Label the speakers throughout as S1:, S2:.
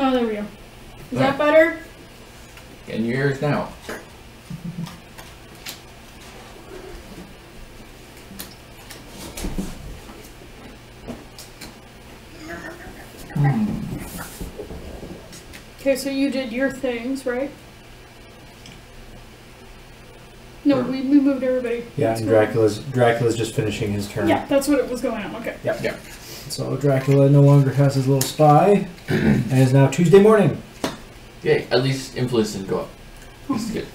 S1: Oh, there we go. Is that better?
S2: In your ears now.
S1: Okay, so you did your things, right? No, we moved everybody.
S3: Yeah,
S1: That's
S3: and
S1: cool.
S3: Dracula's just finishing his turn.
S1: Yeah, that's what it was going on. Okay.
S3: Yep. Yeah. So Dracula no longer has his little spy, and it's now Tuesday morning.
S2: Yay, at least influence didn't go up. That's good.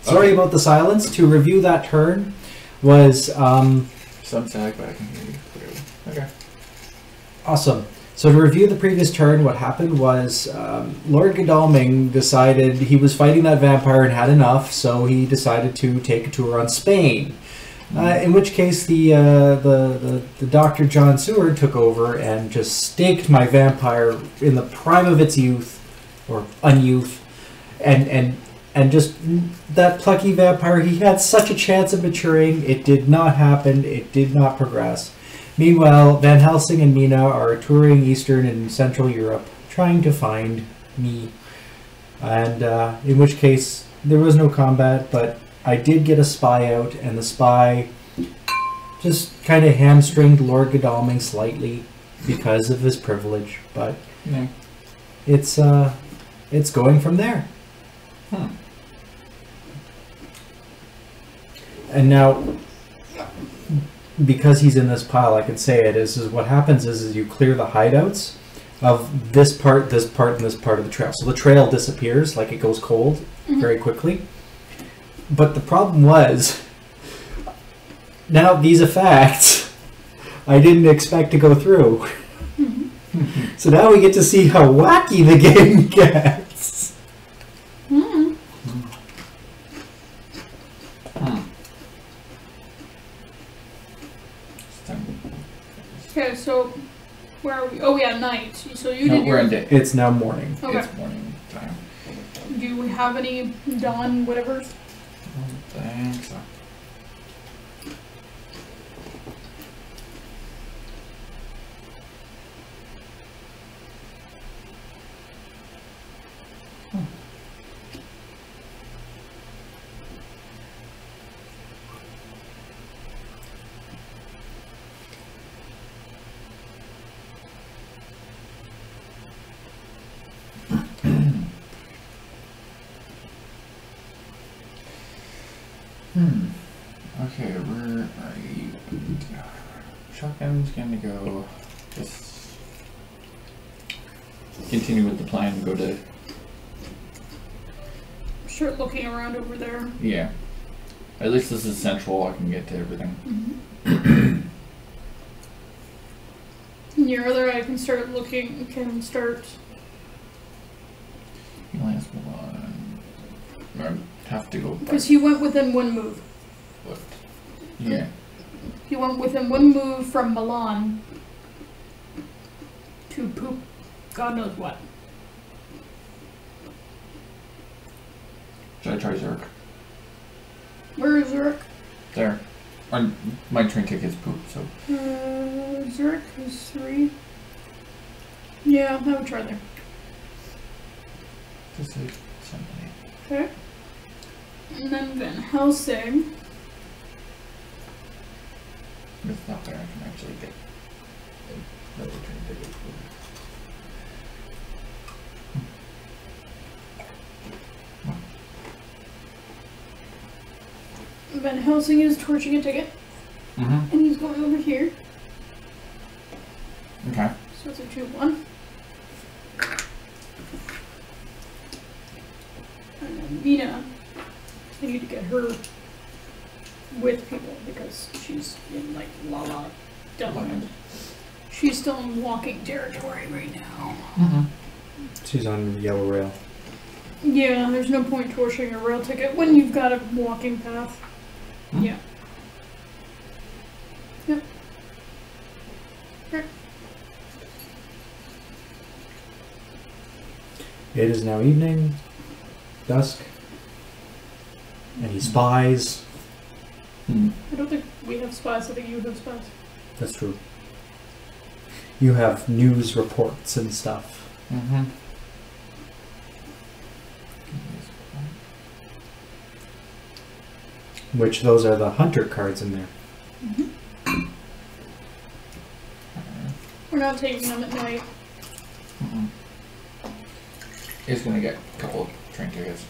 S3: Sorry about the silence. To review that turn was
S2: Some sag, but I can hear you clearly. Okay.
S3: awesome. So to review the previous turn, what happened was Lord Godalming decided he was fighting that vampire and had enough, so he decided to take a tour on Spain. In which case the Dr. John Seward took over and just staked my vampire in the prime of its youth, or unyouth, and just that plucky vampire, he had such a chance of maturing. It did not happen. It did not progress. Meanwhile, Van Helsing and Mina are touring Eastern and Central Europe, trying to find me. And in which case, there was no combat, but I did get a spy out, and the spy just kind of hamstringed Lord Godalming slightly because of his privilege. But it's going from there. And now, because he's in this pile, I can say it is what happens is you clear the hideouts of this part, and this part of the trail. So the trail disappears, like it goes cold very quickly. But the problem was, now these effects, I didn't expect to go through. So now we get to see how wacky the game gets.
S1: Okay, so where are we? Oh yeah, night. So you
S2: No,
S1: did
S2: we're
S1: your...
S2: in day.
S3: It's now morning.
S1: Okay.
S2: It's morning time.
S1: Do we have any dawn whatevers?
S2: Thanks. Okay, where are you? Shotgun's gonna go. Just continue with the plan and go to.
S1: Start looking around over there.
S2: Yeah. At least this is central. I can get to everything.
S1: And your other eye can start looking. Can start.
S2: You only have one. I have to go.
S1: Because he went within one move.
S2: What? Yeah.
S1: He went within one move from Milan to poop God knows what.
S2: Should I try Zerk?
S1: Where is Zurich?
S2: There. My train ticket's poop, so.
S1: Zurich is 3. Yeah, I would try there.
S2: Just like somebody.
S1: Okay. And then Van Helsing.
S2: It's not there. I can actually get another train ticket.
S1: Van Helsing is torching a ticket. And he's going over here.
S2: Okay.
S1: So it's a 2-1. And then Mina, I need to get her with people because she's in like La Delaware. She's still in walking territory right now.
S3: She's on the yellow rail.
S1: Yeah, there's no point torching a rail ticket when you've got a walking path. Yeah. Yep. Okay.
S3: It is now evening, dusk, and he spies.
S1: I don't think we have spies. I think you have spies.
S3: That's true. You have news reports and stuff. Which those are the hunter cards in there.
S1: We're not taking them at night.
S2: He's gonna get a couple of train tickets.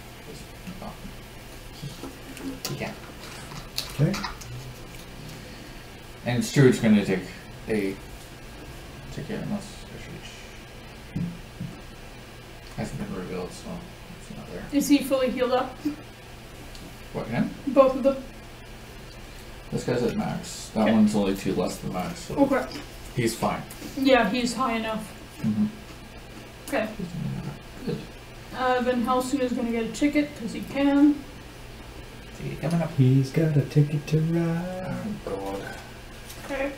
S2: He can.
S3: Okay.
S2: And Stuart's gonna take a ticket unless she hasn't been revealed, so it's not there.
S1: Is he fully healed up?
S2: What, again?
S1: Both of them?
S2: This guy's at max. That
S1: Okay.
S2: one's only 2 less than max, so
S1: Okay.
S2: he's fine.
S1: Yeah, he's high enough. Okay.
S2: Good.
S1: Van Helsing is going to get a ticket because he can.
S2: See, coming up.
S3: He's got a ticket to ride.
S2: Oh, God.
S1: Okay.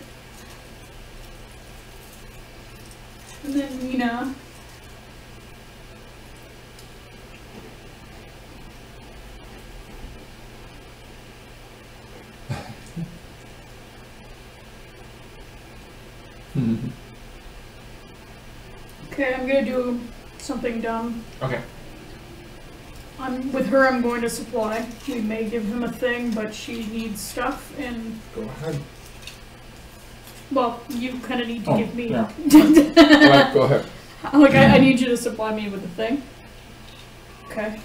S1: And then Nina. Okay, I'm going to do something dumb.
S2: Okay.
S1: With her, I'm going to supply. We may give him a thing, but she needs stuff, and
S2: Go ahead.
S1: well, you kind of need to
S2: Oh,
S1: give me.
S2: yeah. Alright, go ahead.
S1: Like I need you to supply me with a thing. Okay.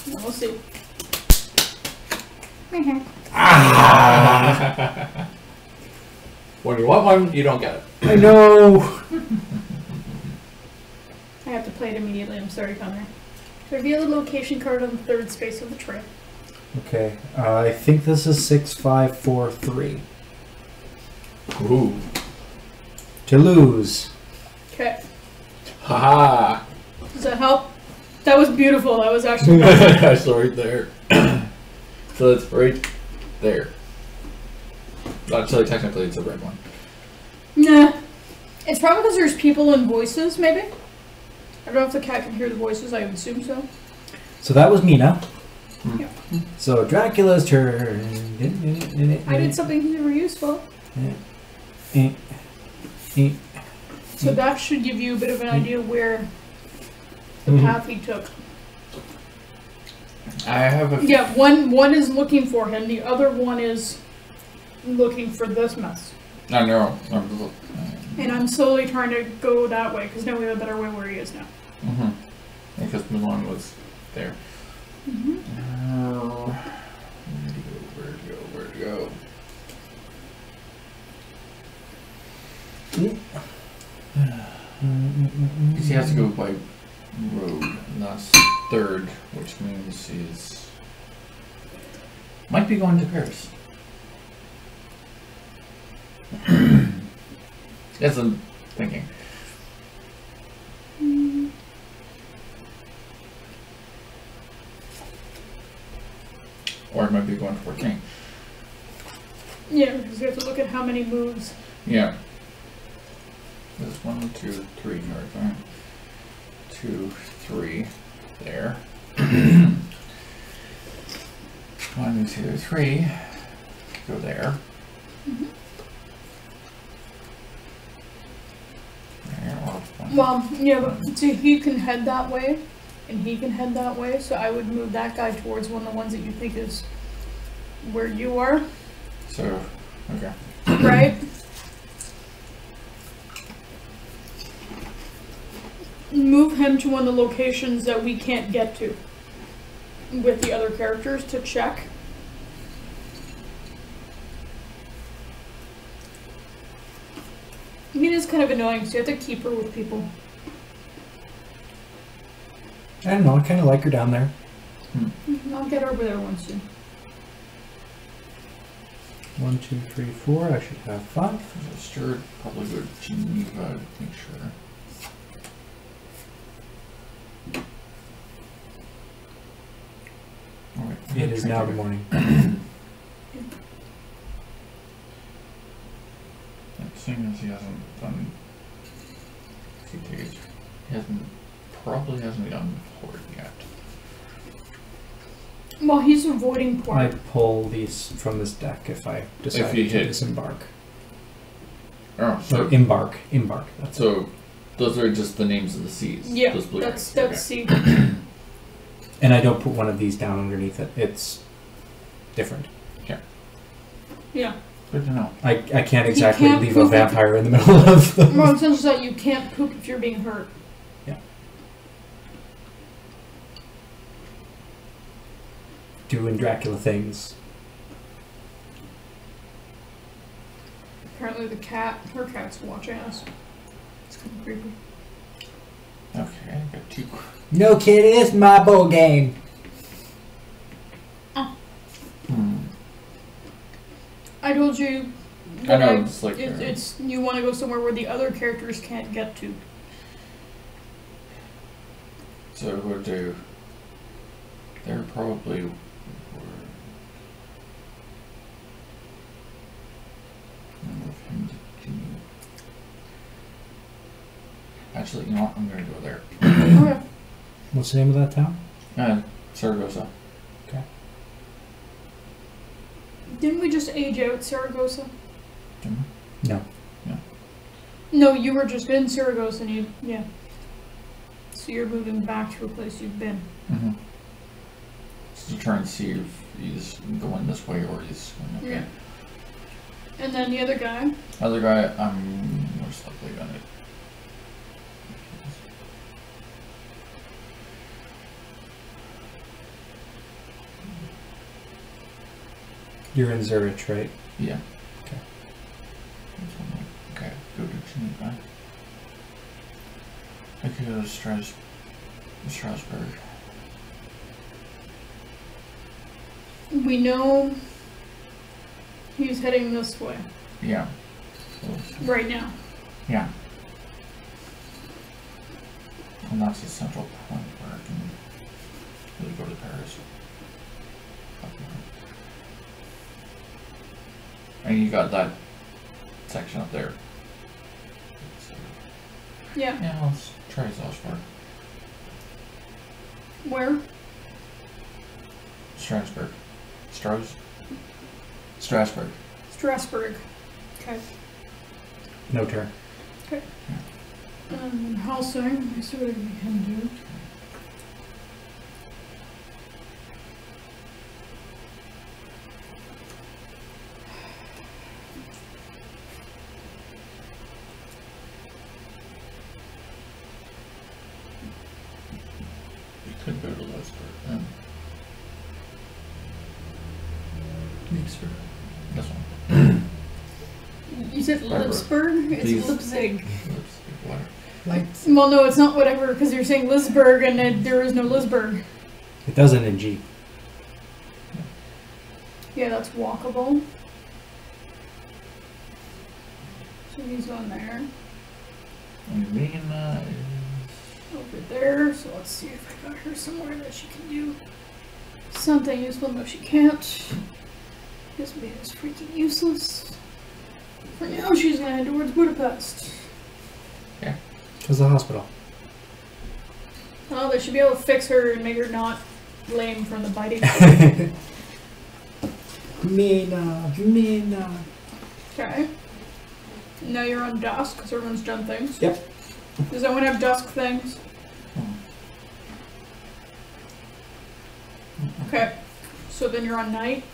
S1: Now we'll see.
S2: When you want one, you don't get it.
S3: I know.
S1: I have to play it immediately. I'm sorry, Connor. Reveal the location card on the third space of the tray.
S3: Okay. I think this is 6543.
S2: Ooh.
S3: To lose.
S1: Okay.
S2: Haha.
S1: Does that help? That was beautiful. That was actually.
S2: That's right there. So it's right there. Actually, technically, it's a red one.
S1: Nah. It's probably because there's people and voices, maybe? I don't know if the cat can hear the voices. I would assume so.
S3: So that was Mina.
S1: Yeah.
S3: So Dracula's turn.
S1: I did something super useful. So that should give you a bit of an idea where the path he took.
S2: I have a.
S1: Yeah, one is looking for him. The other one is looking for this mess.
S2: I know.
S1: And I'm slowly trying to go that way because now we have a better way where he is now.
S2: Because Mulan was there. Where'd to go? He has to go by road, and that's third, which means he's might be going to Paris. That's I'm thinking. Or it might be going to 14.
S1: Yeah, because you have to look at how many moves.
S2: Yeah. There's 1, 2, 3 cards, right? 2, 3 there. 1, 2, 3. Go there. There, or 1.
S1: Well, yeah, but see, he can head that way, and he can head that way, so I would move that guy towards one of the ones that you think is where you are,
S2: So, okay.
S1: right? Move him to one of the locations that we can't get to with the other characters to check. I mean, it's kind of annoying, so you have to keep her with people.
S3: I don't know. I kind of like her down there.
S1: I'll get her over there once soon.
S3: 1, 2, 3, 4. I should have 5.
S2: Stuart probably go to Geneva to make sure. Alright,
S3: It is now the morning.
S2: Seeing as he hasn't done sea tickets, probably hasn't done port yet.
S1: Well, he's avoiding port.
S3: I pull these from this deck if I decide
S2: you
S3: to
S2: hit.
S3: disembark.
S2: Oh, so
S3: Or embark. That's
S2: so those are just the names of the seas.
S1: Yeah,
S2: those blue
S1: that's
S2: guys.
S1: C.
S3: And And I don't put one of these down underneath it. It's different.
S1: Yeah.
S2: Good to know.
S3: I can't exactly
S1: can't
S3: leave a
S1: poop if-
S3: vampire in the middle of them.
S1: Well, it's just that you can't poop if you're being hurt.
S3: Yeah. Doing Dracula things.
S1: Apparently her cat's watching us. It's kind of creepy.
S2: Okay, I got 2.
S3: No kid, it's my ball game.
S1: I told you
S2: I
S1: that
S2: know, it's like...
S1: it's you want to go somewhere where the other characters can't get to.
S2: So what do... They're probably... Move him to Jimmy. Actually, you know what? I'm gonna go there.
S1: Okay.
S3: What's the name of that town?
S2: Saragossa.
S1: Didn't we just age out Saragossa?
S2: Didn't we?
S3: No.
S1: No, you were just in Saragossa and yeah. So you're moving back to a place you've been.
S2: Mm-hmm. So to try and see if he's going this way or he's going that way.
S1: Yeah. And then the other guy?
S2: Other guy, I'm most likely gonna...
S3: You're in Zurich, right?
S2: Yeah.
S3: Okay.
S2: Okay, go to Geneva. I could go to Strasbourg.
S1: We know he's heading this way
S2: Yeah.
S1: right now.
S2: Yeah. And that's the central point where I can really go to Paris. And you got that section up there. So,
S1: Yeah.
S2: yeah, let's try Strasbourg.
S1: Where?
S2: Strasbourg. Strasbourg.
S1: Strasbourg. Okay.
S3: No turn.
S1: Okay. Housing. I see what we can do.
S2: Could go to Leesburg then. Leesburg. This one.
S1: You said Leipzig? It's
S2: Please.
S1: Leipzig.
S2: Leipzig, whatever.
S1: Well, no, it's not whatever, because you're saying Lisburg and there is no Lisburg.
S3: It doesn't in G.
S1: Yeah, that's walkable. So he's on there.
S2: And Vienna
S1: Over there, so let's see if I got her somewhere that she can do something useful. No, she can't. This man is freaking useless. For now, she's gonna head towards Budapest.
S3: How's the hospital?
S1: Oh, they should be able to fix her and make her not lame from the biting.
S3: Mina.
S1: Okay. Now you're on dusk, because everyone's done things.
S3: Yep.
S1: Does anyone have dusk things? Okay. So then you're on night.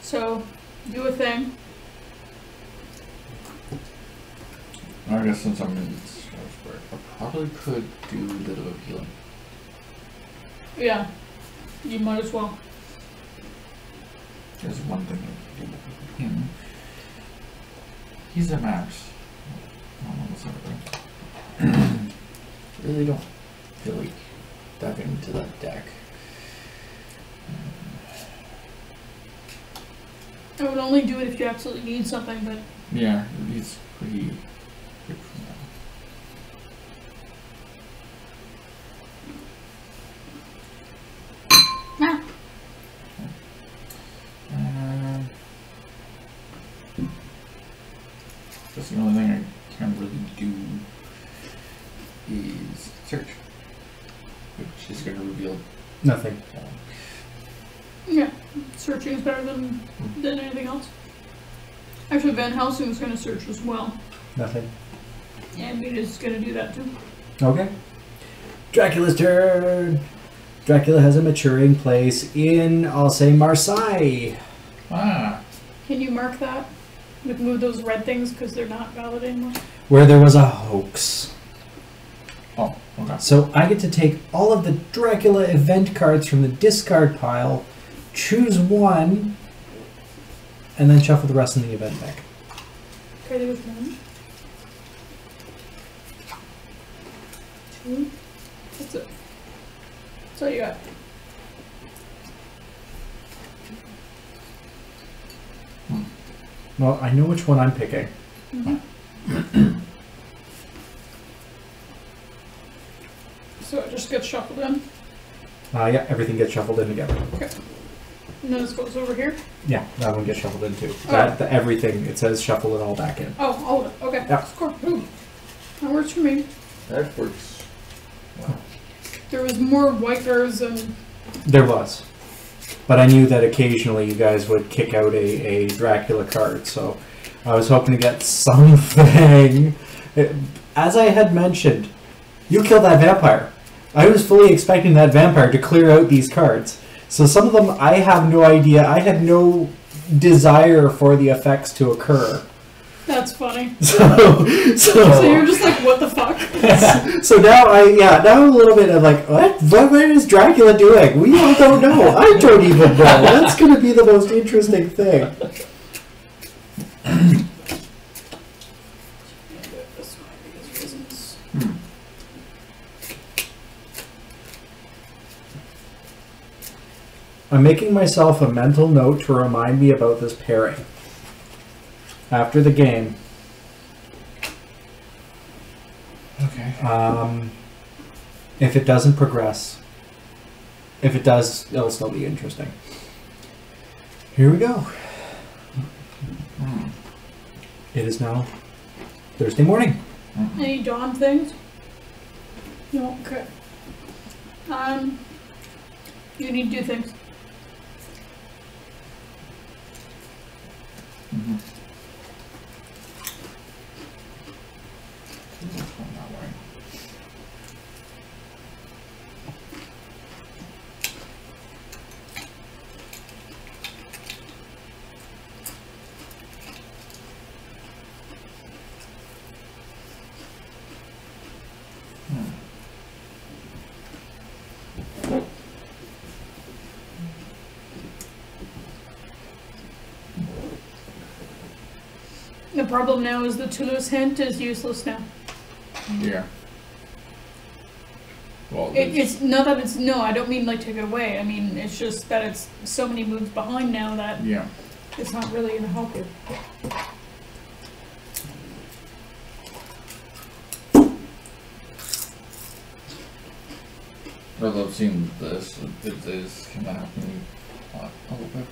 S1: So, do a thing.
S2: I guess since I'm in Strasbourg, I probably could do a bit of healing.
S1: Yeah. You might as well.
S2: There's one thing I can do with him. He's a max. Really don't feel like diving into that deck.
S1: I would only do it if you absolutely need something, but
S2: Yeah, he's pretty good for now.
S1: nah.
S2: That's the only thing I can really do is search, which is going to reveal
S3: Nothing.
S1: Yeah. Searching is better than anything else. Actually, Van Helsing is going to search as well.
S3: Nothing.
S1: And Mina's going to do that too.
S3: Okay. Dracula's turn. Dracula has a maturing place in, I'll say, Marseille.
S2: Ah.
S1: Can you mark that? Like move those red things because they're not valid anymore?
S3: Where there was a hoax.
S2: Oh, okay.
S3: So I get to take all of the Dracula event cards from the discard pile, choose one, and then shuffle the rest in the event deck.
S1: Okay, there was one. Two. That's it. That's all you got.
S3: Well, I know which one I'm picking.
S1: So it just gets shuffled in.
S3: Yeah, everything gets shuffled in together.
S1: Okay. And then this goes over here.
S3: Yeah, that one gets shuffled in too.
S1: Oh.
S3: Everything, it says shuffle it all back in.
S1: Oh, all of it. Okay.
S3: Yeah.
S1: That's cool. Ooh. That works for me.
S2: That works. Wow.
S1: There was more wipers and
S3: There was. But I knew that occasionally you guys would kick out a Dracula card, so I was hoping to get something. As I had mentioned, you killed that vampire. I was fully expecting that vampire to clear out these cards. So some of them, I have no idea. I had no desire for the effects to occur.
S1: that's funny.
S3: So
S1: you're just like, what the fuck?
S3: So now now I'm a little bit of like, what is Dracula doing? We all don't know. I don't even know. That's going to be the most interesting thing. I'm making myself a mental note to remind me about this pairing. After the game.
S2: Okay.
S3: If it doesn't progress. If it does, it'll still be interesting. Here we go. It is now Thursday morning.
S1: Any dawn things? No, okay. You need to do things.
S2: Mm-hmm. That's going that way.
S1: The problem now is the Toulouse hint is useless now.
S2: Yeah. Well,
S1: It's not that it's, no, I don't mean like take it away. I mean, it's just that it's so many moves behind now that
S2: yeah.
S1: it's not really going to help you.
S2: I love seeing this. It is kind of happening a little bit.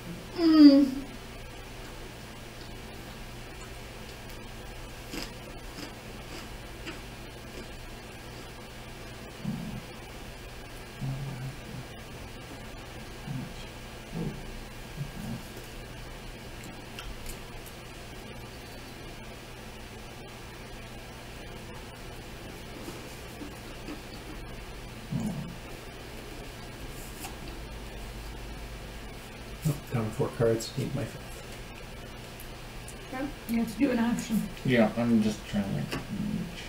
S3: Down to 4 cards. Need my 5th.
S1: Okay. You have to do an action.
S2: Yeah, I'm just trying to think which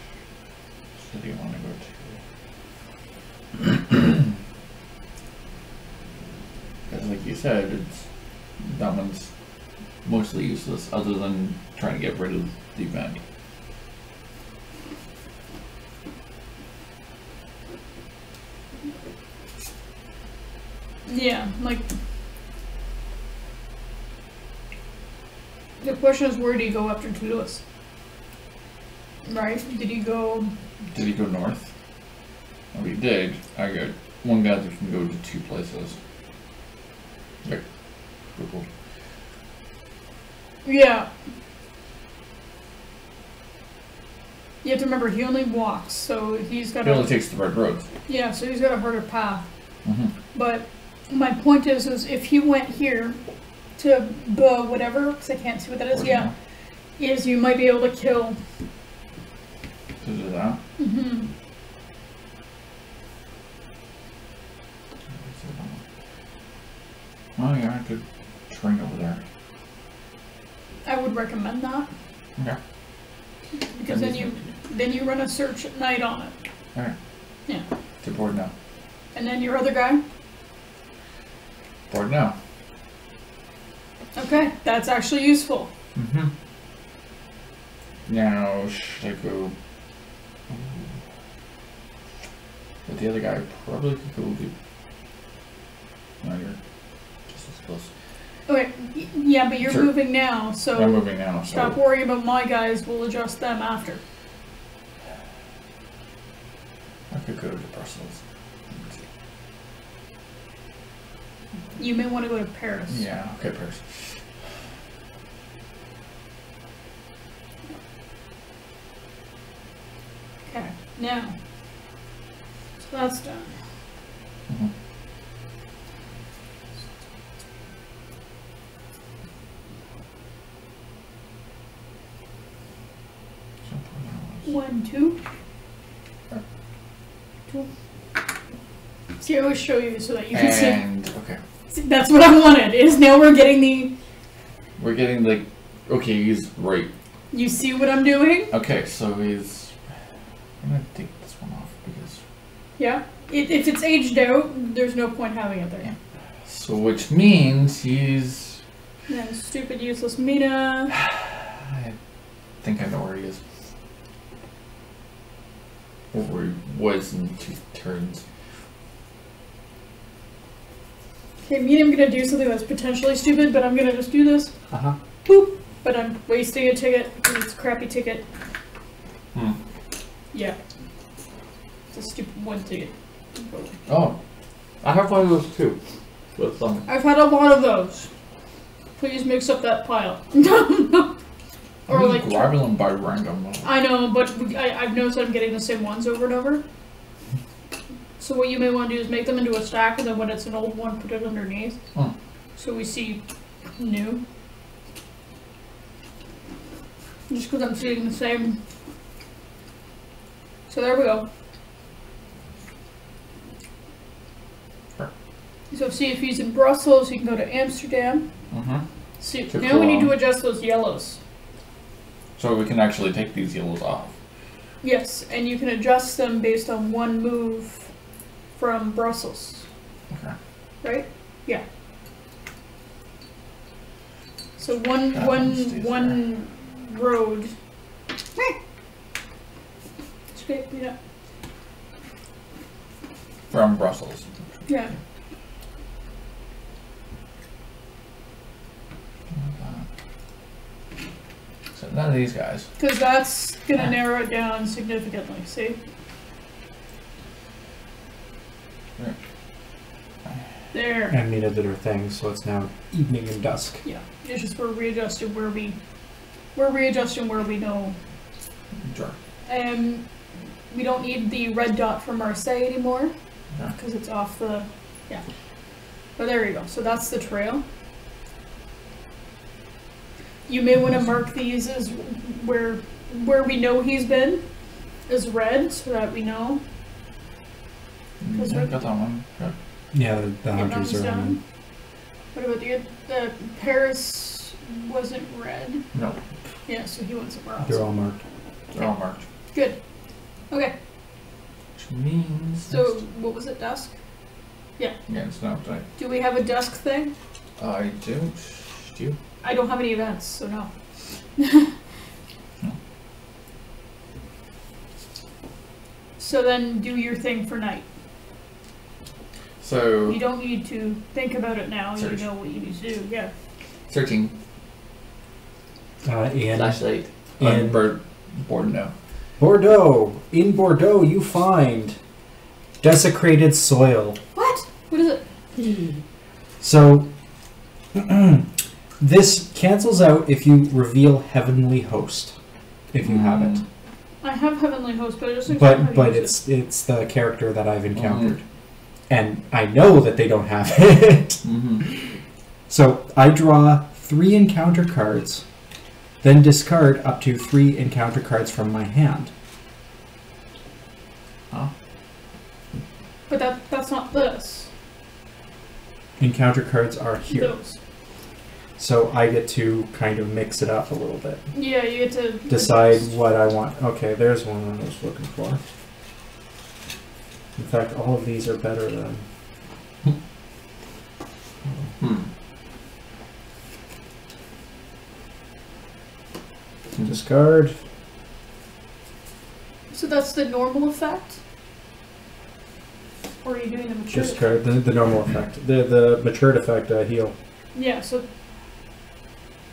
S2: city I want to go to. Because like you said, that one's mostly useless other than trying to get rid of the event.
S1: Yeah, like... The question is, where do you go after Toulouse? Right? Did he go...
S2: Did he go north? Oh, he did. I got one guy that can go to 2 places. Like, cool.
S1: Yeah. You have to remember, he only walks, so he's got
S2: He only takes the red roads.
S1: Yeah, so he's got a harder path.
S2: Mm-hmm.
S1: But my point is if he went here to whatever, because I can't see what that is, yeah, is you might be able to kill.
S2: To do that?
S1: Mm-hmm.
S2: Oh yeah, I could train over there.
S1: I would recommend that.
S2: Okay.
S1: Because then you run a search at night on it.
S2: Alright.
S1: Yeah.
S2: To board now.
S1: And then your other guy?
S2: Board now.
S1: Okay, that's actually useful.
S2: Mm-hmm. Now, should I go... But the other guy probably could go do... No, you're just as close.
S1: Okay, yeah, but you're
S2: Sure.
S1: moving now, so
S2: I'm moving now, so...
S1: stop worrying about my guys, we'll adjust them after.
S2: I could go to Brussels. Let's see.
S1: You may want to go to Paris.
S2: Yeah, okay, Paris.
S1: Okay, now. So that's done.
S2: Mm-hmm.
S1: One, two. Two. See, I always show you so that you can
S2: And, okay.
S1: see. That's what I wanted, is now we're getting the...
S2: We're getting like... Okay, he's right.
S1: You see what I'm doing?
S2: Okay, so he's... I'm gonna take this one off because...
S1: Yeah? If it's aged out, there's no point having it there.
S2: Yeah. So which means he's...
S1: And then stupid, useless Mina.
S2: I think I know where he is. Or where he was in 2 turns.
S1: Okay, Mina, I'm gonna do something that's potentially stupid, but I'm gonna just do this.
S3: Uh-huh.
S1: Boop! But I'm wasting a ticket, because it's a crappy ticket.
S2: Hmm.
S1: Yeah. It's a stupid one ticket.
S2: Oh. I have one of those too. With
S1: I've had a lot of those. Please mix up that pile. Or like
S2: grabbing them by random.
S1: I know, but I've noticed I'm getting the same ones over and over. So what you may want to do is make them into a stack, and then when it's an old one, put it underneath.
S2: Hmm.
S1: So we see new. Just because I'm seeing the same. So there we go.
S2: Sure.
S1: So see if he's in Brussels, he can go to Amsterdam.
S2: Mm-hmm.
S1: See,
S2: To
S1: now we need to
S2: Cologne.
S1: adjust those yellows.
S2: So we can actually take these yellows off.
S1: Yes, and you can adjust them based on one move from Brussels.
S2: Okay.
S1: Right? Yeah. So one
S2: That one stays
S1: one road. Okay, yeah.
S2: From Brussels.
S1: Yeah.
S2: So none of these guys.
S1: Because that's gonna narrow it down significantly, see?
S2: Right.
S1: There.
S3: And Mina did her thing, so it's now evening and dusk.
S1: Yeah. It's just we're readjusting where we know.
S2: Sure.
S1: We don't need the red dot from Marseille anymore.
S2: Okay.
S1: Because it's off the, yeah. But there you go. So that's the trail. You may want to mark these as where we know he's been as red, so that we know. Because
S2: Yeah,
S1: we're
S2: got that one. Good.
S3: Yeah, the
S1: Yeah,
S3: hunters
S1: thumbs
S3: are on.
S1: down. What about the Paris wasn't red?
S2: No,
S1: Yeah, so he went somewhere else.
S3: They're all marked.
S2: they're all marked.
S1: Good. Okay.
S2: Which means...
S1: So what was it? Dusk.
S2: Yeah, it's not right.
S1: Do we have a dusk thing?
S2: I don't. Do you?
S1: I don't have any events, so no.
S2: No.
S1: So then do your thing for night.
S2: So...
S1: You don't need to think about it now.
S2: Search.
S1: You know what you need to do. Yeah.
S2: Searching.
S3: In
S2: Flashlight.
S3: in-
S2: Board now.
S3: Bordeaux. In Bordeaux, you find desecrated soil.
S1: What? What is it?
S3: So, this cancels out if you reveal Heavenly Host, if you have it.
S1: I have Heavenly Host, but I just don't know how to
S3: But
S1: use
S3: it's the character that I've encountered, and I know that they don't have it.
S2: Mm-hmm.
S3: So I draw 3 encounter cards, then discard up to 3 encounter cards from my hand.
S2: Huh?
S1: But that's not this.
S3: Encounter cards are here.
S1: Those.
S3: So I get to kind of mix it up a little bit.
S1: Yeah, you get to
S3: Decide what I want. Okay, there's one I was looking for. In fact, all of these are better than... Discard.
S1: So that's the normal effect? Or are you doing the matured
S3: Discard. The normal effect. The matured effect, heal.
S1: Yeah, so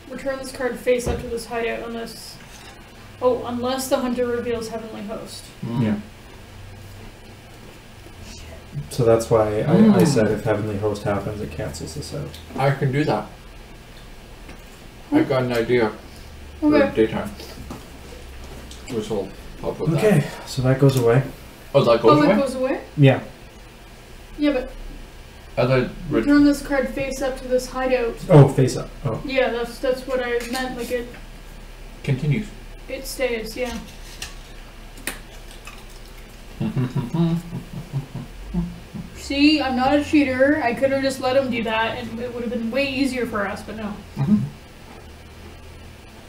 S1: return this card face up to this hideout unless... Oh, unless the hunter reveals Heavenly Host.
S3: Yeah. So that's why I said if Heavenly Host happens, it cancels this out.
S2: I can do that. I've got an idea
S1: Okay.
S2: for daytime. Which will help with that.
S3: Okay, so that goes away.
S2: Oh, that goes
S1: Oh,
S2: away?
S1: it goes away?
S3: Yeah.
S1: Yeah, but
S2: I thought
S1: return this card face up to this hideout.
S3: Oh, face up. Oh.
S1: Yeah, that's what I meant. Like
S2: continues.
S1: it stays. Yeah. See, I'm not a cheater. I could have just let him do that, and it would have been way easier for us. But no.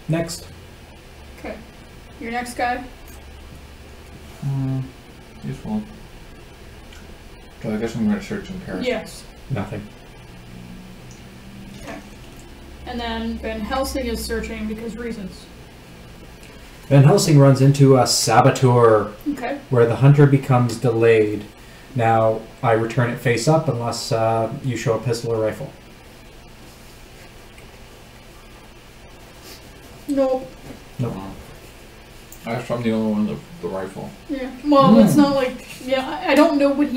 S3: Next.
S1: Okay. Your next guy.
S2: Useful. So I guess I'm going to search in Paris.
S1: Yes.
S3: Nothing.
S1: Okay. And then Van Helsing is searching because reasons.
S3: Van Helsing runs into a saboteur
S1: Okay.
S3: where the hunter becomes delayed. Now, I return it face up unless you show a pistol or rifle.
S1: Nope.
S3: Nope.
S2: I guess I'm the only one with the rifle.
S1: Yeah. Well, it's not like I don't know what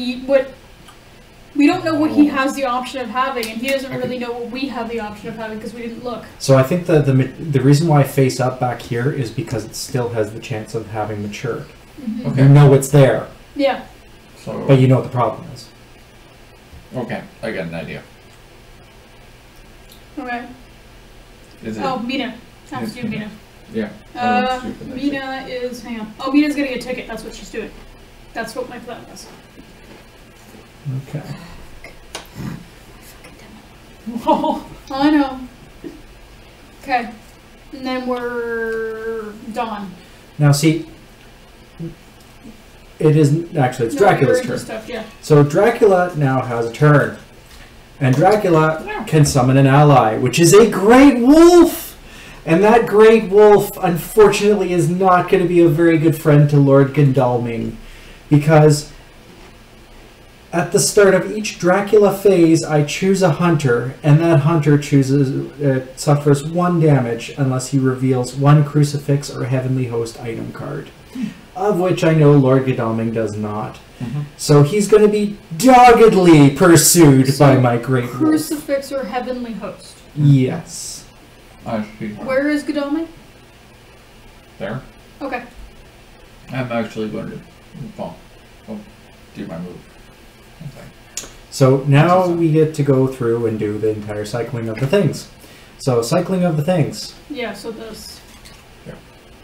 S1: we don't know what he has the option of having, and he doesn't really know what we have the option of having because we didn't look.
S3: So I think the reason why face up back here is because it still has the chance of having matured.
S1: Mm-hmm.
S2: Okay.
S3: You know it's there,
S1: Yeah.
S2: So.
S3: but you know what the problem is.
S2: Okay, I got an idea.
S1: Okay.
S2: Is it?
S1: Oh, Mina. Has to do
S2: Mina.
S1: Mina.
S2: Yeah. I don't see for that shit.
S1: Mina is. Hang on. Oh, Mina's getting a ticket. That's what she's doing. That's what my plan was.
S3: Okay.
S1: Oh, I know. Okay. And then we're done.
S3: Now see, it isn't actually it's
S1: No, you're
S3: Dracula's
S1: into
S3: turn.
S1: Stuff, yeah.
S3: So Dracula now has a turn, and Dracula
S1: Yeah.
S3: can summon an ally, which is a great wolf. And that great wolf, unfortunately, is not going to be a very good friend to Lord Godalming, because at the start of each Dracula phase, I choose a hunter, and that hunter suffers 1 damage unless he reveals 1 crucifix or heavenly host item card, of which I know Lord Godalming does not.
S2: Mm-hmm.
S3: So he's going to be doggedly pursued by my great wolf.
S1: Crucifix or heavenly host.
S3: Yes.
S2: I see.
S1: Where is Godalming?
S2: There.
S1: Okay.
S2: I'm actually going to do my move. Okay.
S3: So now we get to go through and do the entire cycling of the things. So cycling of the things.
S1: Yeah, so this.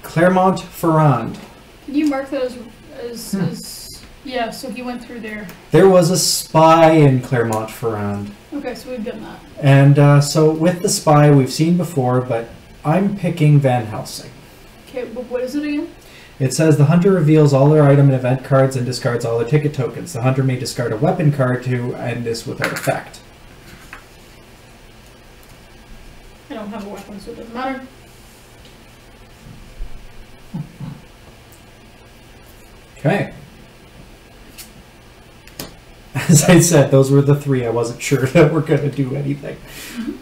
S3: Clermont-Ferrand.
S1: Can you mark that as yeah, so he went through there.
S3: There was a spy in Clermont-Ferrand.
S1: Okay, so we've done that.
S3: And so with the spy we've seen before, but I'm picking Van Helsing.
S1: Okay, but what is it again?
S3: It says the hunter reveals all their item and event cards and discards all their ticket tokens. The hunter may discard a weapon card to end this without effect.
S1: I don't have a weapon, so it doesn't matter.
S3: Okay. As I said, those were the 3. I wasn't sure that we're going to do anything.
S1: Mm-hmm.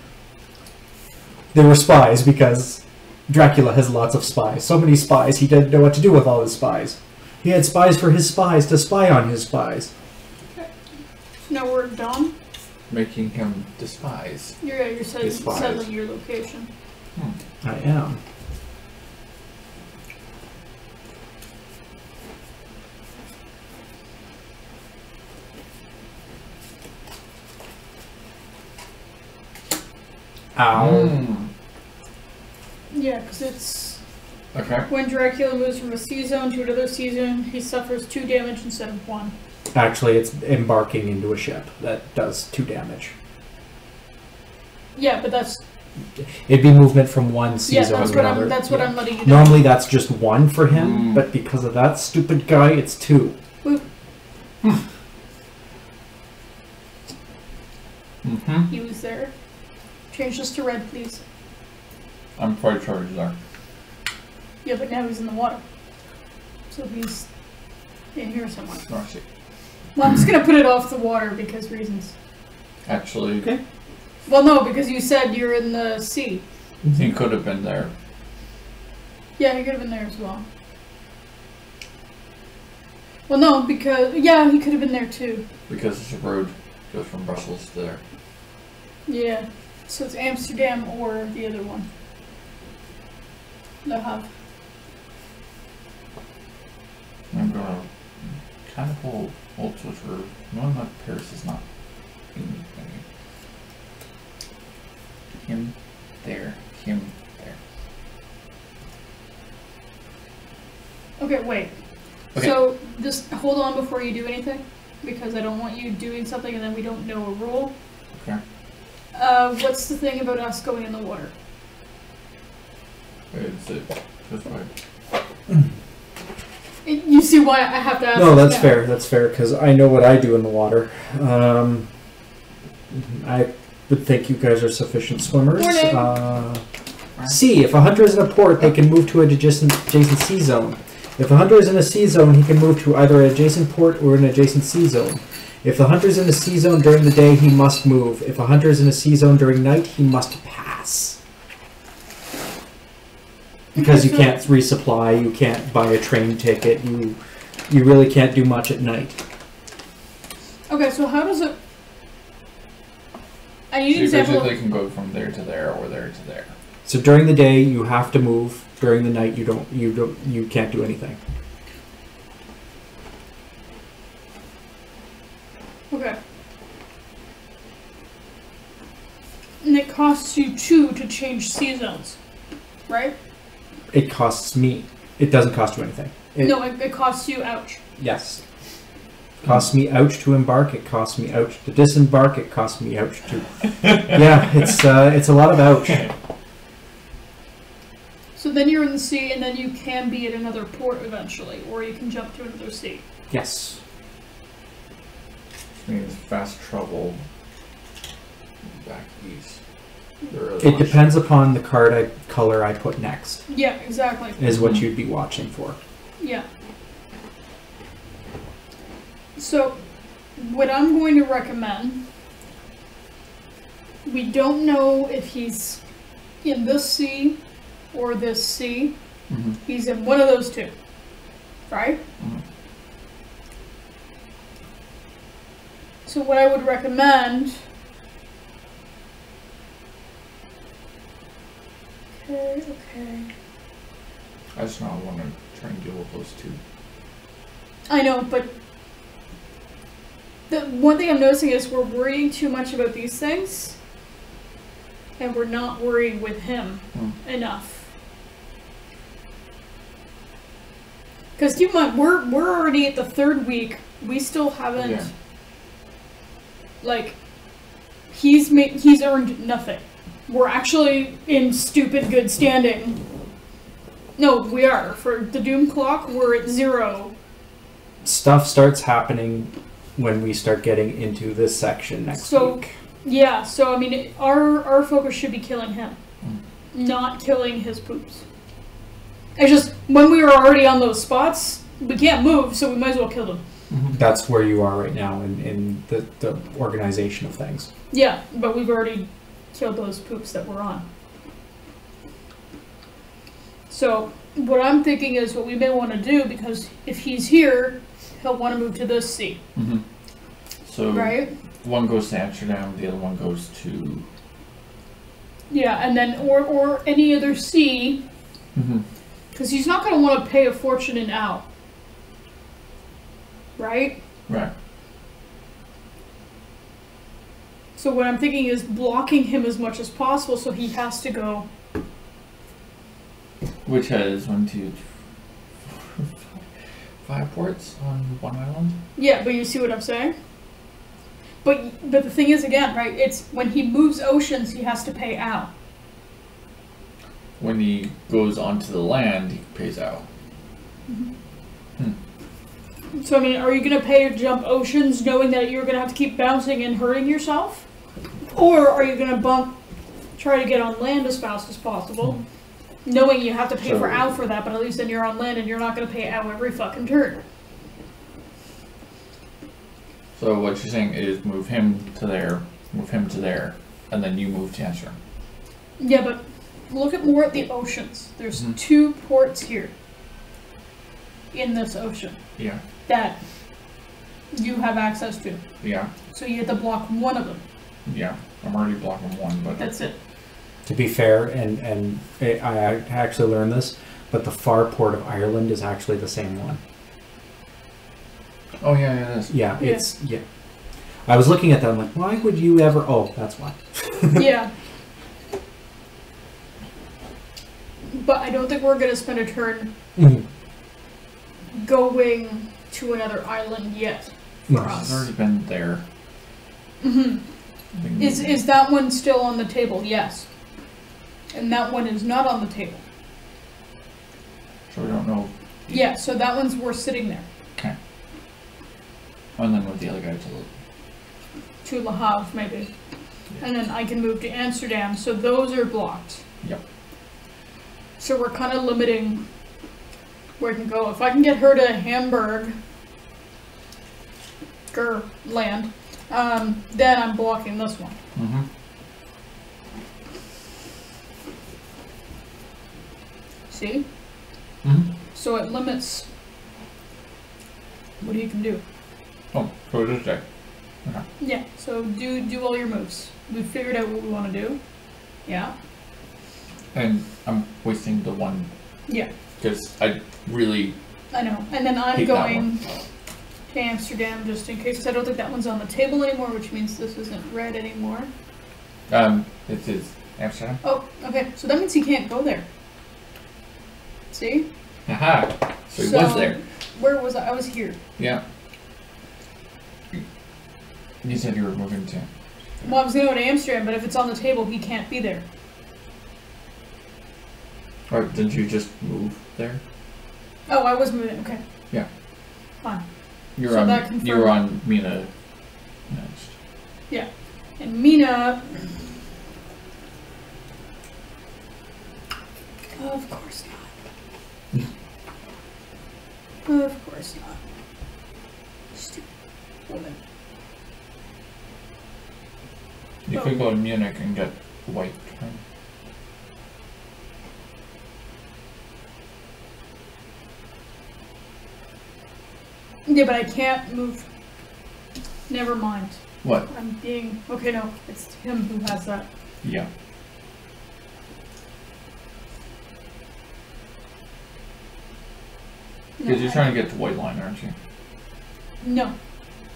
S3: They were spies because Dracula has lots of spies. So many spies, he didn't know what to do with all his spies. He had spies for his spies to spy on his spies.
S1: Okay. Now we're done.
S2: Making him despise.
S1: You're
S2: Despise.
S1: settling your location.
S3: I am. Ow.
S1: Yeah, because it's
S2: Okay.
S1: when Dracula moves from a C zone to another C zone, he suffers 2 damage instead of 1.
S3: Actually, it's embarking into a ship that does 2 damage.
S1: Yeah, but that's
S3: It'd be movement from one C zone
S1: that's
S3: to
S1: what
S3: another.
S1: I'm letting you know.
S3: Normally that's just one for him, but because of that stupid guy, it's 2.
S1: He was there. Change this to red, please.
S2: I'm quite sure he's there.
S1: Yeah, but now he's in the water. So he's in here somewhere.
S2: Oh, I see.
S1: Well, I'm just gonna put it off the water because reasons.
S2: Actually,
S3: Okay.
S1: Well, no, because you said you're in the sea.
S2: he could have been there.
S1: Yeah, he could have been there as well. Well, no, because yeah, he could have been there too.
S2: Because it's a road goes from Brussels to there.
S1: Yeah. So it's Amsterdam or the other one. The hub.
S2: I'm gonna kind of hold switcheroo. No, not Paris is not. Him there. Him there.
S1: Okay, wait.
S2: Okay.
S1: So just hold on before you do anything, because I don't want you doing something and then we don't know a rule.
S2: Okay.
S1: What's the thing about us going in the water?
S2: It's this way.
S1: You see why I have to ask?
S3: No,
S1: this
S3: that's
S1: now.
S3: fair. That's fair because I know what I do in the water. I would think you guys are sufficient swimmers.
S1: Morning.
S3: C. If a hunter is in a port, they can move to an adjacent sea zone. If a hunter is in a sea zone, he can move to either an adjacent port or an adjacent sea zone. If the hunter is in a sea zone during the day, he must move. If a hunter is in a sea zone during night, he must pass. Because you can't resupply, you can't buy a train ticket, you really can't do much at night.
S1: Okay, so how does it? I need
S2: So
S1: an
S2: you
S1: example.
S2: basically can go from there to there or there to there.
S3: So during the day, you have to move. During the night, you can't do anything.
S1: Okay. And it costs you 2 to change seasons, right?
S3: It costs me. It doesn't cost you anything.
S1: No, it costs you. Ouch.
S3: Yes. It costs me ouch to embark. It costs me ouch to disembark. It costs me ouch to. Yeah, it's a lot of ouch.
S1: So then you're in the sea, and then you can be at another port eventually, or you can jump to another sea.
S3: Yes.
S2: Which means fast travel back east.
S3: It depends upon the color I put next.
S1: Yeah, exactly.
S3: Is what you'd be watching for.
S1: Yeah. So, what I'm going to recommend, we don't know if he's in this sea or this sea.
S2: Mm-hmm.
S1: He's in one of those two, right?
S2: Mm-hmm.
S1: So what I would recommend... Okay.
S2: I just not want to try and deal with those two.
S1: I know, but the one thing I'm noticing is we're worrying too much about these things, and we're not worrying with him enough. Because keep in mind, we're already at the 3rd week. We still haven't,
S2: Yeah.
S1: like, he's earned nothing. We're actually in stupid good standing. No, we are. For the Doom Clock, we're at 0.
S3: Stuff starts happening when we start getting into this section next week.
S1: Yeah, so I mean, our focus should be killing him, not killing his poops. It's just, when we were already on those spots, we can't move, so we might as well kill them.
S3: That's where you are right now in the organization of things.
S1: Yeah, but we've already killed those poops that we're on. So, what I'm thinking is what we may want to do, because if he's here, he'll want to move to this sea.
S2: Mm-hmm. So
S1: Right?
S2: one goes to Amsterdam, the other one goes to...
S1: Yeah, and then, or any other sea, because he's not going to want to pay a fortune in out. Right?
S2: Right.
S1: So what I'm thinking is blocking him as much as possible so he has to go.
S2: Which has 1, 2, 4, 5 ports on one island?
S1: Yeah, but you see what I'm saying? But the thing is, again, right? It's when he moves oceans, he has to pay out.
S2: When he goes onto the land, he pays out.
S1: So I mean, are you gonna pay to jump oceans, knowing that you're gonna have to keep bouncing and hurting yourself, or are you gonna try to get on land as fast as possible, knowing you have to pay for out for that, but at least then you're on land and you're not gonna pay out every fucking turn.
S2: So what you're saying is move him to there, and then you move to Amsterdam.
S1: Yeah, but look more at the oceans. There's 2 ports here in this ocean.
S2: Yeah.
S1: That you have access to.
S2: Yeah.
S1: So you have to block one of them.
S2: Yeah. I'm already blocking one, but
S1: that's it.
S3: To be fair, and I actually learned this, but the far port of Ireland is actually the same one.
S2: Oh yeah, it is.
S3: Yeah, it's I was looking at that. I'm like, why would you ever? Oh, that's why.
S1: Yeah. But I don't think we're gonna spend a turn going to another island yet for us.
S2: I've already been there.
S1: Is that one still on the table? Yes. And that one is not on the table.
S2: So we don't know.
S1: Yeah, so that one's worth sitting there.
S2: Okay. And then with the other guy
S1: To Le Havre, maybe. Yeah. And then I can move to Amsterdam, so those are blocked.
S2: Yep.
S1: So we're kind of limiting where I can go. If I can get her to Hamburg, land, then I'm blocking this one. See? So it limits what you can do.
S2: Oh, so just check. Okay.
S1: Yeah, so do all your moves. We figured out what we want to do. Yeah.
S2: And I'm wasting the one.
S1: Yeah.
S2: Because I really.
S1: I know. And then I'm going to Amsterdam just in case. I don't think that one's on the table anymore, which means this isn't red anymore.
S2: It is Amsterdam.
S1: Oh, okay. So that means he can't go there. See?
S2: Haha. So he was there.
S1: Where was I? I was here.
S2: Yeah. You said you were moving to.
S1: Well, I was going to go to Amsterdam, but if it's on the table, he can't be there.
S2: Or didn't you just move there?
S1: Oh, I was moving. Okay.
S2: Yeah.
S1: Fine.
S2: You were on Mina next.
S1: Yeah. And Mina. Of course not. Of course not. Stupid woman.
S2: You could go to Munich and get white. Right?
S1: Yeah, but I can't move. Never mind.
S2: What?
S1: I'm being... Okay, no. It's him who has that.
S2: Yeah. Because you're trying to get to White Line, aren't you?
S1: No.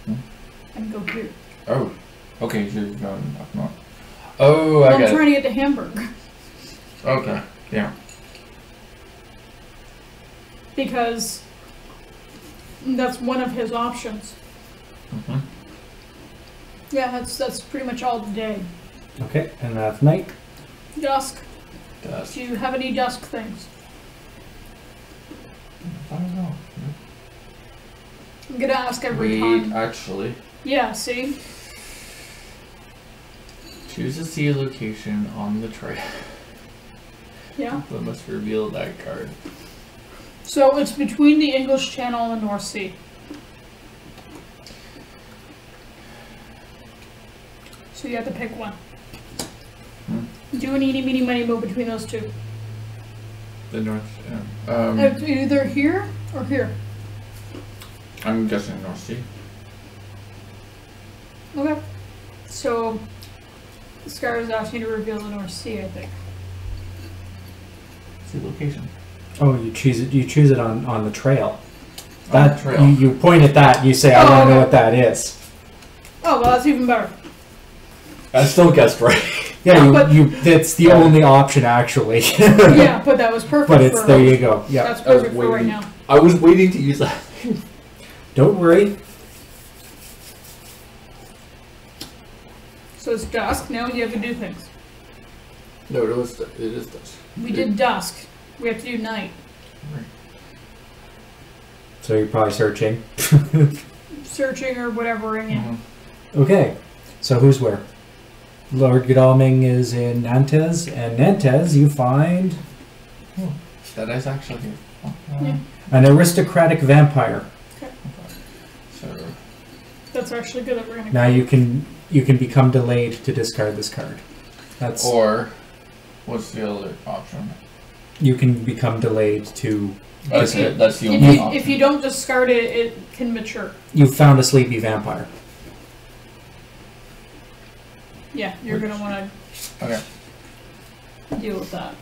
S1: I can go here.
S2: Oh. Okay, so you're going up north. Oh, I get it.
S1: I'm trying to get to Hamburg.
S2: Okay, yeah.
S1: Because that's one of his options. Yeah, that's pretty much all today.
S3: Okay, and that's night.
S1: Dusk.
S2: Dusk.
S1: Do you have any dusk things?
S2: I don't know.
S1: I'm gonna ask every time.
S2: Actually.
S1: Yeah, see?
S2: Choose a sea location on the trail.
S1: Yeah.
S2: We must reveal that card.
S1: So it's between the English Channel and the North Sea. So you have to pick one. Do an eeny, meeny, miny, mo between those two.
S2: The North.
S1: Either here or here.
S2: I'm guessing North Sea.
S1: Okay. So Scar is asking you to reveal the North Sea, I think.
S2: Sea location.
S3: Oh, you choose it. You choose it on the trail.
S2: On the trail.
S3: You point at that. And you say, "I want to know what that is."
S1: Oh, well, that's even better.
S2: I still guessed right.
S3: Yeah, that's the only option actually.
S1: Yeah, but that was perfect.
S3: But it's there. You go. Yeah,
S1: that's perfect for right now.
S2: I was waiting to use that.
S3: Don't worry.
S1: So it's dusk. Now you have to do things.
S2: No, it is dusk.
S1: We did dusk. We have to do night.
S2: Right.
S3: So you're probably searching.
S1: Searching or whatever. And yeah.
S3: Okay, so who's where? Lord Godalming is in Nantes, and Nantes you find
S2: That is actually good.
S1: Yeah.
S3: an aristocratic vampire.
S2: So,
S1: That's actually good that we're gonna.
S3: Now you can become delayed to discard this card. That's
S2: or what's the other option?
S3: you can become delayed to.
S2: That's
S1: If you-
S2: it. That's the only option.
S1: If you don't discard it, it can mature.
S3: You found a sleepy vampire.
S1: Yeah, you're gonna want
S2: Okay.
S1: to deal with that.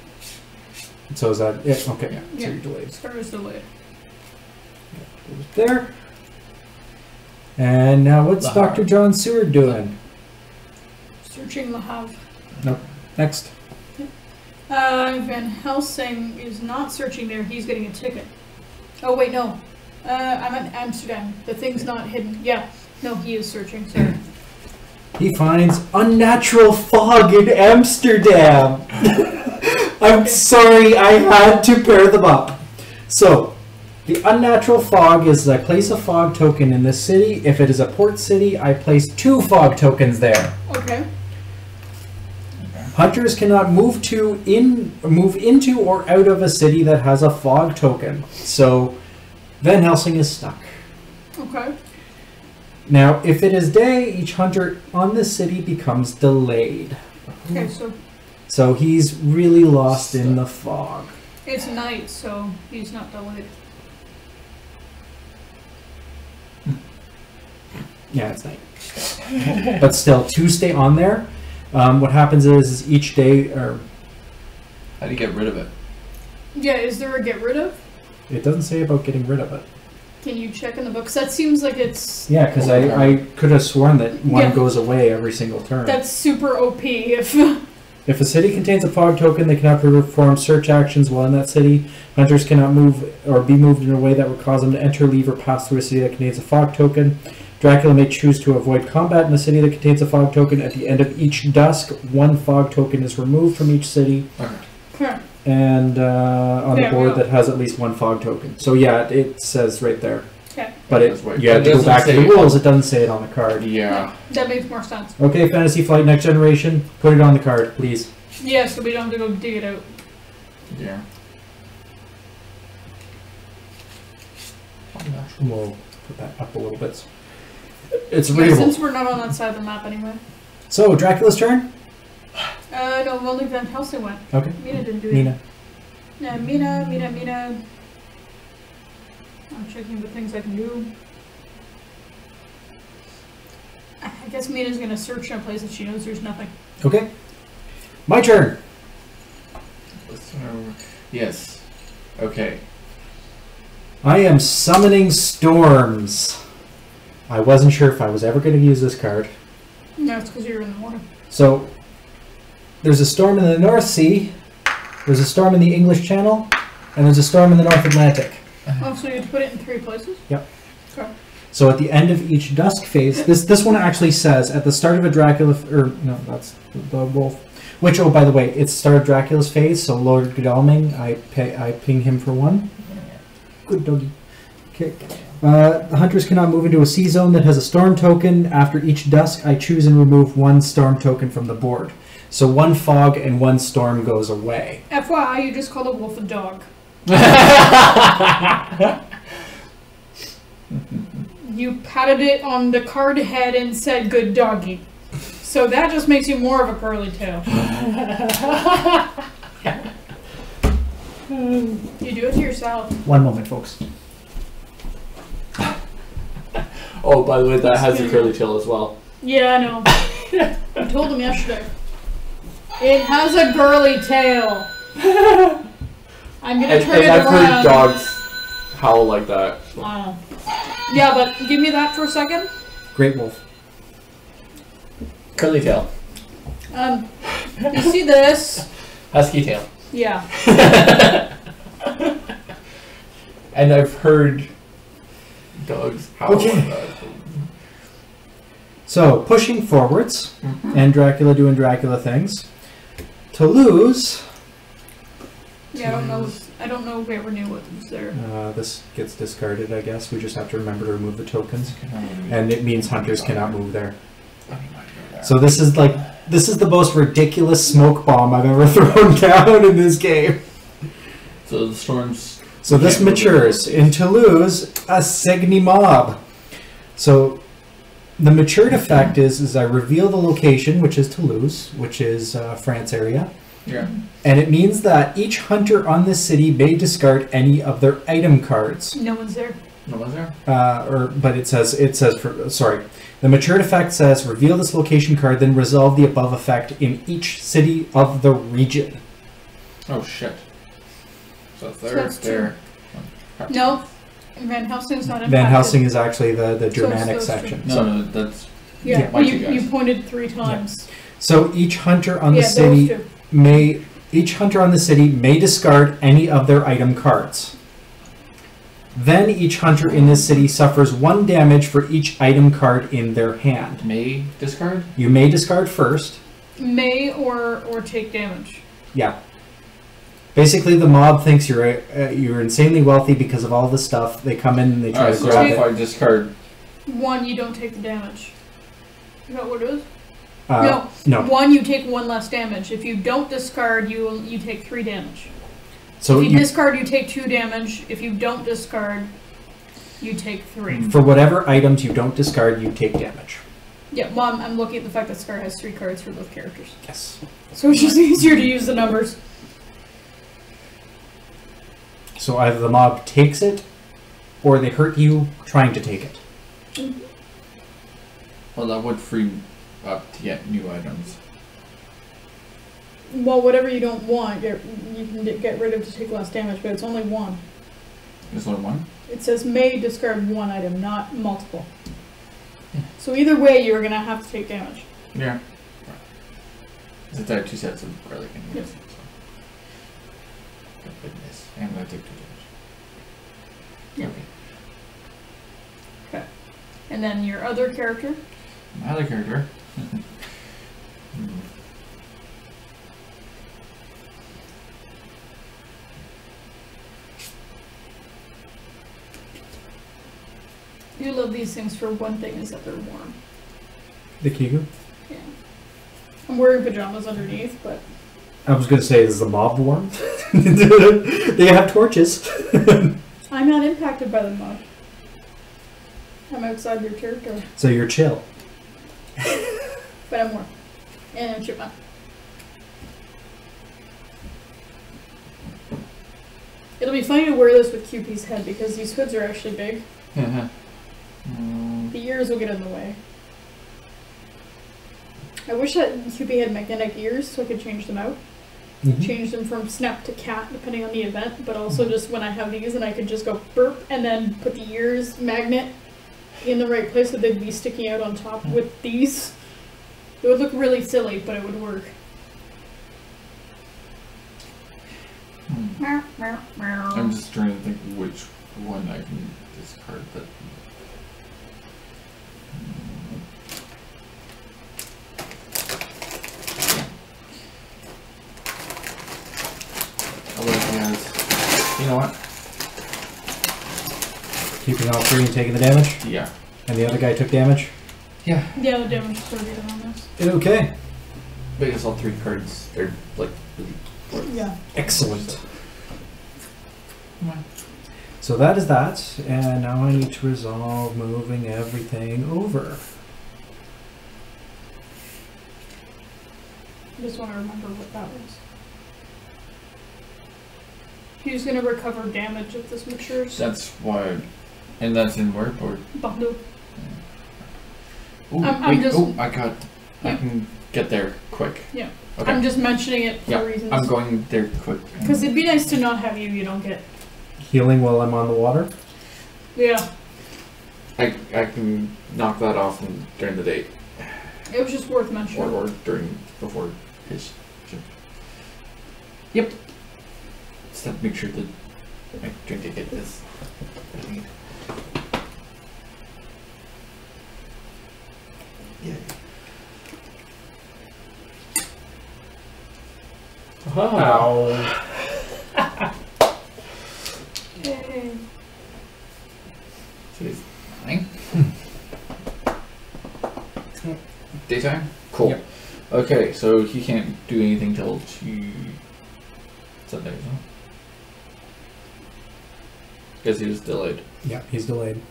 S3: So is that it? Okay,
S2: Yeah.
S3: so you're delayed.
S1: Discard is delayed.
S3: There. And now what's
S2: The
S3: Dr.
S2: Hav.
S3: John Seward doing?
S1: Searching the Hav.
S3: Next.
S1: Van Helsing is not searching there. He's getting a ticket. Oh wait, no. I'm in Amsterdam. The thing's not hidden. Yeah. No, he is searching. Sorry.
S3: He finds unnatural fog in Amsterdam. I'm sorry, I had to pair them up. So, the unnatural fog is I place a fog token in this city. If it is a port city, I place 2 fog tokens there.
S1: Okay.
S3: Hunters cannot move into or out of a city that has a fog token. So, Van Helsing is stuck.
S1: Okay.
S3: Now, if it is day, each hunter on the city becomes delayed.
S1: Okay,
S3: So he's really lost in the fog.
S1: it's night, so he's not delayed.
S3: Yeah, it's night. But still, 2 stay on there. What happens is each day, or
S2: How do you get rid of it?
S1: Yeah, is there a get rid of?
S3: it doesn't say about getting rid of it.
S1: Can you check in the book? 'Cause that seems like it's...
S3: Yeah, because I could have sworn that one
S1: Yeah.
S3: goes away every single turn.
S1: That's super OP if...
S3: If a city contains a fog token, they cannot perform search actions while in that city. Hunters cannot move or be moved in a way that would cause them to enter, leave, or pass through a city that contains a fog token. Dracula may choose to avoid combat in a city that contains a fog token. At the end of each dusk, 1 fog token is removed from each city
S1: Okay.
S3: and on the
S1: There we
S3: board
S1: go.
S3: that has at least 1 fog token. So yeah, it says right there.
S1: Okay.
S3: But
S2: That's right.
S3: you have
S2: It
S3: to go
S2: doesn't
S3: back to the
S2: say-
S3: rules. It doesn't say it on the card.
S2: Yeah.
S1: That makes more sense.
S3: Okay, Fantasy Flight Next Generation, put it on the card, please.
S1: Yeah, so we don't have to go dig it out.
S2: Yeah.
S3: We'll put that up a little bit. It's
S1: Yeah,
S3: readable.
S1: since we're not on that side of the map anyway.
S3: So, Dracula's turn?
S1: No, only Van Helsing went.
S3: Okay.
S1: Mina didn't do it.
S3: Mina.
S1: Mina. I'm checking the things I can do. I guess Mina's gonna search in a place that she knows there's nothing.
S3: Okay. My turn.
S2: Yes. Okay.
S3: I am summoning storms. I wasn't sure if I was ever going to use this card.
S1: No, it's because you're in the water.
S3: So, there's a storm in the North Sea, there's a storm in the English Channel, and there's a storm in the North Atlantic.
S1: Oh, so you have to put it in 3 places?
S3: Yep.
S1: Okay.
S3: So at the end of each dusk phase, this one actually says at the start of a Dracula, or no, that's the wolf. Which, oh, by the way, it's the start of Dracula's phase. So Lord Godalming, I ping him for 1. Good doggy. Okay. The hunters cannot move into a sea zone that has a storm token. After each dusk, I choose and remove 1 storm token from the board. So 1 fog and 1 storm goes away.
S1: FYI, you just called a wolf a dog. You patted it on the card head and said, "Good doggy." So that just makes you more of a curly tail. You do it to yourself.
S3: 1 moment, folks.
S2: Oh, by the way, that has a curly tail as well.
S1: Yeah, I know. I told him yesterday. It has a girly tail. I'm gonna turn it
S2: I've
S1: around.
S2: heard dogs howl like that.
S1: Yeah, but give me that for a second.
S3: Great wolf.
S2: Curly tail.
S1: You see this?
S2: Husky tail.
S1: Yeah.
S2: And I've heard dogs howl
S3: Okay.
S2: like that.
S3: So, pushing forwards, and Dracula doing Dracula things. Toulouse,
S1: Yeah, I don't know if we ever knew what was there.
S3: this gets discarded, I guess. We just have to remember to remove the tokens.
S2: And
S3: And it means hunters cannot move there. So this is the most ridiculous smoke bomb I've ever thrown down in this game.
S2: so the storms.
S3: So this matures in Toulouse, a Signy mob. So the matured effect is I reveal the location, which is Toulouse, which is France area.
S2: Yeah.
S3: And it means that each hunter on this city may discard any of their item cards.
S1: No one's there.
S2: No one's there.
S3: But it says the matured effect says reveal this location card, then resolve the above effect in each city of the region.
S2: Oh shit. So
S1: So that's
S2: there.
S1: No, Van Helsing's not impacted.
S3: Van Helsing is actually the Germanic
S1: those two.
S3: section.
S2: No, that's
S1: Yeah,
S3: Yeah.
S1: well,
S2: Like you guys.
S1: you pointed 3 times.
S3: So each hunter on the
S1: Yeah,
S3: city
S1: those two.
S3: may discard any of their item cards. Then each hunter in this city suffers 1 damage for each item card in their hand.
S2: may discard.
S3: You may discard first.
S1: May or take damage.
S3: Yeah. Basically, the mob thinks you're insanely wealthy because of all the stuff. They come in and they try
S2: Alright,
S3: to
S2: so
S3: grab
S2: if
S3: it.
S2: I discard,
S1: 1, you don't take the damage. Is that what it is?
S3: No.
S1: 1, you take 1 less damage. If you don't discard, you take 3 damage.
S3: So
S1: if you discard, you take 2 damage. If you don't discard, you take 3.
S3: for whatever items you don't discard, you take damage.
S1: Yeah, well, I'm looking at the fact that Scar has 3 cards for both characters.
S3: Yes.
S1: So it's just easier to use the numbers.
S3: So either the mob takes it, or they hurt you trying to take it.
S2: well, that would free up to get new items.
S1: Well, whatever you don't want, you can get rid of to take less damage, but it's only 1.
S2: Is there one?
S1: It says may discard 1 item, not multiple. So either way, you're going to have to take damage.
S2: Yeah. Since I have 2 sets of garlic and
S1: Yep.
S2: so. Goodness. I'm gonna take 2 damage.
S1: Yep.
S2: Okay.
S1: And then your other character.
S2: My other character.
S1: You love these things for one thing, is that they're warm.
S3: The Kigu?
S1: Yeah. I'm wearing pajamas underneath, but
S3: I was going to say, is the mob warm? They have torches.
S1: I'm not impacted by the mob. I'm outside your territory,
S3: So you're chill.
S1: but I'm warm. And I'm chipmunk. It'll be funny to wear this with QP's head because these hoods are actually big. The ears will get in the way. I wish that QP had magnetic ears so I could change them out. Change them from snap to cat depending on the event, but also just when I have these and I could just go burp and then put the ears magnet in the right place so they'd be sticking out on top with these. It would look really silly, but it would work.
S2: I'm just trying to think which one I can discard that. You know what?
S3: Keeping all 3 and taking the damage?
S2: Yeah.
S3: And the other guy took damage?
S2: Yeah.
S1: Yeah, the damage is 30 on this.
S3: Okay.
S2: Because all 3 cards, they're like really close.
S1: Yeah.
S3: Excellent.
S2: Come on.
S3: So that is that, and now I need to resolve moving everything over.
S1: I just want to remember what that was. He's going to recover damage if this matures.
S2: That's why, and that's in word board.
S1: Bando.
S2: Ooh,
S1: I'm
S2: wait,
S1: just-
S2: I can get there quick.
S1: Yeah.
S2: Okay.
S1: I'm just mentioning it for
S2: Yeah,
S1: reasons.
S2: I'm going there quick.
S1: Because it'd be nice to not have you don't get.
S3: Healing while I'm on the water?
S1: Yeah.
S2: I can knock that off during the day,
S1: It was just worth mentioning.
S2: or before his shift. Yep. Just have to make sure that my drink ticket is what I need. Yeah.
S3: Ow.
S1: Yay.
S2: So it's 9. Daytime? Cool.
S3: Yep.
S2: Okay, so he can't do anything till 2 Sundays, huh? Because he was delayed.
S3: Yeah, he's delayed.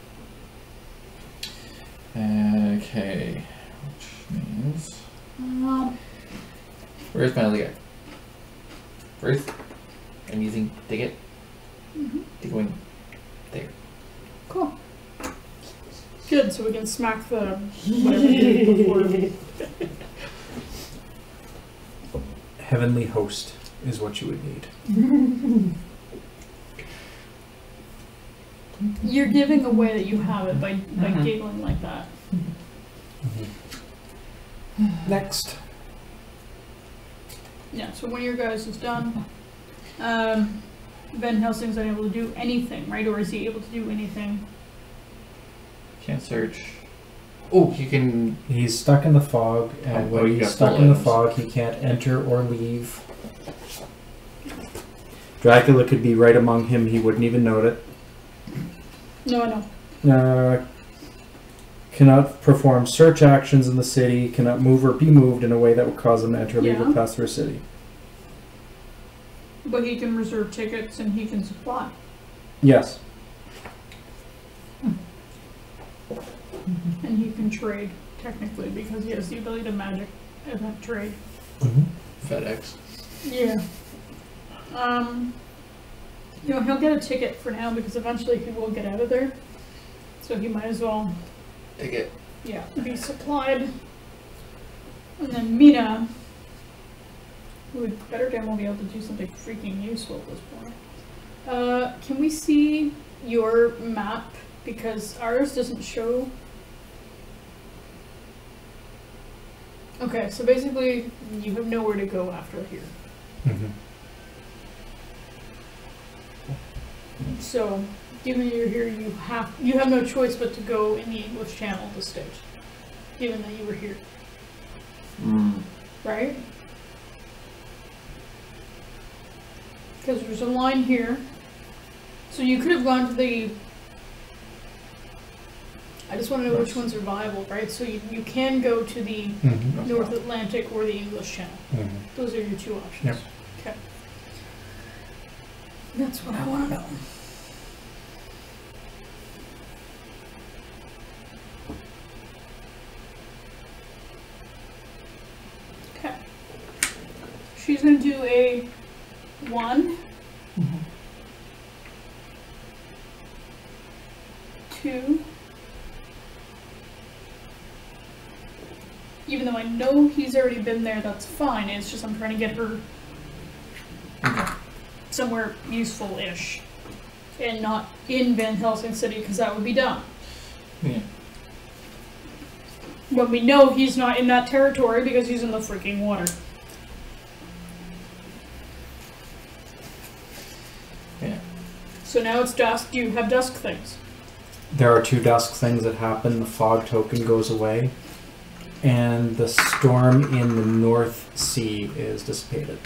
S2: Okay, which means... Where's my other guy? First, I'm using ticket. To go in there.
S1: Cool. Good, so we can smack the whatever we did before.
S3: Heavenly host is what you would need.
S1: You're giving away that you have it by giggling like that.
S3: Next.
S1: Yeah, so one of your guys is done. Van Helsing's unable to do anything, right? Or is he able to do anything?
S2: Can't search. Oh, you can...
S3: He's stuck in the fog, and
S2: Oh,
S3: when
S2: you
S3: he's
S2: got
S3: stuck
S2: full
S3: in the
S2: items.
S3: fog, he can't enter or leave. Dracula could be right among him, he wouldn't even note it.
S1: No, no.
S3: Cannot perform search actions in the city, cannot move or be moved in a way that would cause him to enter, leave,
S1: Yeah.
S3: or pass through a city.
S1: But he can reserve tickets and he can supply.
S3: Yes.
S1: And he can trade, technically, because he has the ability to magic event trade.
S2: FedEx.
S1: Yeah. You know, he'll get a ticket for now because eventually he will get out of there. So he might as well,
S2: Ticket.
S1: yeah, be supplied. And then Mina, who would better damn well be able to do something freaking useful at this point. Can we see your map? Because ours doesn't show. Okay, so basically you have nowhere to go after here. So, given you're here, you have no choice but to go in the English Channel to stage. Given that you were here, right? Because there's a line here. So you could have gone to the... I just want to know which ones are viable, right? So you can go to the North Atlantic or the English Channel. Those are your two options.
S3: Yep.
S1: Okay. That's what I want to know. Okay. She's going to do a 1, 2. Even though I know he's already been there, that's fine. It's just I'm trying to get her somewhere useful-ish. And not in Van Helsing City, because that would be dumb.
S2: Yeah.
S1: But we know he's not in that territory because he's in the freaking water.
S2: Yeah.
S1: So now it's dusk. Do you have dusk things?
S3: There are 2 dusk things that happen. The fog token goes away, and the storm in the North Sea is dissipated.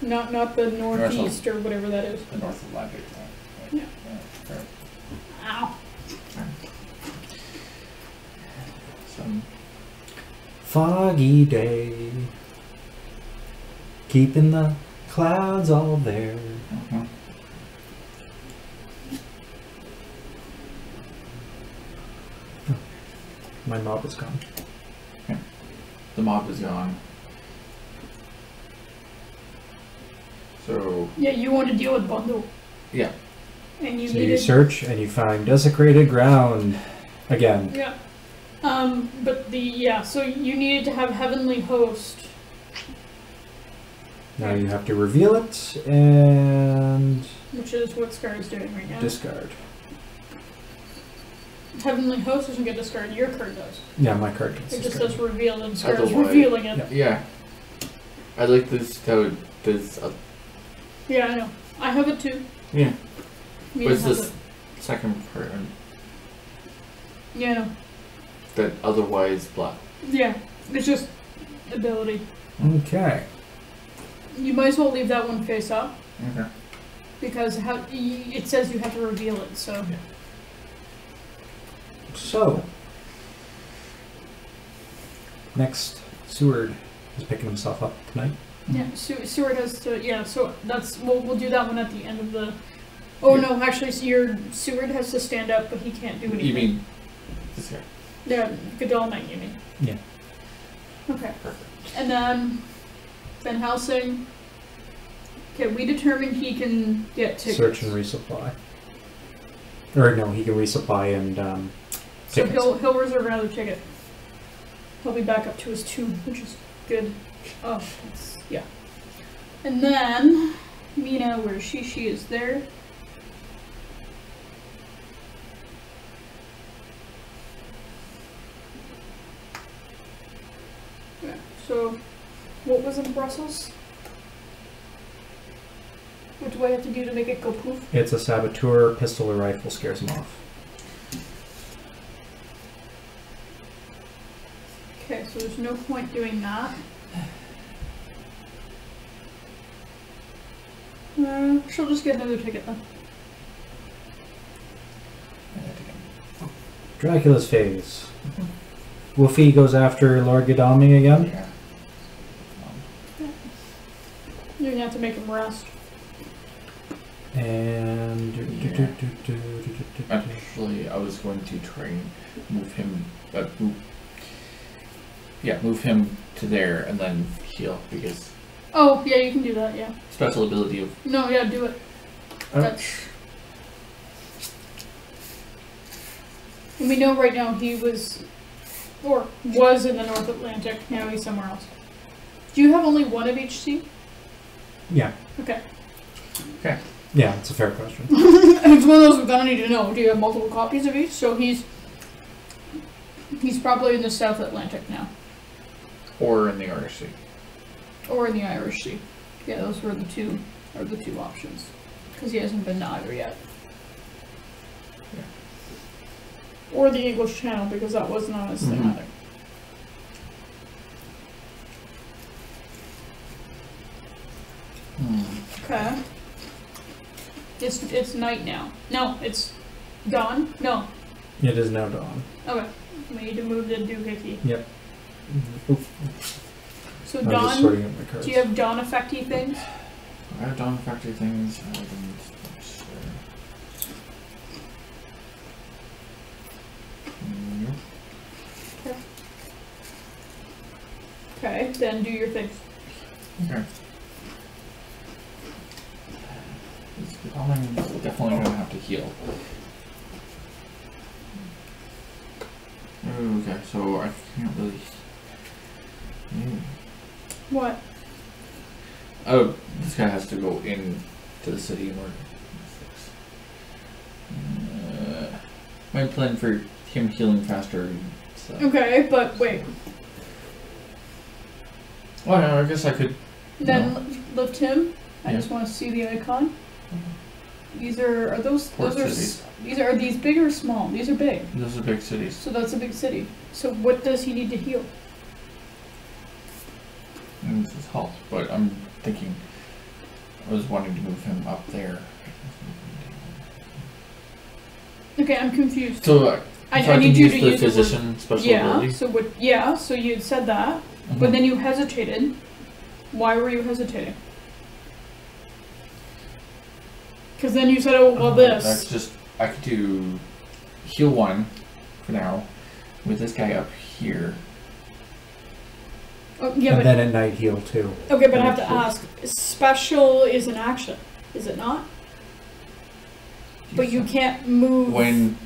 S1: Not the northeast or whatever that is.
S2: The North Atlantic.
S1: Yeah.
S2: Right.
S1: Ow.
S2: Some
S3: Foggy day, keeping the clouds all there. My mob is gone.
S2: The mob is gone. So
S1: Yeah, you want to deal with Bundle.
S2: yeah.
S1: And you
S3: So
S1: needed...
S3: you search and you find desecrated ground again.
S1: Yeah. But so you needed to have Heavenly Host.
S3: Now you have to reveal it and
S1: Which is what Scar is doing right now.
S3: discard.
S1: Heavenly Host doesn't get discarded, your card does.
S3: Yeah, my card gets
S1: It just
S3: discarded.
S1: says revealed and Scar is
S2: Otherwise-
S1: revealing it.
S3: Yep.
S2: Yeah. I like this how it does.
S1: Yeah, I know. I have it too.
S2: Yeah.
S1: Mina
S2: What's
S1: has
S2: this
S1: it.
S2: second part?
S1: Yeah, no.
S2: that otherwise block.
S1: Yeah, it's just ability.
S3: Okay.
S1: You might as well leave that one face up
S2: Okay.
S1: because it says you have to reveal it. So
S2: Yeah.
S3: So, next, Seward is picking himself up tonight.
S1: yeah, Seward has to. Yeah, so that's we'll do that one at the end of the. Oh
S2: Yeah.
S1: no, actually, so your Seward has to stand up, but he can't do anything.
S2: You mean this guy?
S1: Yeah, Godalming, you mean?
S3: Yeah.
S1: Okay.
S2: Perfect.
S1: And then Van Helsing. Okay, we determined he can get tickets.
S3: Search and resupply. Or no, he can resupply and
S1: So
S3: tickets.
S1: he'll reserve another ticket. He'll be back up to his 2, which is good. Oh, that's, yeah. And then Mina, where she is there. Yeah. So, what was in Brussels? What do I have to do to make it go poof?
S3: It's a saboteur, pistol or rifle scares him off.
S1: Okay, so there's no point doing that. She'll just get another ticket then.
S3: Dracula's phase. Wolfie goes after Lord Godalming again.
S2: Yeah.
S1: You're gonna have to make him rest.
S3: And
S2: Actually, I was going to try and move him. Move him to there and then heal because
S1: Oh, yeah, you can do that, yeah.
S2: special ability of
S1: No, yeah, do it. That's... And we know right now he was in the North Atlantic, now he's somewhere else. Do you have only one of each sea?
S3: yeah.
S1: Okay.
S2: okay.
S3: Yeah, it's a fair question.
S1: It's one of those we're gonna need to know. Do you have multiple copies of each? So he's probably in the South Atlantic now.
S2: Or in the Irish Sea.
S1: Or in the Irish Sea. Yeah, those were the two options. Because he hasn't been to either yet.
S2: Yeah.
S1: Or the English Channel, because that wasn't on his thing either. Okay. It's night now. No, it's dawn? No.
S3: It is now dawn.
S1: Okay. We need to move the doohickey.
S3: Yep. Oof.
S1: So
S3: I'm just
S1: dawn,
S3: sorting out my cards.
S1: do you have dawn effecty things?
S2: I have done factory things. Nope.
S1: Okay, then do your things.
S2: Okay. I'm definitely gonna have to heal. Okay, so I can't really.
S1: What?
S2: Oh, this guy has to go in to the city in order. My plan for him healing faster. So.
S1: Okay, but wait.
S2: Well, no, I guess I could.
S1: Then lift him. I
S2: Yeah.
S1: just want to see the icon. These are those
S2: Port
S1: those are
S2: cities.
S1: are these big or small? These are big.
S2: Those are big cities.
S1: So that's a big city. So what does he need to heal?
S2: And this is halt, but I'm thinking. I was wanting to move him up there.
S1: Okay, I'm confused.
S2: So
S1: I need you to use
S2: the
S1: the word.
S2: physician special
S1: Yeah.
S2: ability.
S1: So what? Yeah. So you said that, but then you hesitated. Why were you hesitating? Because then you said, "Oh, well, this."
S2: That's just I could do heal 1 for now with this guy up here.
S1: Oh, yeah,
S3: and
S1: but
S3: then at night heal too.
S1: okay, but I have to ask. Special is an action, is it not? But you can't move.
S2: When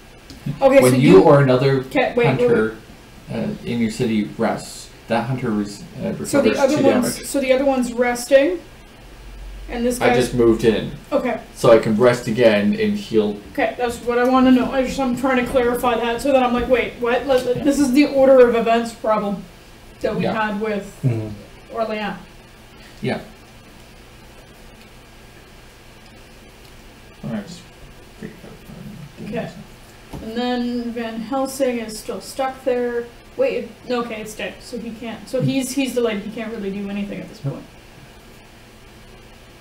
S1: Okay,
S2: when
S1: so
S2: you or another
S1: wait.
S2: hunter in your city rests, that hunter recovers
S1: So the
S2: 2
S1: other
S2: damage.
S1: one's so the other one's resting, and this
S2: I
S1: guy's
S2: just moved in,
S1: okay.
S2: so I can rest again and heal.
S1: Okay, that's what I want to know. I'm trying to clarify that so that I'm like, wait, what? This is the order of events problem that we had with Orléans.
S2: Yeah. Alright, just figure it out.
S1: Okay. And then Van Helsing is still stuck there. Wait, okay, it's dead, so he can't. So he's delayed. He can't really do anything at this point.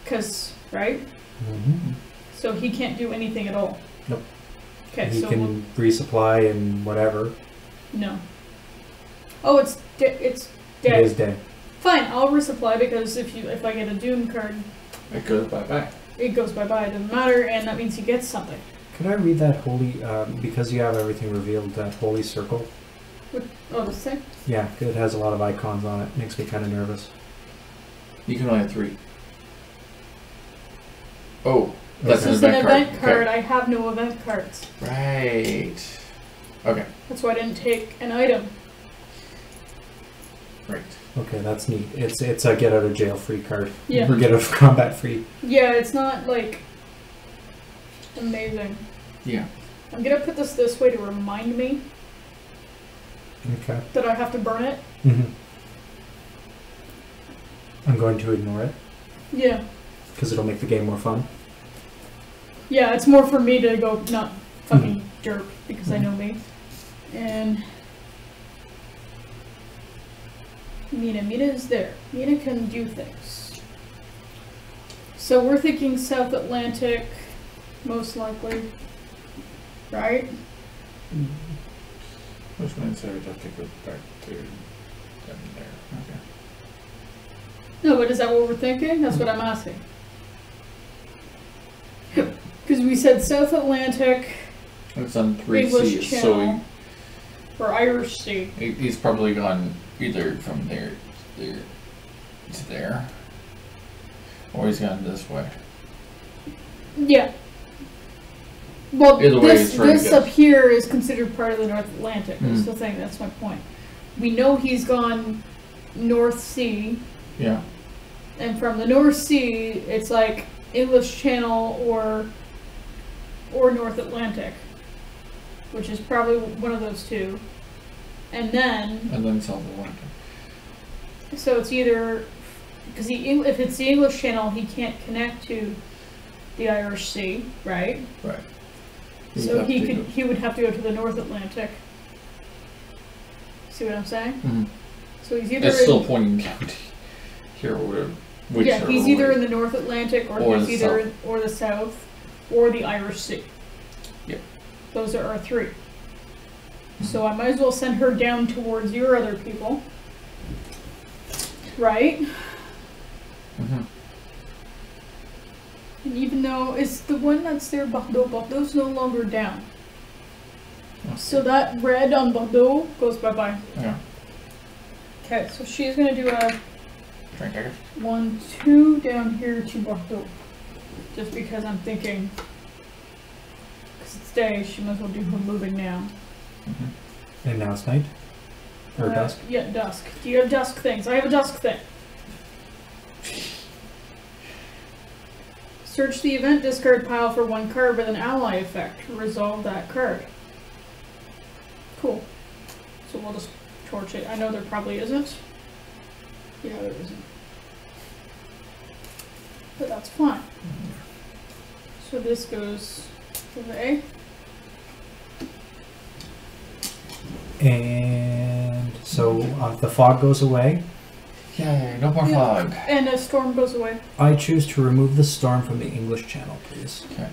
S1: Cause right.
S3: Mm-hmm.
S1: So he can't do anything at all.
S3: Nope.
S1: Okay,
S3: He
S1: so
S3: can resupply and whatever.
S1: no. Oh, it's
S3: It
S1: dead.
S3: is dead.
S1: Fine, I'll resupply because if I get a Doom card,
S2: It goes bye-bye.
S1: it goes bye-bye. It doesn't matter, and that means he gets something.
S3: Could I read that holy, because you have everything revealed, that holy circle?
S1: Oh, this thing?
S3: Yeah, it has a lot of icons on it. Makes me kind of nervous.
S2: You can only have 3. Oh,
S1: This
S2: that's
S1: is
S2: an
S1: an
S2: event
S1: event
S2: card.
S1: card. I have no event cards.
S2: Right. Okay.
S1: That's why I didn't take an item.
S2: Right.
S3: Okay, that's neat. It's a get out of jail free card.
S1: Yeah.
S3: Or get out of combat free.
S1: Yeah, it's not like amazing.
S2: Yeah.
S1: I'm gonna put this way to remind me
S3: Okay.
S1: that I have to burn it.
S3: Mm-hmm. I'm going to ignore it
S1: Yeah.
S3: because it'll make the game more fun.
S1: Yeah, it's more for me to go not fucking jerk because I know me. And Mina is there. Mina can do things. So we're thinking South Atlantic, most likely. Right?
S2: Which means I would have to go back to down there. Okay.
S1: No, but is that what we're thinking? That's what I'm asking. Because we said South Atlantic,
S2: It's on 3
S1: English
S2: C's,
S1: Channel, or Irish Sea.
S2: so he's probably gone either from there to there, or he's gone this way.
S1: Yeah. Well,
S2: Either way,
S1: this
S2: it's very good.
S1: up here is considered part of the North Atlantic. That's
S2: Mm.
S1: the thing. That's my point. We know he's gone North Sea,
S2: Yeah.
S1: and from the North Sea, it's like English Channel or North Atlantic, which is probably one of those two. And then,
S2: And then South Atlantic.
S1: so it's either because if it's the English Channel, he can't connect to the Irish Sea, right?
S2: Right.
S1: So he would have to go to the North Atlantic. See what I'm saying?
S2: Mm-hmm.
S1: So he's either
S2: It's still pointing down to here or whatever.
S1: yeah, he's either
S2: way.
S1: in the North Atlantic or
S2: Or
S1: he's
S2: the
S1: either
S2: south.
S1: or the South or the Irish Sea.
S2: Yep.
S1: Those are our 3. So I might as well send her down towards your other people. Right?
S2: Mm-hmm.
S1: And even though it's the one that's there, Bordeaux's no longer down. So that red on Bordeaux goes bye-bye.
S2: Yeah.
S1: Okay, so she's gonna do a
S2: Drink ticket.
S1: 1, 2 down here to Bordeaux. Just because I'm thinking, because it's day, she might as well do her moving now.
S2: Mm-hmm.
S3: And now it's night? Or dusk?
S1: Yeah, dusk. Do you have dusk things? I have a dusk thing. Search the event discard pile for 1 card with an ally effect. Resolve that card. Cool. So we'll just torch it. I know there probably isn't. Yeah, there isn't. But that's fine. So this goes away.
S3: And so the fog goes away.
S2: Yay, no more
S1: Yeah.
S2: fog.
S1: And a storm goes away.
S3: I choose to remove the storm from the English Channel, please.
S2: Okay.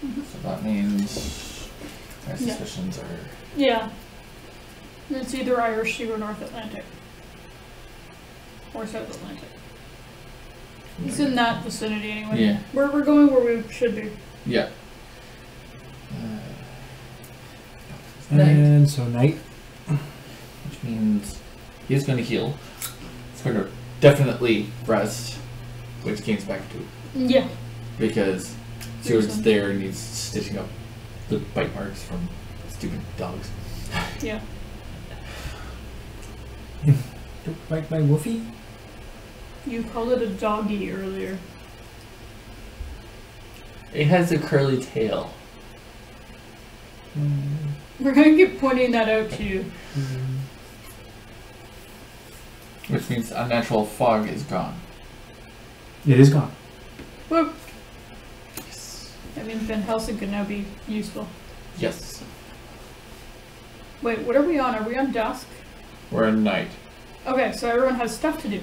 S2: So that means my suspicions are...
S1: Yeah. It's either Irish Sea or North Atlantic. Or South Atlantic. It's in that vicinity anyway.
S2: Yeah.
S1: We're going where we should be.
S2: Yeah.
S3: And so night.
S2: Which means he's going to heal. He's going to definitely rest, which gains back to it.
S1: Yeah.
S2: Because Seward's there and he's stitching up the bite marks from stupid dogs.
S1: Yeah.
S3: Don't bite my woofie?
S1: You called it a doggy earlier.
S2: It has a curly tail.
S1: We're gonna keep pointing that out to you.
S2: Which means unnatural fog is gone.
S3: It is gone.
S1: Whoop.
S2: Yes.
S1: That means Van Helsing can now be useful.
S2: Yes.
S1: Wait, what are we on? Are we on dusk?
S2: We're in night.
S1: Okay, so everyone has stuff to do.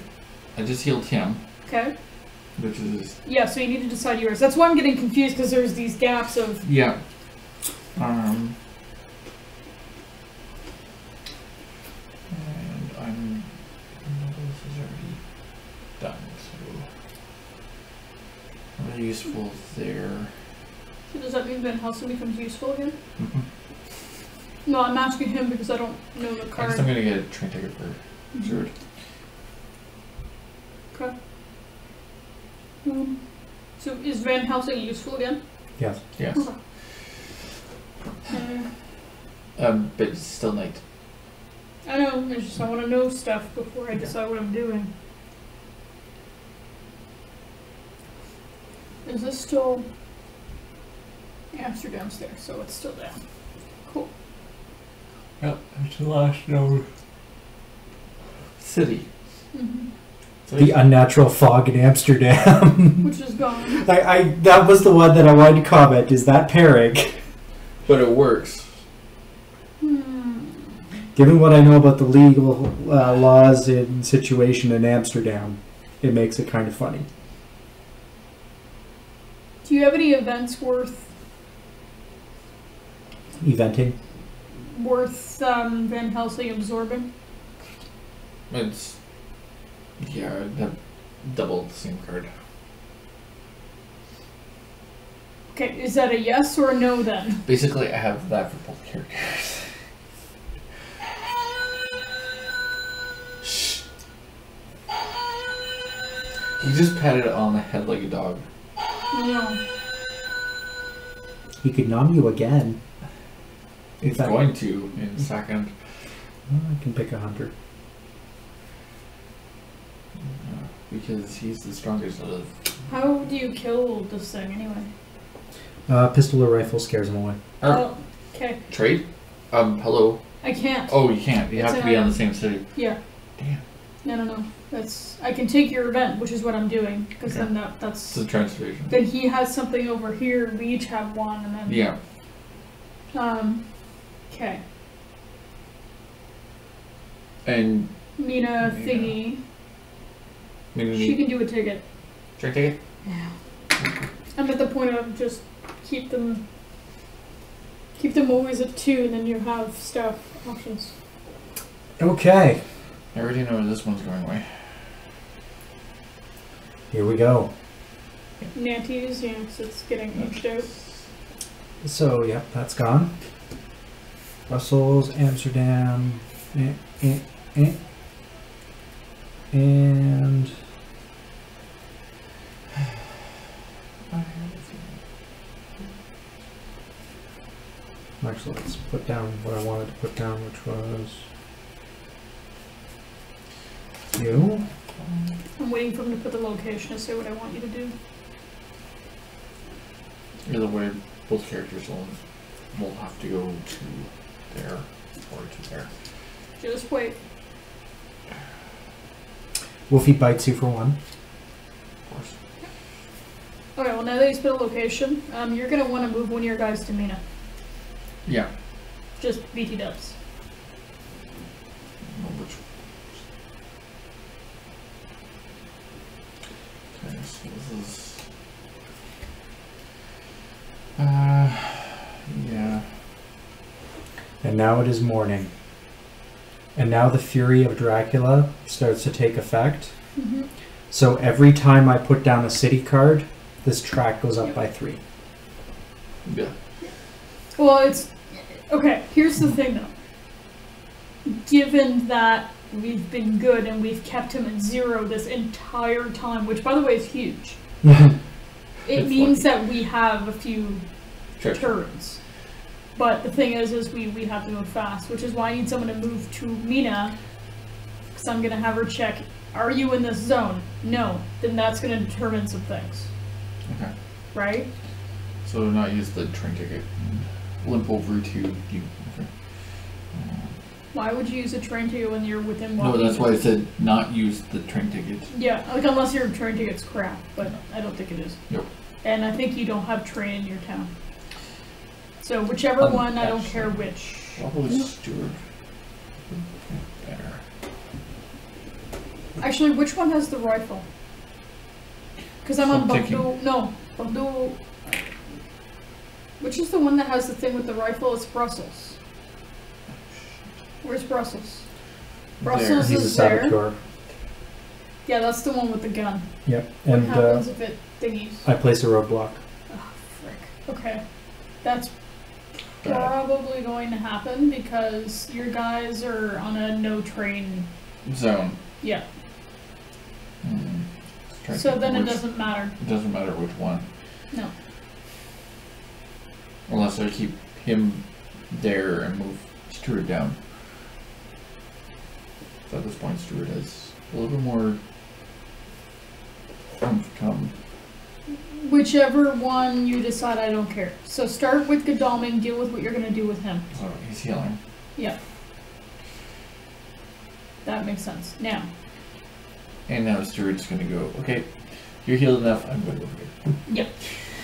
S2: I just healed him,
S1: Okay.
S2: which is
S1: Yeah, so you need to decide yours. That's why I'm getting confused because there's these gaps of.
S2: yeah. And this is already done, so really useful there.
S1: So does that mean Van Helsing becomes useful again?
S2: Mm-hmm.
S1: No, I'm asking him because I don't know the
S2: I
S1: card.
S2: guess I'm gonna get a train ticket for Zerd.
S1: Okay. So is Van Helsing useful again?
S3: Yes.
S2: Yes.
S1: Okay.
S2: But it's still night.
S1: I know, it's just I want to know stuff before I decide what I'm doing. Is this still... Amsterdam's there, so it's still down. Cool.
S2: Yep, it's the last node. City.
S1: Mm-hmm.
S2: So
S3: The unnatural fog in Amsterdam.
S1: Which is gone.
S3: I that was the one that I wanted to comment. Is that Perig?
S2: but it works.
S3: Given what I know about the legal laws and situation in Amsterdam, it makes it kind of funny.
S1: Do you have any events worth
S3: Eventing?
S1: Van Helsing absorbing?
S2: It's double the same card.
S1: Okay, is that a yes or a no then?
S2: Basically, I have that for both characters. Shh. He just patted it on the head like a dog.
S1: No.
S3: He could nom you again.
S2: He's going to in a second.
S3: Well, I can pick a hunter.
S2: Because he's the strongest out of...
S1: How do you kill this thing anyway?
S3: Pistol or rifle scares him away.
S1: Oh, okay.
S2: Trade? Hello?
S1: I can't.
S2: Oh, you can't. You
S1: It's
S2: have to be on
S1: an-
S2: the same city.
S1: Yeah.
S2: Damn.
S1: No. That's I can take your event, which is what I'm doing, because
S2: Okay.
S1: then
S2: It's
S1: that's.
S2: a translation.
S1: Then he has something over here. We each have one, and then.
S2: Yeah.
S1: Okay.
S2: And...
S1: Mina thingy.
S2: Maybe
S1: She can do a ticket.
S2: train ticket?
S1: Yeah. I'm at the point of just keep them always at 2, and then you have stuff options.
S3: Okay,
S2: I already know where this one's going away.
S3: here we go.
S1: Nantes, yeah, because it's getting inched out.
S3: So, yep, that's gone. Brussels, Amsterdam, and actually, let's put down what I wanted to put down, which was you.
S1: I'm waiting for him to put the location to say what I want you to do.
S2: Either way, both characters will have to go to there or to there.
S1: Just wait.
S3: Wolfie bites you for one.
S2: Of course.
S1: Okay, well now that he's put a location, you're gonna want to move one of your guys to Mina.
S2: Yeah.
S1: Just BT dubs.
S2: Which... Okay, so this is... yeah.
S3: And now it is morning. And now the fury of Dracula starts to take effect.
S1: Mm-hmm.
S3: So every time I put down a city card, this track goes up by 3.
S2: Yeah.
S1: Well, it's okay. Here's the thing, though. Given that we've been good and we've kept him at 0 this entire time, which, by the way, is huge. It
S2: It's
S1: means that we have a few
S2: Sure.
S1: turns. But the thing is we have to move fast, which is why I need someone to move to Mina, because I'm going to have her check, are you in this zone? No. Then that's going to determine some things.
S2: Okay.
S1: Right?
S2: So not use the train ticket and limp over to you. Okay.
S1: Why would you use a train ticket when you're within
S2: No,
S1: walking
S2: that's why I
S1: distance?
S2: said not use the train ticket.
S1: Yeah, like unless your train ticket's crap, but I don't think it is.
S2: Nope.
S1: And I think you don't have train in your town. So whichever one, I don't care which.
S2: Probably Stewart. Better.
S1: Actually, which one has the rifle? Because I'm on Bagdo. No, Bagdo. Which is the one that has the thing with the rifle? It's Brussels. Where's Brussels? Brussels
S3: He's a
S1: is there.
S3: saboteur.
S1: Yeah, that's the one with the gun.
S3: Yep.
S1: What
S3: And
S1: happens if it thingies?
S3: I place a roadblock.
S1: Oh, frick. Okay. That's probably going to happen because your guys are on a no train
S2: Zone.
S1: Yeah.
S2: Try to
S1: So
S2: think
S1: then it
S2: which-
S1: doesn't matter.
S2: It doesn't matter which one.
S1: No.
S2: Unless I keep him there and move Stewart down. So at this point, Stewart has a little bit more oomph come.
S1: Whichever one you decide, I don't care. So start with Godalming, deal with what you're going to do with him.
S2: So he's healing.
S1: Yeah. That makes sense. Now.
S2: And now Stewart's gonna go, okay, you're healed enough, I'm good over here.
S1: Yep.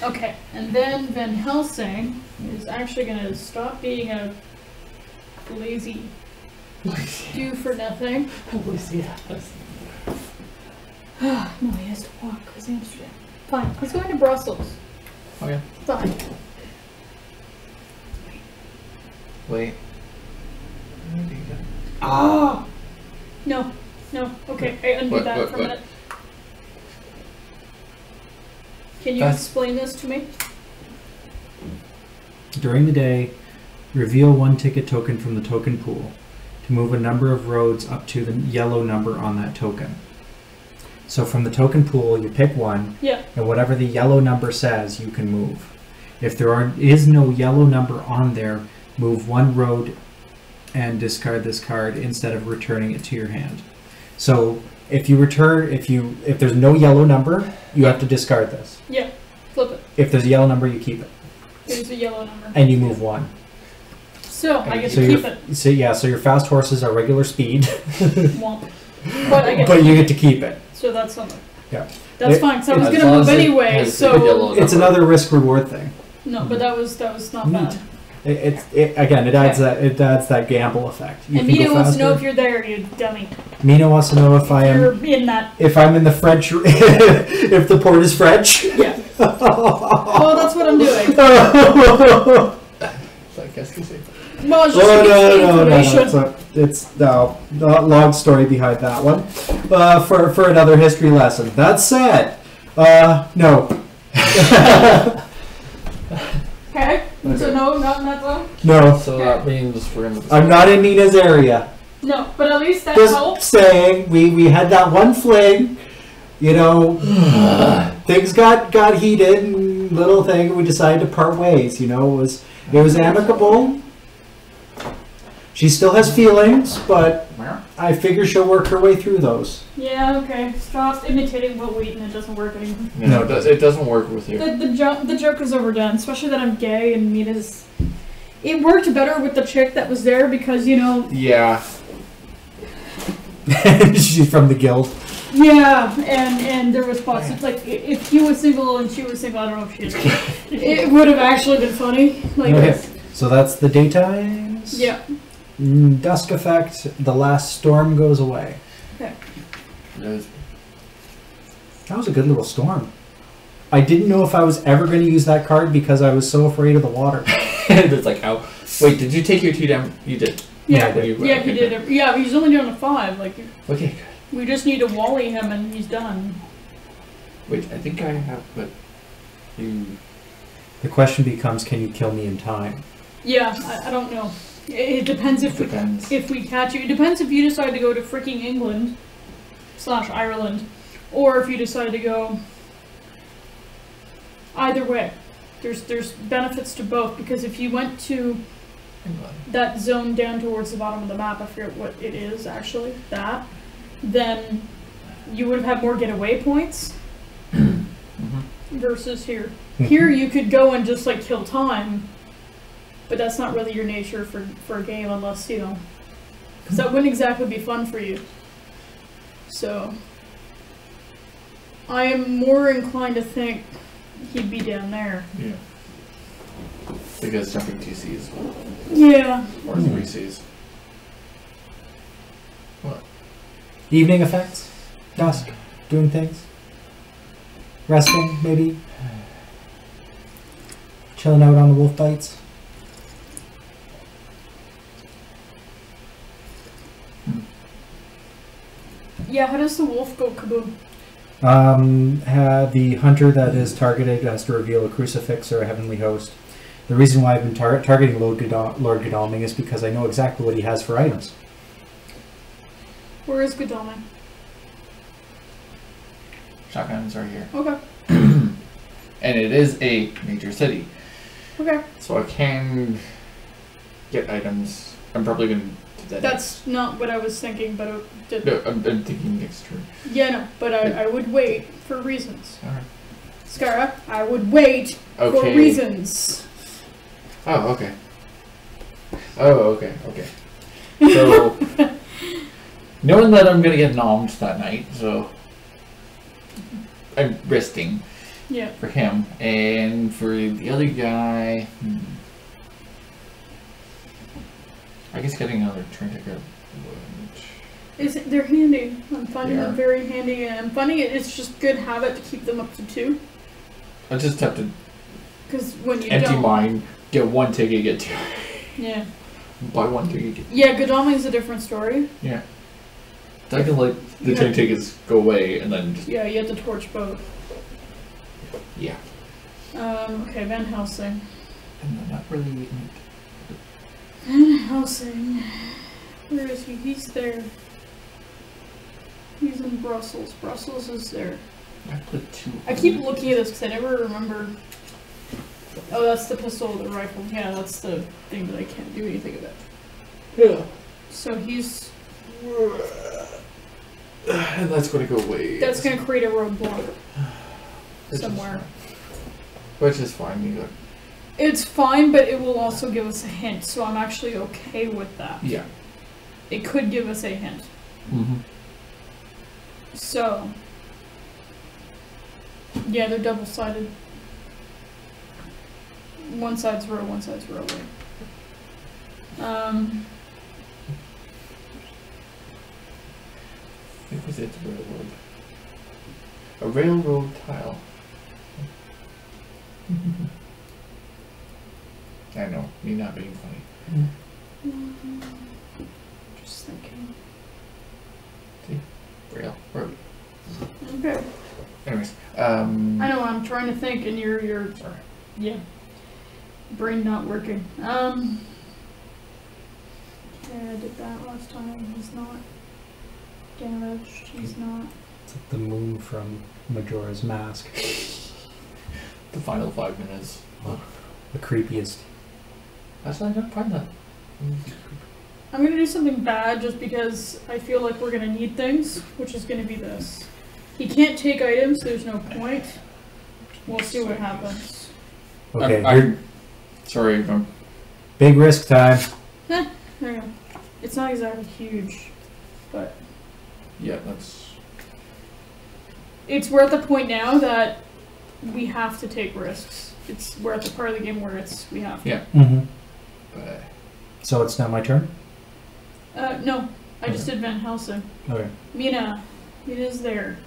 S1: Okay. And then Van Helsing is actually going to stop being a lazy do for nothing. No, he has to walk because Amsterdam. Fine. He's going to Brussels.
S2: Okay.
S1: Fine.
S2: Wait.
S1: Oh! No. No. Okay. I undo that for a minute. Can you explain this to me?
S3: During the day, reveal one ticket token from the token pool to move a number of roads up to the yellow number on that token. So from the token pool, you pick one,
S1: Yeah.
S3: and whatever the yellow number says, you can move. If there is no yellow number on there, move one road and discard this card instead of returning it to your hand. So if there's no yellow number, you have to discard this.
S1: Yeah. Flip it.
S3: If there's a yellow number, you keep it.
S1: There's a yellow number.
S3: And you move one.
S1: So I get
S3: So
S1: to keep it.
S3: So your fast horses are regular speed.
S1: Womp. But I get
S3: But
S1: to
S3: you
S1: keep
S3: get to keep it.
S1: it. So that's something.
S3: Yeah.
S1: That's fine, because I was
S2: As
S1: going to
S2: long
S1: move
S2: as it
S1: anyway,
S2: has the yellow
S1: so...
S3: It's another risk reward thing.
S1: No, but that was not bad.
S3: It adds that gamble effect. You
S1: And
S3: can go
S1: Mina wants to know
S3: faster.
S1: if you're there, you dummy.
S3: Mina wants to know if I am.
S1: You're in that.
S3: If I'm in the French. If the port is French.
S1: Yeah. Well, that's what I'm doing.
S2: I guess you say.
S1: Well, it's just information.
S3: No, long story behind that one. For another history lesson. That said, no.
S1: Okay. So no, not in that zone?
S3: No.
S2: So that means we're in the.
S3: I'm not in Nina's area.
S1: No, but at least that
S3: Just
S1: helps.
S3: saying, we had that one fling, you know, things got heated and little thing, we decided to part ways, you know, it was amicable. She still has feelings, but I figure she'll work her way through those.
S1: Yeah, okay. Stop imitating Will Wheaton, it doesn't work anymore.
S2: No, it doesn't work with you.
S1: The joke is overdone, especially that I'm gay and Mina's... It worked better with the chick that was there because, you know...
S2: Yeah.
S3: She's from the guild.
S1: Yeah, and there was possibly, like, if he was single and she was single, I don't know if she is. It would have actually been funny. Like,
S3: Okay, so that's the daytimes.
S1: Yeah.
S3: Dusk effect, the last storm goes away.
S1: Okay.
S3: That was a good little storm. I didn't know if I was ever going to use that card because I was so afraid of the water.
S2: It's like, ow. Wait, did you take your 2 down? You did.
S3: Yeah, I
S2: did.
S1: Yeah, he did it. Yeah, he's only doing a 5. Like,
S2: Okay, good.
S1: we just need to wally him and he's done.
S2: Wait, I think I have, but you.
S3: The question becomes, can you kill me in time?
S1: Yeah, I don't know. It depends if we catch you. It depends if you decide to go to freaking England / Ireland, or if you decide to go. Either way, there's benefits to both, because if you went to that zone down towards the bottom of the map, I forget what it is actually, then you would have had more getaway points versus here. Here you could go and just like kill time, but that's not really your nature for a game unless, you know, because that wouldn't exactly be fun for you. So I am more inclined to think he'd be down there.
S2: Yeah. Because jumping 2 Cs
S1: Yeah.
S2: or 3 Cs. What?
S3: Evening effects? Dusk? Doing things? Resting, maybe? Chilling out on the wolf bites?
S1: Yeah, how does the wolf go kaboom?
S3: The hunter that is targeted has to reveal a crucifix or a heavenly host. The reason why I've been targeting Lord Godalming is because I know exactly what he has for items.
S1: Where is Godalming?
S2: Shotguns are here.
S1: Okay.
S2: And it is a major city.
S1: Okay.
S2: So I can get items. I'm probably going to do that.
S1: That's not what I was thinking, but it did.
S2: No, I'm thinking next turn.
S1: Yeah, no, but I would wait for reasons.
S2: Alright.
S1: Scara, I would wait for
S2: Okay.
S1: reasons.
S2: Oh, okay. Oh, okay, okay. So, knowing that I'm gonna get nommed that night, so I'm resting
S1: Yeah.
S2: for him. And for the other guy, I guess getting another turn ticket would...
S1: They're handy. I'm finding
S2: They
S1: them
S2: are.
S1: very handy, and I'm finding it's just good habit to keep them up to 2.
S2: I just have to
S1: Because when you
S2: empty
S1: don't,
S2: mine, get 1 ticket, get 2.
S1: yeah,
S2: Buy 1 ticket, get...
S1: yeah, Godalming's a different story.
S2: Yeah. So I can let the
S1: Yeah.
S2: turn tickets go away and then just...
S1: Yeah, you have to torch both.
S2: Yeah.
S1: Okay, Van Helsing.
S2: And I'm not really...
S1: Van Helsing. Where is he? He's there. He's in Brussels. Brussels is there.
S2: I put 2.
S1: I keep looking at this because I never remember. Oh, that's the pistol, the rifle. Yeah, that's the thing that I can't do anything about.
S2: Yeah.
S1: So he's.
S2: And that's going to go away.
S1: That's going to create a roadblock
S2: Which is
S1: somewhere.
S2: fine. Which is fine. You got...
S1: It's fine, but it will also give us a hint, so I'm actually okay with that.
S2: Yeah.
S1: It could give us a hint.
S2: Mm-hmm.
S1: So. Yeah, they're double-sided. One side's row, one side's row.
S2: It was it railroad. A railroad tile. I know, me not being funny.
S1: Just thinking.
S2: See? Railroad.
S1: Okay.
S2: Anyways,
S1: I know, I'm trying to think, and you're
S2: sorry.
S1: yeah. Brain not working. Yeah, I did that last time. He's not damaged. He's not.
S3: It's like the moon from Majora's Mask.
S2: The final 5 minutes.
S3: The creepiest.
S2: Actually, I don't find that.
S1: I'm gonna do something bad just because I feel like we're gonna need things, which is gonna be this. He can't take items, there's no point. We'll see what happens.
S3: Okay,
S2: I'm sorry, I'm...
S3: big risk time.
S1: There you go. It's not exactly huge, but
S2: Yeah, that's...
S1: we're at the point now that we have to take risks. We're at the part of the game where we have to.
S2: Yeah.
S3: Mm-hmm.
S2: But...
S3: So it's now my turn?
S1: No, I just did Van Helsing.
S3: Okay.
S1: Mina's there.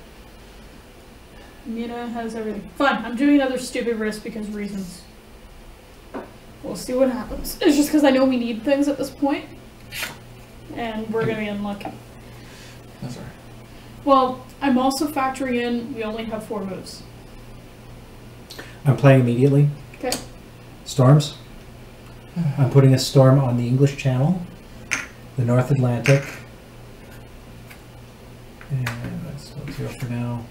S1: Mina has everything. Fine, I'm doing another stupid risk because reasons. We'll see what happens. It's just because I know we need things at this point, and we're gonna be unlucky.
S2: That's alright.
S1: Well, I'm also factoring in we only have 4 moves.
S3: I'm playing immediately.
S1: Okay.
S3: Storms. I'm putting a storm on the English Channel, the North Atlantic, and that's 0 for now,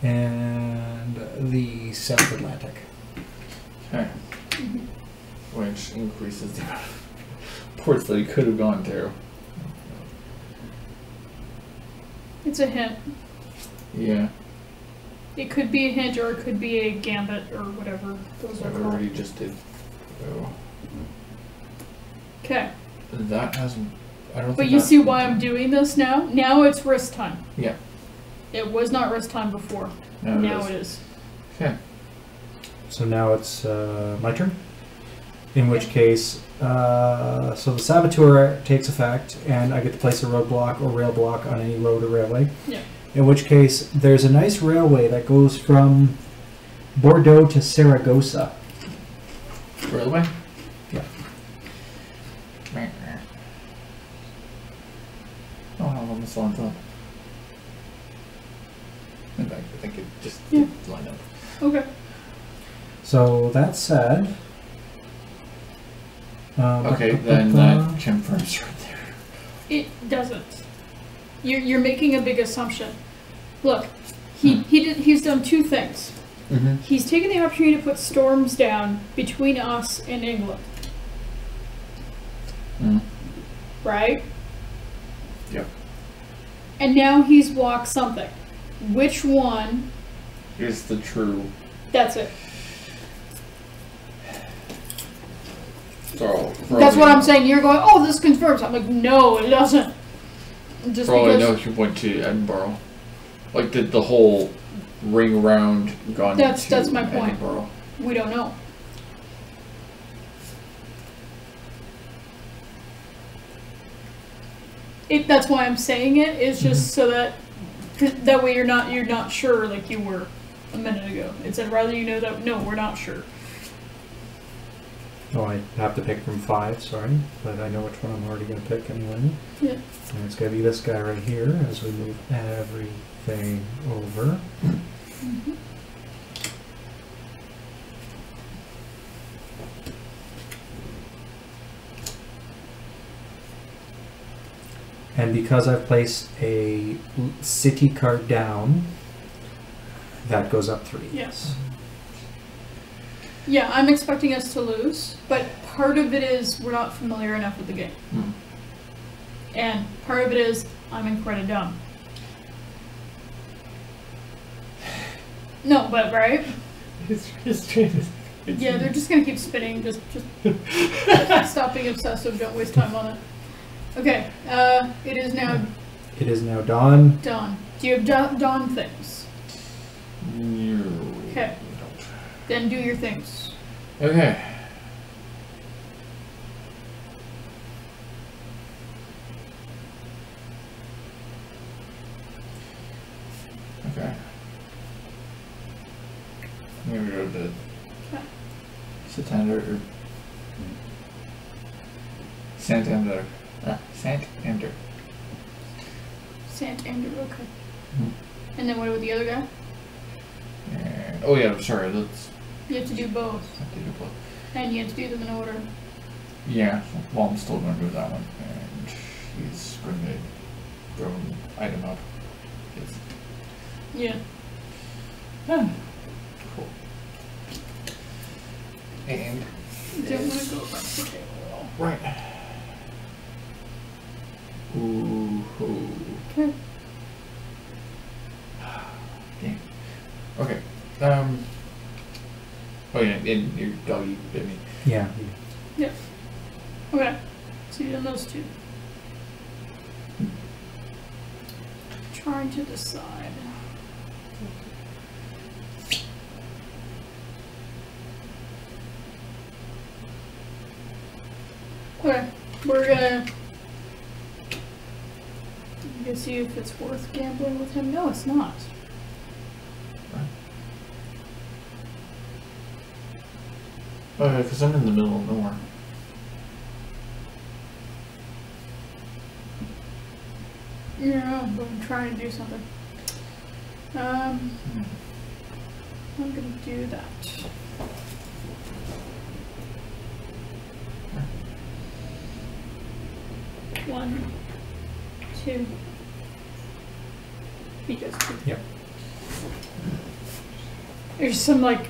S3: and the South Atlantic.
S2: Okay. Which increases the amount of ports that he could have gone to.
S1: It's a hint.
S2: Yeah.
S1: It could be a hint, or it could be a gambit, or whatever those
S2: So
S1: are
S2: I
S1: called.
S2: already just did. So
S1: Okay.
S2: that hasn't... I don't
S1: But
S2: think
S1: you
S2: that-
S1: see why I'm doing this now? Now it's risk time.
S2: Yeah.
S1: It was not risk time before.
S2: No,
S1: Now it is.
S2: Okay.
S3: So now it's my turn. In which case, so the saboteur takes effect, and I get to place a roadblock or rail block on any road or railway.
S1: Yeah.
S3: In which case, there's a nice railway that goes from Bordeaux to Saragossa.
S2: Railway?
S3: Yeah.
S2: Oh, how long this lines up? In fact, I think it just
S1: Yeah.
S2: lined up.
S1: Okay.
S3: So that said.
S2: Okay, then that confirms right there.
S1: It doesn't. You're making a big assumption. Look, he's done two things.
S2: Mm-hmm.
S1: He's taken the opportunity to put storms down between us and England.
S2: Mm.
S1: Right?
S2: Yep.
S1: And now he's blocked something. Which one?
S2: Here's the true.
S1: That's it.
S2: So,
S1: That's what I'm saying. You're going, oh, this confirms. I'm like, no, it doesn't. Just
S2: for all I
S1: because
S2: know, you went to Edinburgh. Like, did the whole ring around gone
S1: That's
S2: to
S1: my point.
S2: Edinburgh?
S1: we don't know. That's why I'm saying it. Is just so that way you're not sure like you were a minute ago. It said rather you know that no, we're not sure.
S3: Oh, I have to pick from 5, sorry, but I know which one I'm already going to pick anyway.
S1: Yeah.
S3: And it's going to be this guy right here as we move everything over.
S1: Mm-hmm.
S3: And because I've placed a city card down, that goes up 3.
S1: Yes. Yeah, I'm expecting us to lose, but part of it is we're not familiar enough with the game.
S2: Mm.
S1: And part of it is I'm incredibly dumb. No, but right? Yeah, they're just gonna keep spinning. Just stop being obsessive. Don't waste time on it. Okay, it is now
S3: It is now dawn.
S1: done. Do you have dawn things?
S2: No.
S1: Okay. Then do your things.
S2: Okay. Okay. I'm gonna go to
S1: Okay.
S2: Santander or Santander. Santander.
S1: Santander, okay.
S2: Mhm.
S1: And then what about the other guy?
S2: And, oh yeah, sorry. Let's
S1: You have to do both.
S2: have to do both.
S1: And you have to do them in order.
S2: Yeah. Well, I'm still going to do that one, and he's going to throw an item up. Yes.
S1: Yeah.
S2: Cool. And
S1: You don't want to go across the table at all.
S2: right. Ooh.
S1: Okay.
S2: Damn. Okay. Oh yeah, and your doggy bit me.
S3: Yeah.
S1: Okay. So you've done those two. Trying to decide. Okay. We're gonna see if it's worth gambling with him. No, it's not.
S2: Okay, because I'm in the middle of nowhere.
S1: Yeah, but I'm trying to do something. I'm gonna do that. One, two. He does two.
S3: Yep.
S1: There's some like.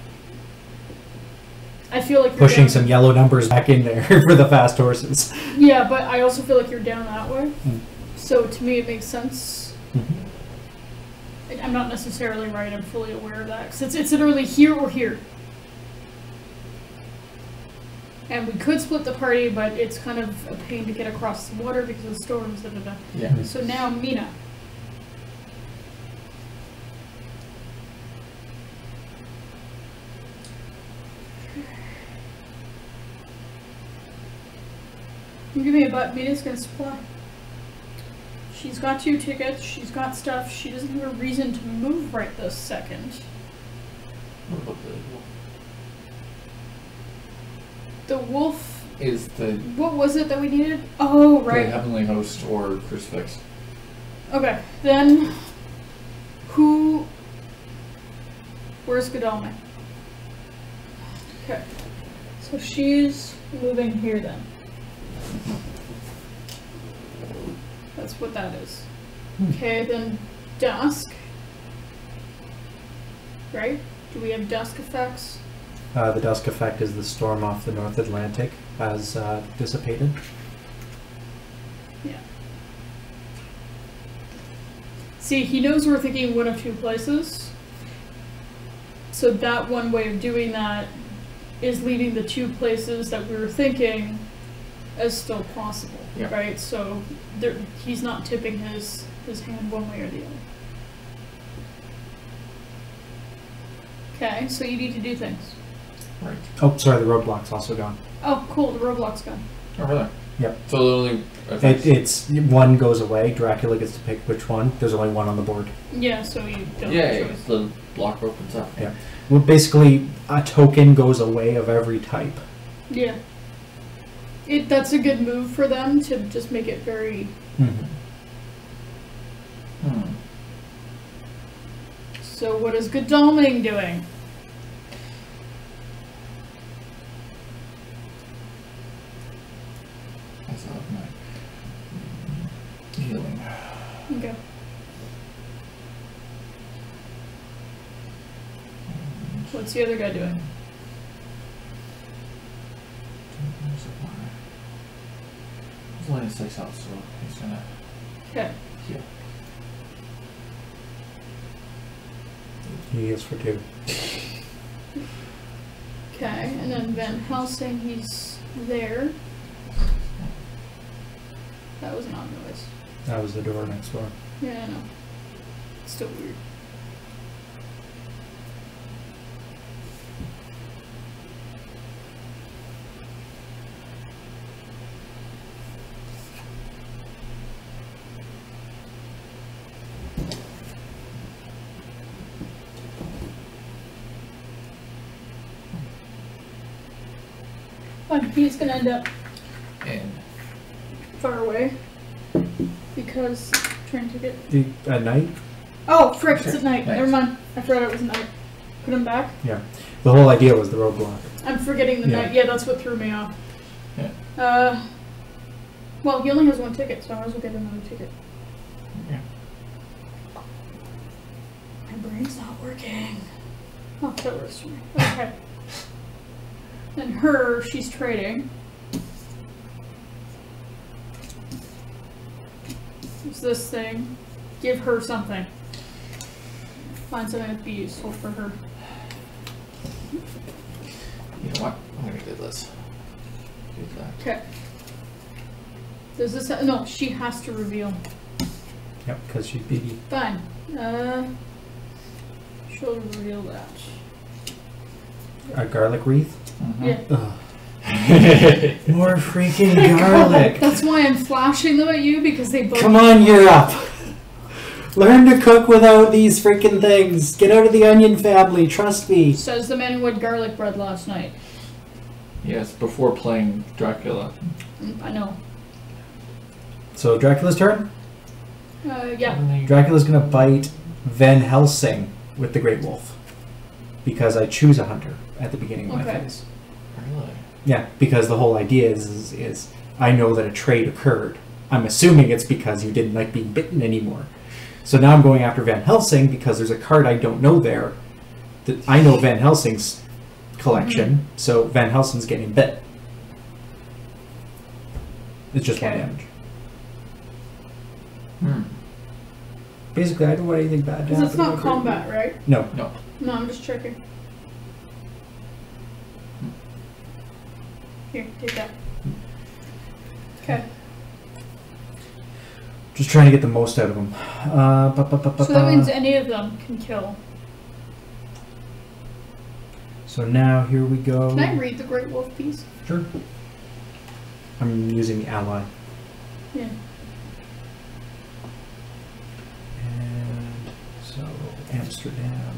S1: I feel like you're
S3: Pushing
S1: down-
S3: some yellow numbers back in there for the fast horses.
S1: Yeah, but I also feel like you're down that way.
S3: Mm.
S1: So to me, it makes sense.
S3: Mhm.
S1: I'm not necessarily right. I'm fully aware of that because it's literally here or here. And we could split the party, but it's kind of a pain to get across the water because of the storms. Da, da, da.
S2: Yeah.
S1: So now Mina. You give me a butt, Mina's gonna supply. She's got 2 tickets, she's got stuff, she doesn't have a reason to move right this second.
S2: What about the wolf?
S1: The wolf,
S2: Is the
S1: what was it that we needed? Oh,
S2: the
S1: right.
S2: heavenly host or crucifix?
S1: Okay, then where's Godalming? Okay, so she's moving here then. That's what that is. Okay, then dusk. Right? Do we have dusk effects?
S3: The dusk effect is the storm off the North Atlantic has dissipated.
S1: Yeah. See, he knows we're thinking one of 2 places. So that one way of doing that is leaving the 2 places that we were thinking as still possible.
S2: Yeah.
S1: Right? So he's not tipping his hand one way or the other. Okay, so you need to do things.
S2: Right.
S3: Oh, sorry, the roadblock's also gone.
S1: Oh, cool, the roadblock's gone.
S2: Oh, really?
S3: Yep.
S2: So it only affects...
S3: It's one goes away. Dracula gets to pick which one. There's only one on the board.
S1: Yeah, so you don't
S2: Yeah,
S1: have a choice.
S2: the block opens up.
S3: Yeah. Well, basically, a token goes away of every type.
S1: Yeah. That's a good move for them to just make it very...
S3: Mm-hmm.
S1: So what is Godalming doing?
S2: That's not my healing.
S1: Okay. What's the other guy doing?
S2: He's only 6 health, so he's gonna
S1: Okay.
S2: heal.
S3: He is for 2.
S1: Okay, and then Van Helsing, he's there. That was an odd noise.
S3: That was the door next door.
S1: Yeah, I know. It's still weird. Fine, he's gonna end up
S2: And
S1: far away because trying to get.
S3: At night?
S1: Oh, frick! It's at night.
S2: Nice.
S1: Never mind. I forgot it was night. Put him back.
S3: Yeah. The whole idea was the roadblock.
S1: I'm forgetting the
S3: Yeah.
S1: night. Yeah, that's what threw me off.
S2: yeah.
S1: Well, he only has 1 ticket, so I might as well get another ticket.
S2: Yeah.
S1: My brain's not working. Oh, that works for me. Okay. And her, she's trading. What's this thing? Give her something. Find something that'd be useful for her.
S2: You know what? I'm gonna do this. Do that.
S1: Okay. Does this? No, she has to reveal.
S3: Yep, because she's biggie.
S1: Fine. She'll reveal that.
S3: A garlic wreath?
S2: Mm-hmm.
S1: Yeah.
S3: Ugh. More freaking garlic.
S1: That's why I'm flashing them at you, because they both.
S3: Come on, you're up. Learn to cook without these freaking things. Get out of the onion family, trust me.
S1: Says the man who had garlic bread last night.
S2: Yes, before playing Dracula.
S1: I know.
S3: So Dracula's turn?
S1: Yeah.
S3: Dracula's gonna bite Van Helsing with the Great Wolf. Because I choose a hunter at the beginning of my
S1: Okay.
S3: phase.
S2: Really?
S3: Yeah, because the whole idea is I know that a trade occurred. I'm assuming it's because you didn't like being bitten anymore. So now I'm going after Van Helsing because there's a card I don't know there. That I know Van Helsing's collection, so Van Helsing's getting bit. It's just 1
S1: Okay.
S3: damage.
S2: Hmm.
S3: Basically, I don't want anything bad to
S1: Because
S3: happen.
S1: it's
S3: to
S1: not
S3: my
S1: combat, right?
S3: No.
S2: No.
S1: No, I'm just checking. Here, take that. Okay.
S3: Just trying to get the most out of them.
S1: So that means any of them can kill.
S3: So now here we go.
S1: Can I read the Great Wolf piece?
S3: Sure. I'm using the ally.
S1: Yeah.
S3: And so Amsterdam.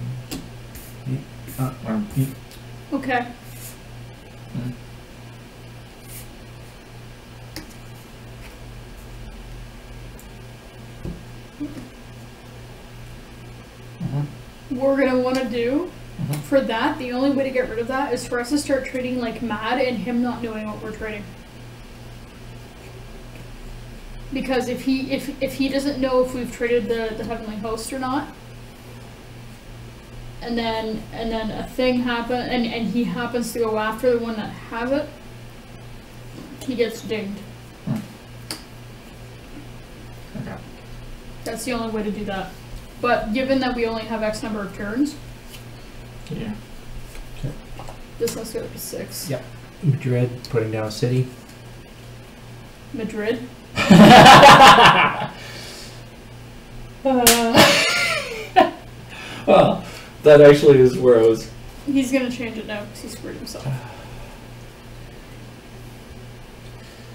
S1: Okay. We're gonna want to do for that. The only way to get rid of that is for us to start trading like mad, and him not knowing what we're trading. Because if he doesn't know if we've traded the Heavenly Host or not, and then a thing happens, and he happens to go after the one that has it, he gets dinged.
S2: Okay.
S1: That's the only way to do that. But given that we only have X number of turns,
S2: Yeah.
S3: Okay.
S1: this has to go to 6.
S3: Yep. Madrid, putting down a city.
S1: Madrid.
S2: Well, that actually is where I was.
S1: He's gonna change it now because he screwed himself.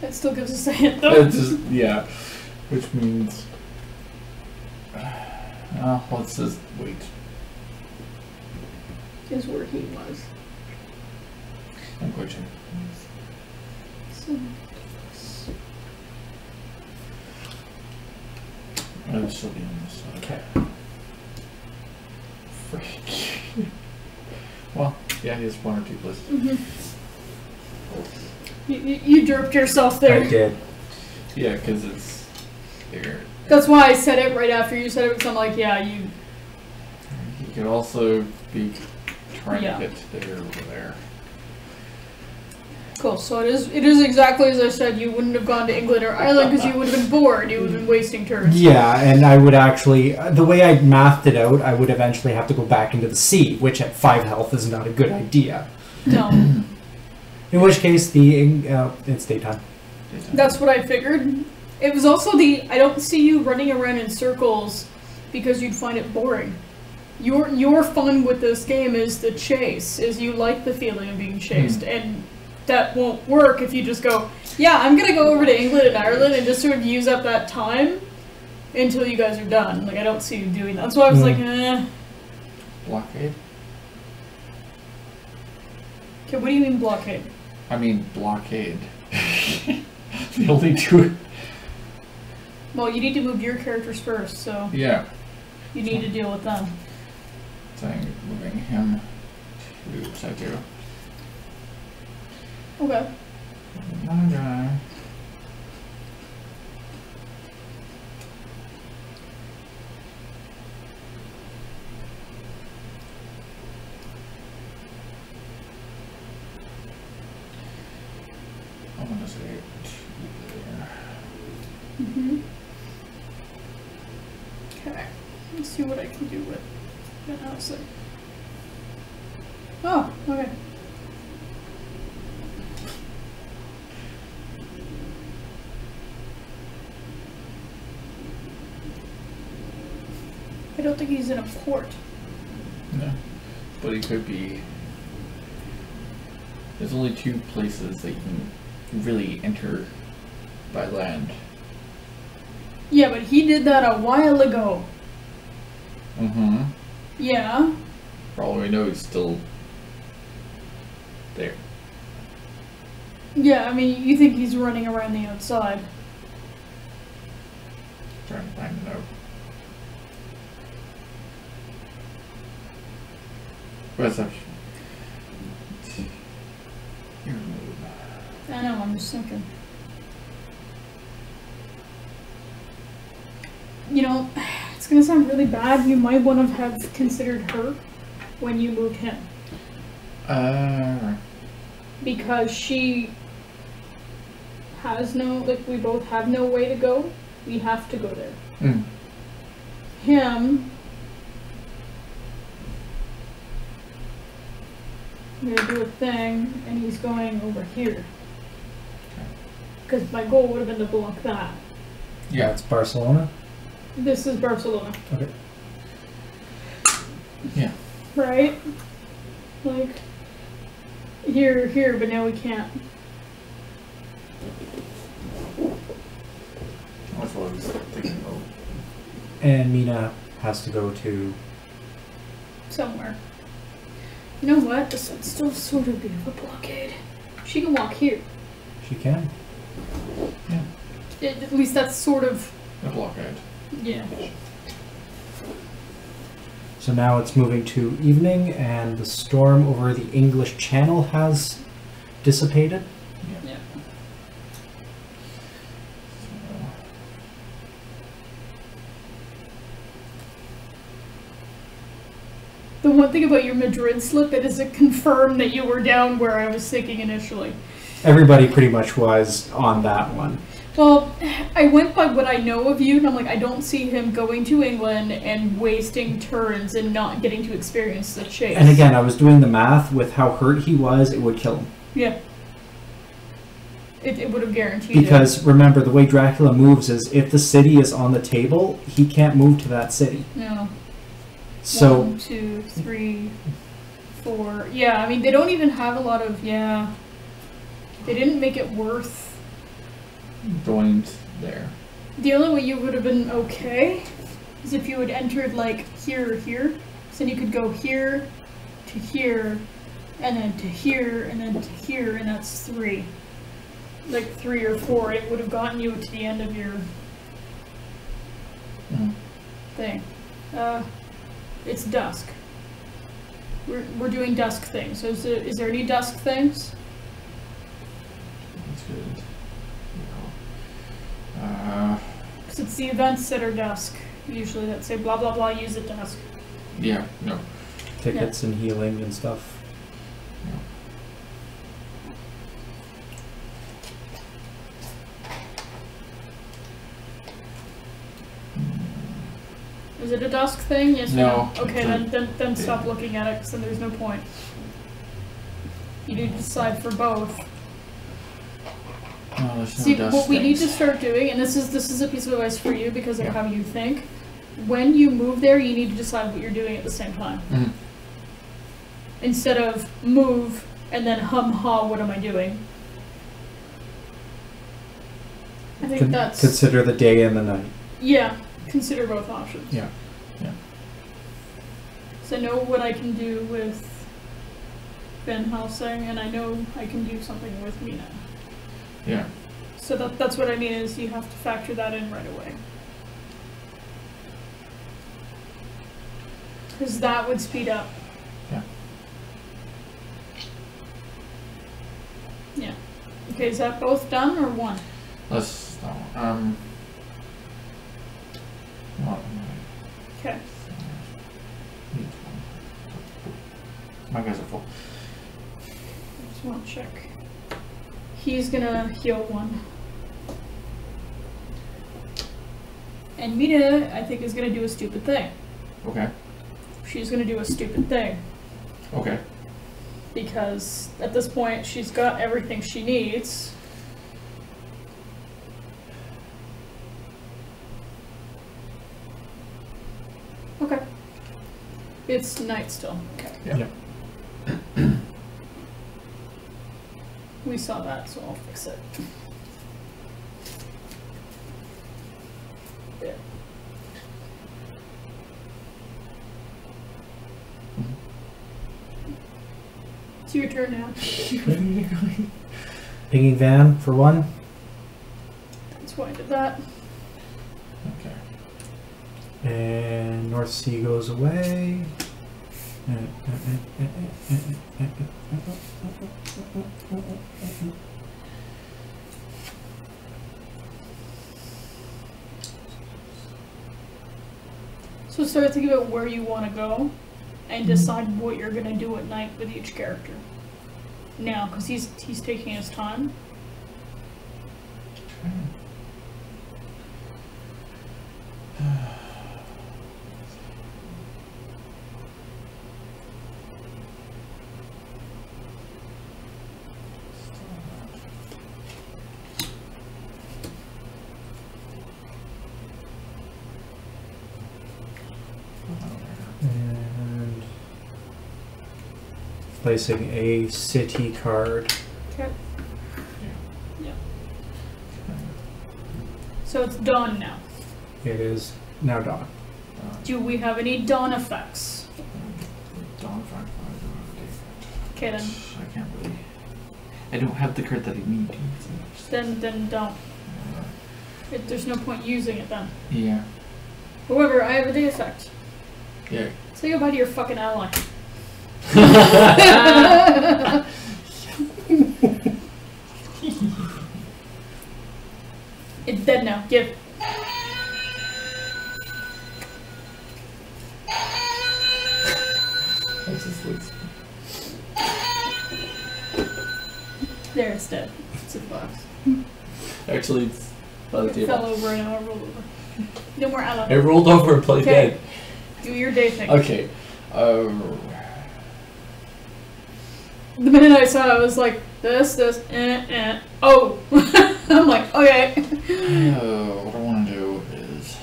S1: That still gives us a hint though.
S2: It's just, yeah. Which means. Let's just wait.
S1: Is where he was.
S2: I'm glitching.
S1: So,
S2: I'll still be on this side.
S3: Okay.
S2: Freak. Well, yeah, he has 1 or 2 places.
S1: you derped yourself there.
S3: I did.
S2: Yeah, because it's here.
S1: That's why I said it right after you said it, because I'm like, yeah, you.
S2: He could also be trying
S1: Yeah.
S2: to get to there over there.
S1: Cool. So it is exactly as I said. You wouldn't have gone to England or Ireland because you would have been bored. You would have been wasting turns.
S3: Yeah, and I would actually, the way I mathed it out, I would eventually have to go back into the sea, which at 5 health is not a good idea.
S1: No.
S3: In which case, it's daytime.
S1: That's what I figured. It was also I don't see you running around in circles because you'd find it boring. Your fun with this game is the chase, is you like the feeling of being chased, and that won't work if you just go, yeah, I'm gonna go over to England and Ireland and just sort of use up that time until you guys are done. Like, I don't see you doing that. That's why I was like, eh.
S2: Blockade?
S1: Okay, what do you mean blockade?
S2: I mean, blockade. The only 2.
S1: Well, you need to move your characters first, so
S2: Yeah.
S1: you need to deal with them.
S2: Saying moving him to side 2.
S1: Okay.
S2: Okay. I'm gonna say 2 there.
S1: Okay. Let's see what I can do with that house. Oh, okay. I don't think he's in a port.
S2: No. But he could be. There's only 2 places that you can really enter by land.
S1: Yeah, but he did that a while ago.
S2: Mm-hmm.
S1: Yeah.
S2: For all we know, he's still there.
S1: Yeah, I mean, you think he's running around the outside.
S2: Trying to find a note. Reception. Your move.
S1: I know, I'm just thinking. You know, it's gonna sound really bad. You might want to have considered her when you moved him. Because she has no, like, we both have no way to go. We have to go there.
S2: Mm.
S1: Him, I'm gonna do a thing, and he's going over here. Because my goal would have been to block that.
S3: Yeah, it's Barcelona.
S1: This is Barcelona,
S3: Okay.
S2: Yeah.
S1: right? Like, here, but now we can't.
S2: That's what I was thinking about.
S3: And Mina has to go to...
S1: Somewhere. You know what? This would still sort of be of a blockade. She can walk here.
S3: She can.
S2: Yeah.
S1: At least that's sort of...
S2: A blockade.
S1: Yeah.
S3: So now it's moving to evening, and the storm over the English Channel has dissipated.
S1: Yeah. The one thing about your Madrid slip, it is it confirmed that you were down where I was thinking initially.
S3: Everybody pretty much was on that one.
S1: Well, I went by what I know of you, and I'm like, I don't see him going to England and wasting turns and not getting to experience the chase.
S3: And again, I was doing the math with how hurt he was, it would kill him.
S1: Yeah. It would have guaranteed it.
S3: Because remember, the way Dracula moves is if the city is on the table, he can't move to that city.
S1: No.
S3: So
S1: 1, 2, 3, 4. Yeah, I mean, they don't even have a lot of, yeah. They didn't make it worth...
S2: Going there.
S1: The only way you would have been okay is if you had entered, like, here or here. So then you could go here, to here, and then to here, and then to here, and that's 3. Like 3 or 4, it would have gotten you to the end of your thing. It's dusk. We're doing dusk things. So is there any dusk things?
S2: That's good.
S1: Because it's the events that are dusk. Usually that say blah blah blah, use at dusk.
S2: Yeah, no.
S3: tickets and healing and stuff.
S1: Is it a dusk thing? Yes or
S2: No.
S1: no? Okay, then stop looking at it, because then there's no point. You need to decide for both.
S2: No, there's no
S1: See,
S2: dust
S1: what we need to
S2: things.
S1: start doing, and this is a piece of advice for you because of
S2: Yeah.
S1: how you think. When you move there, you need to decide what you're doing at the same time.
S2: Mhm.
S1: Instead of move and then hum-ha, what am I doing? I think that's...
S3: Consider the day and the night.
S1: Yeah, consider both options.
S2: Yeah.
S1: So I know what I can do with Van Helsing, and I know I can do something with Mina.
S2: Yeah.
S1: So that's what I mean is you have to factor that in right away. Because that would speed up.
S2: Yeah.
S1: Yeah. Okay, is that both done or one?
S2: Let's what?
S1: Okay.
S2: My guys are full.
S1: I just want to check. He's gonna heal one. And Mina, I think, is gonna do a stupid thing.
S2: Okay.
S1: She's gonna do a stupid thing.
S2: Okay.
S1: Because at this point, she's got everything she needs. Okay. It's night still. Okay.
S2: Yeah.
S1: We saw that, so I'll fix it. There. It's your turn now.
S3: Pinging Van for one.
S1: That's why I did that.
S2: Okay.
S3: And North Sea goes away.
S1: So start thinking about where you want to go and decide what you're going to do at night with each character. Now, because he's taking his time.
S3: And placing a city card.
S1: Okay. Yeah. So it's dawn now.
S3: It is now dawn.
S1: Do we have any dawn effects?
S2: Dawn effect.
S1: Okay then.
S2: I can't really. I don't have the card that I need.
S1: Then don't. There's no point using it then.
S2: Yeah.
S1: However, I have a day effect.
S2: Yeah.
S1: Say goodbye to your fucking ally. It's dead now. Give. There, it's dead. It's in the box.
S2: Actually, it's by the
S1: It
S2: table.
S1: fell over and now it rolled over. No more ally.
S2: It rolled over and played
S1: Okay.
S2: dead.
S1: Do your day thing.
S2: Okay.
S1: The minute I saw it, I was like, this, oh! I'm like, okay.
S2: What I want to do is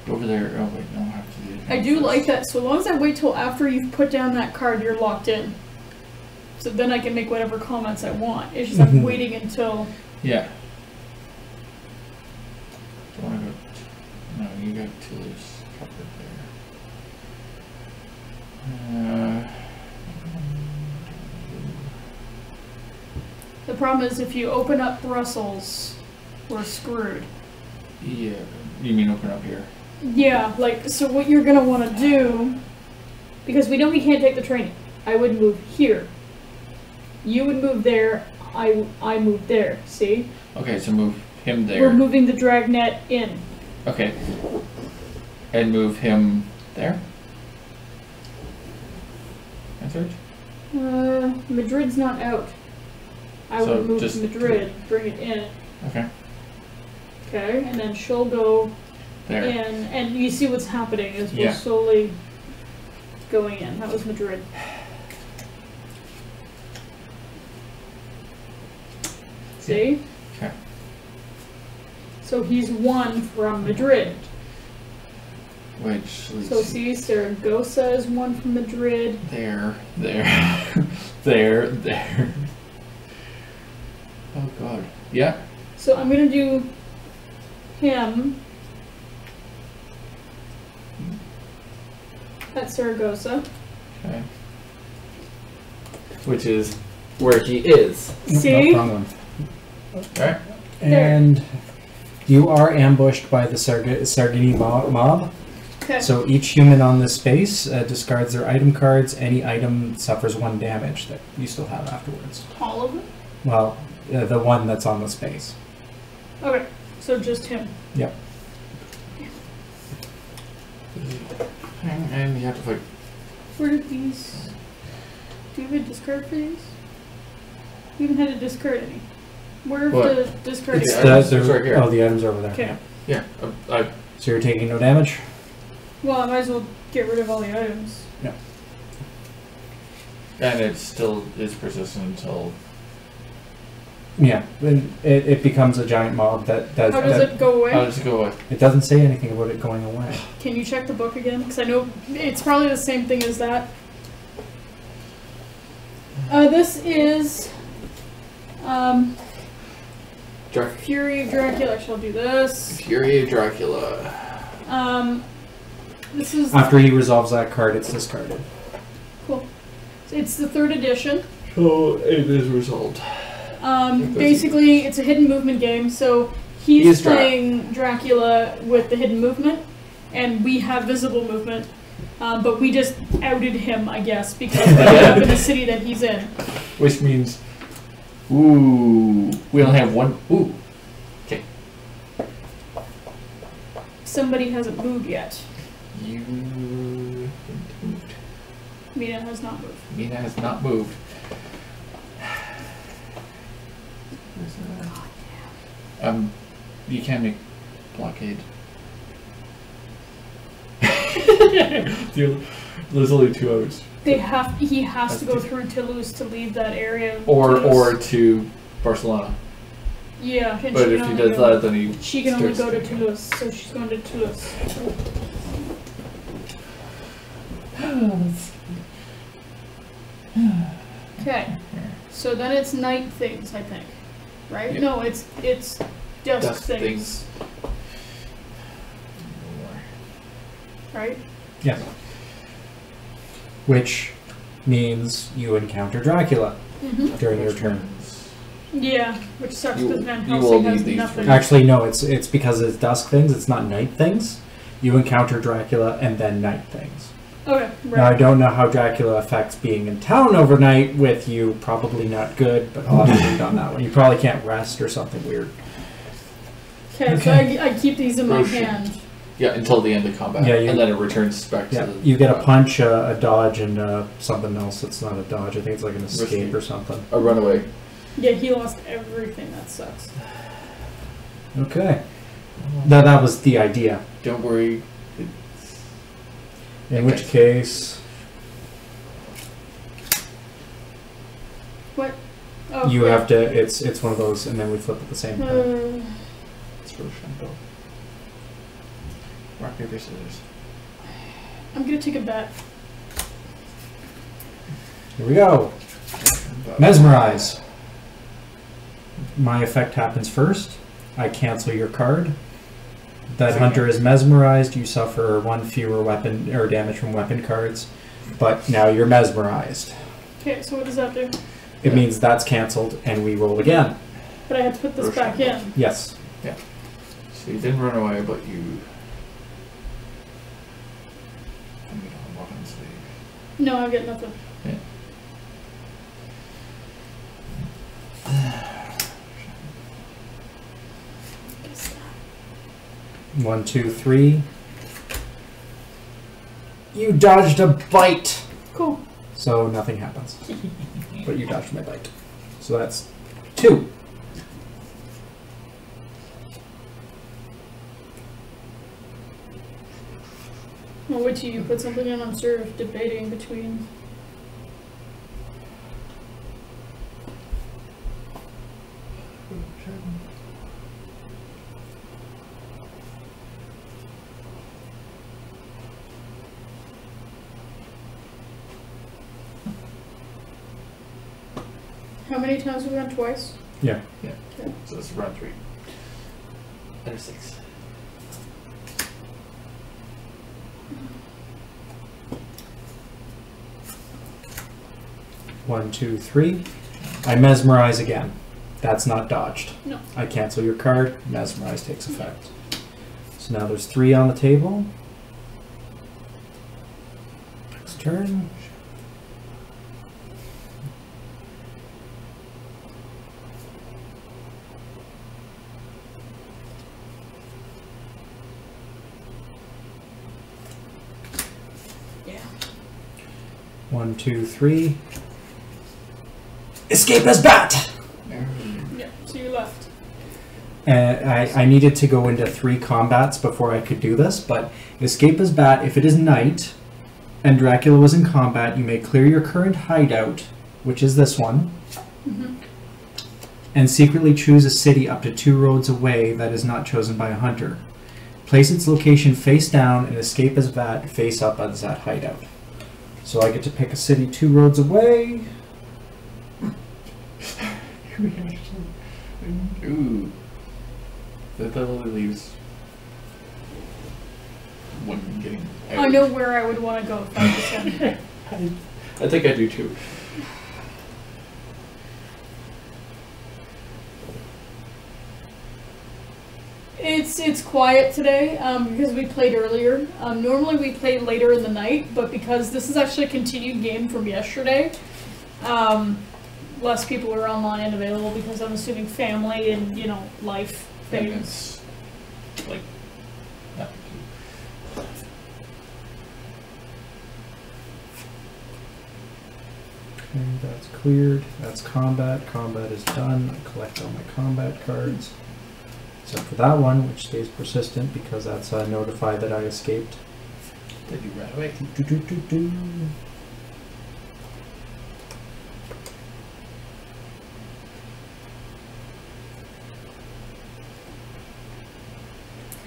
S2: go over there. Oh wait, no, I have to do it.
S1: I do like that. So long as I wait till after you've put down that card, you're locked in. So then I can make whatever comments I want. It's just I'm waiting until...
S2: Yeah. Do I want to go? No, you got Toulouse covered there.
S1: The problem is if you open up Brussels, we're screwed.
S2: Yeah. You mean open up here?
S1: Yeah, like, so what you're going to want to do... Because we know we can't take the train. I would move here. You would move there, I move there, see?
S2: Okay, so move him there.
S1: We're moving the dragnet in.
S2: Okay. And move him there? That's right.
S1: Madrid's not out. I
S2: So
S1: would move
S2: just-
S1: Madrid, bring it in.
S2: Okay.
S1: Okay, and then she'll go
S2: There.
S1: in, and you see what's happening is we're
S2: Yeah.
S1: slowly going in. That was Madrid. See?
S2: Okay.
S1: So he's one from Madrid.
S2: Which leads
S1: So see, Saragossa is one from Madrid.
S2: there, there. Oh god. Yeah.
S1: So I'm gonna do him at Saragossa.
S2: Okay. Which is where he is.
S1: See?
S3: No, wrong one.
S2: Okay.
S3: And you are ambushed by the Sargini mob.
S1: Okay.
S3: So each human on this space discards their item cards. Any item suffers 1 damage that you still have afterwards.
S1: All of them?
S3: Well, the one that's on the space.
S1: Okay. So just him.
S3: Yep.
S2: And you have to fight.
S1: Where did these... Do you have a discard for these? You haven't had to discard any. Where have
S2: What?
S1: the discard...
S2: It's
S3: The-
S2: it's right here.
S3: Oh, the items are over there.
S1: Okay.
S2: Yeah.
S3: So you're taking no damage?
S1: Well, I might as well get rid of all the items.
S2: And it still is persistent until.
S3: Yeah. And it becomes a giant mob that does...
S1: How does it go away?
S2: How does it go away?
S3: It doesn't say anything about it going away.
S1: Can you check the book again? Because I know it's probably the same thing as that. This is Fury of Dracula. Actually, I'll do this.
S2: Fury of Dracula.
S1: This is
S3: After he resolves that card, it's discarded.
S1: cool. It's the 3rd edition.
S2: So it is resolved.
S1: Basically, it's a hidden movement game. So
S3: He
S1: he's
S3: is
S1: playing Dracula with the hidden movement, and we have visible movement. But we just outed him, I guess, because we ended up in the city that he's in.
S2: Which means, ooh, we only have one. Ooh. Okay.
S1: Somebody hasn't moved yet.
S2: You haven't moved.
S1: Mina has not moved.
S2: Mina has not moved. You can't make blockade. There's only 2 hours.
S1: He has to go through Toulouse to leave that area.
S2: Or
S1: Toulouse.
S2: to Barcelona.
S1: Yeah, and
S2: But
S1: she
S2: if
S1: can
S2: he
S1: only
S2: does
S1: go,
S2: that, then he.
S1: she can only
S2: starts
S1: go to
S2: thinking.
S1: Toulouse, so she's going to Toulouse. Okay. So then it's night things, I think. Right?
S2: Yeah.
S1: No, it's dusk things. Right?
S3: Yes. Which means you encounter Dracula
S1: Mm-hmm.
S3: during your turn.
S1: Yeah, which sucks
S2: You-
S1: because Van
S2: you will
S1: Helsing
S2: need
S1: has
S2: these
S1: nothing.
S2: for-
S3: Actually, no, it's because it's dusk things, it's not night things. You encounter Dracula and then night things.
S1: Okay,
S3: Now, I
S1: right.
S3: don't know how Dracula affects being in town overnight with you. Probably not good, but I'll have to read on that one. You probably can't rest or something weird.
S1: Okay, so
S3: Okay.
S1: I keep these in my
S2: Oh, shit.
S1: hand.
S2: Yeah, until the end of combat.
S3: Yeah, you-
S2: and then it returns back
S3: Yeah,
S2: to the...
S3: you get a punch, a dodge, and something else. It's not a dodge. I think it's like an escape
S2: Risky.
S3: or something.
S2: A runaway.
S1: Yeah, he lost everything. That sucks.
S3: Okay. No, that was the idea.
S2: Don't worry.
S3: In which case,
S1: What? Oh,
S3: you
S1: yeah.
S3: have to. It's one of those, and then we flip at the same time.
S2: It's Rochambeau. Rock, paper, scissors.
S1: I'm gonna take a bet.
S3: Here we go. Mesmerize. My effect happens first. I cancel your card. That hunter is mesmerized. You suffer 1 fewer weapon or damage from weapon cards, but now you're mesmerized.
S1: Okay, so what does that do?
S3: It means that's canceled, and we roll again.
S1: But I have to put this back in.
S3: Yes.
S2: So you didn't run away, but you... I'm gonna walk on sleeve.
S1: No, I get nothing. Guess that.
S3: 1, 2, 3. You dodged a bite,
S1: Cool.
S3: so nothing happens. But you dodged my bite. So that's 2.
S1: Well, wait till you put something in. I'm sort of debating between. How many times have we gone? Twice?
S3: Yeah.
S2: So it's round 3. Under 6.
S3: One, two, three. I mesmerize again. That's not dodged.
S1: No.
S3: I cancel your card. Mesmerize takes effect. So now there's 3 on the table. Next turn.
S1: Yeah.
S3: 1, 2, 3. Escape as bat!
S1: Yeah. So you left.
S3: And I needed to go into 3 combats before I could do this, but escape as bat, if it is night and Dracula was in combat, you may clear your current hideout, which is this one,
S1: Mm-hmm.
S3: and secretly choose a city up to 2 roads away that is not chosen by a hunter. Place its location face down and escape as bat face up as that hideout. So I get to pick a city 2 roads away.
S2: Ooh. That totally leaves one getting out.
S1: I know where I would want to go if I was
S2: I think I do too.
S1: It's quiet today because we played earlier. Normally we play later in the night, but because this is actually a continued game from yesterday, less people are online and available because I'm assuming family and life things.
S2: It's like not
S3: Okay, that's cleared. That's combat. Combat is done. I collect all my combat cards. Except for that one, which stays persistent because that's notified that I escaped.
S2: Did you run away?
S3: Do-do-do-do.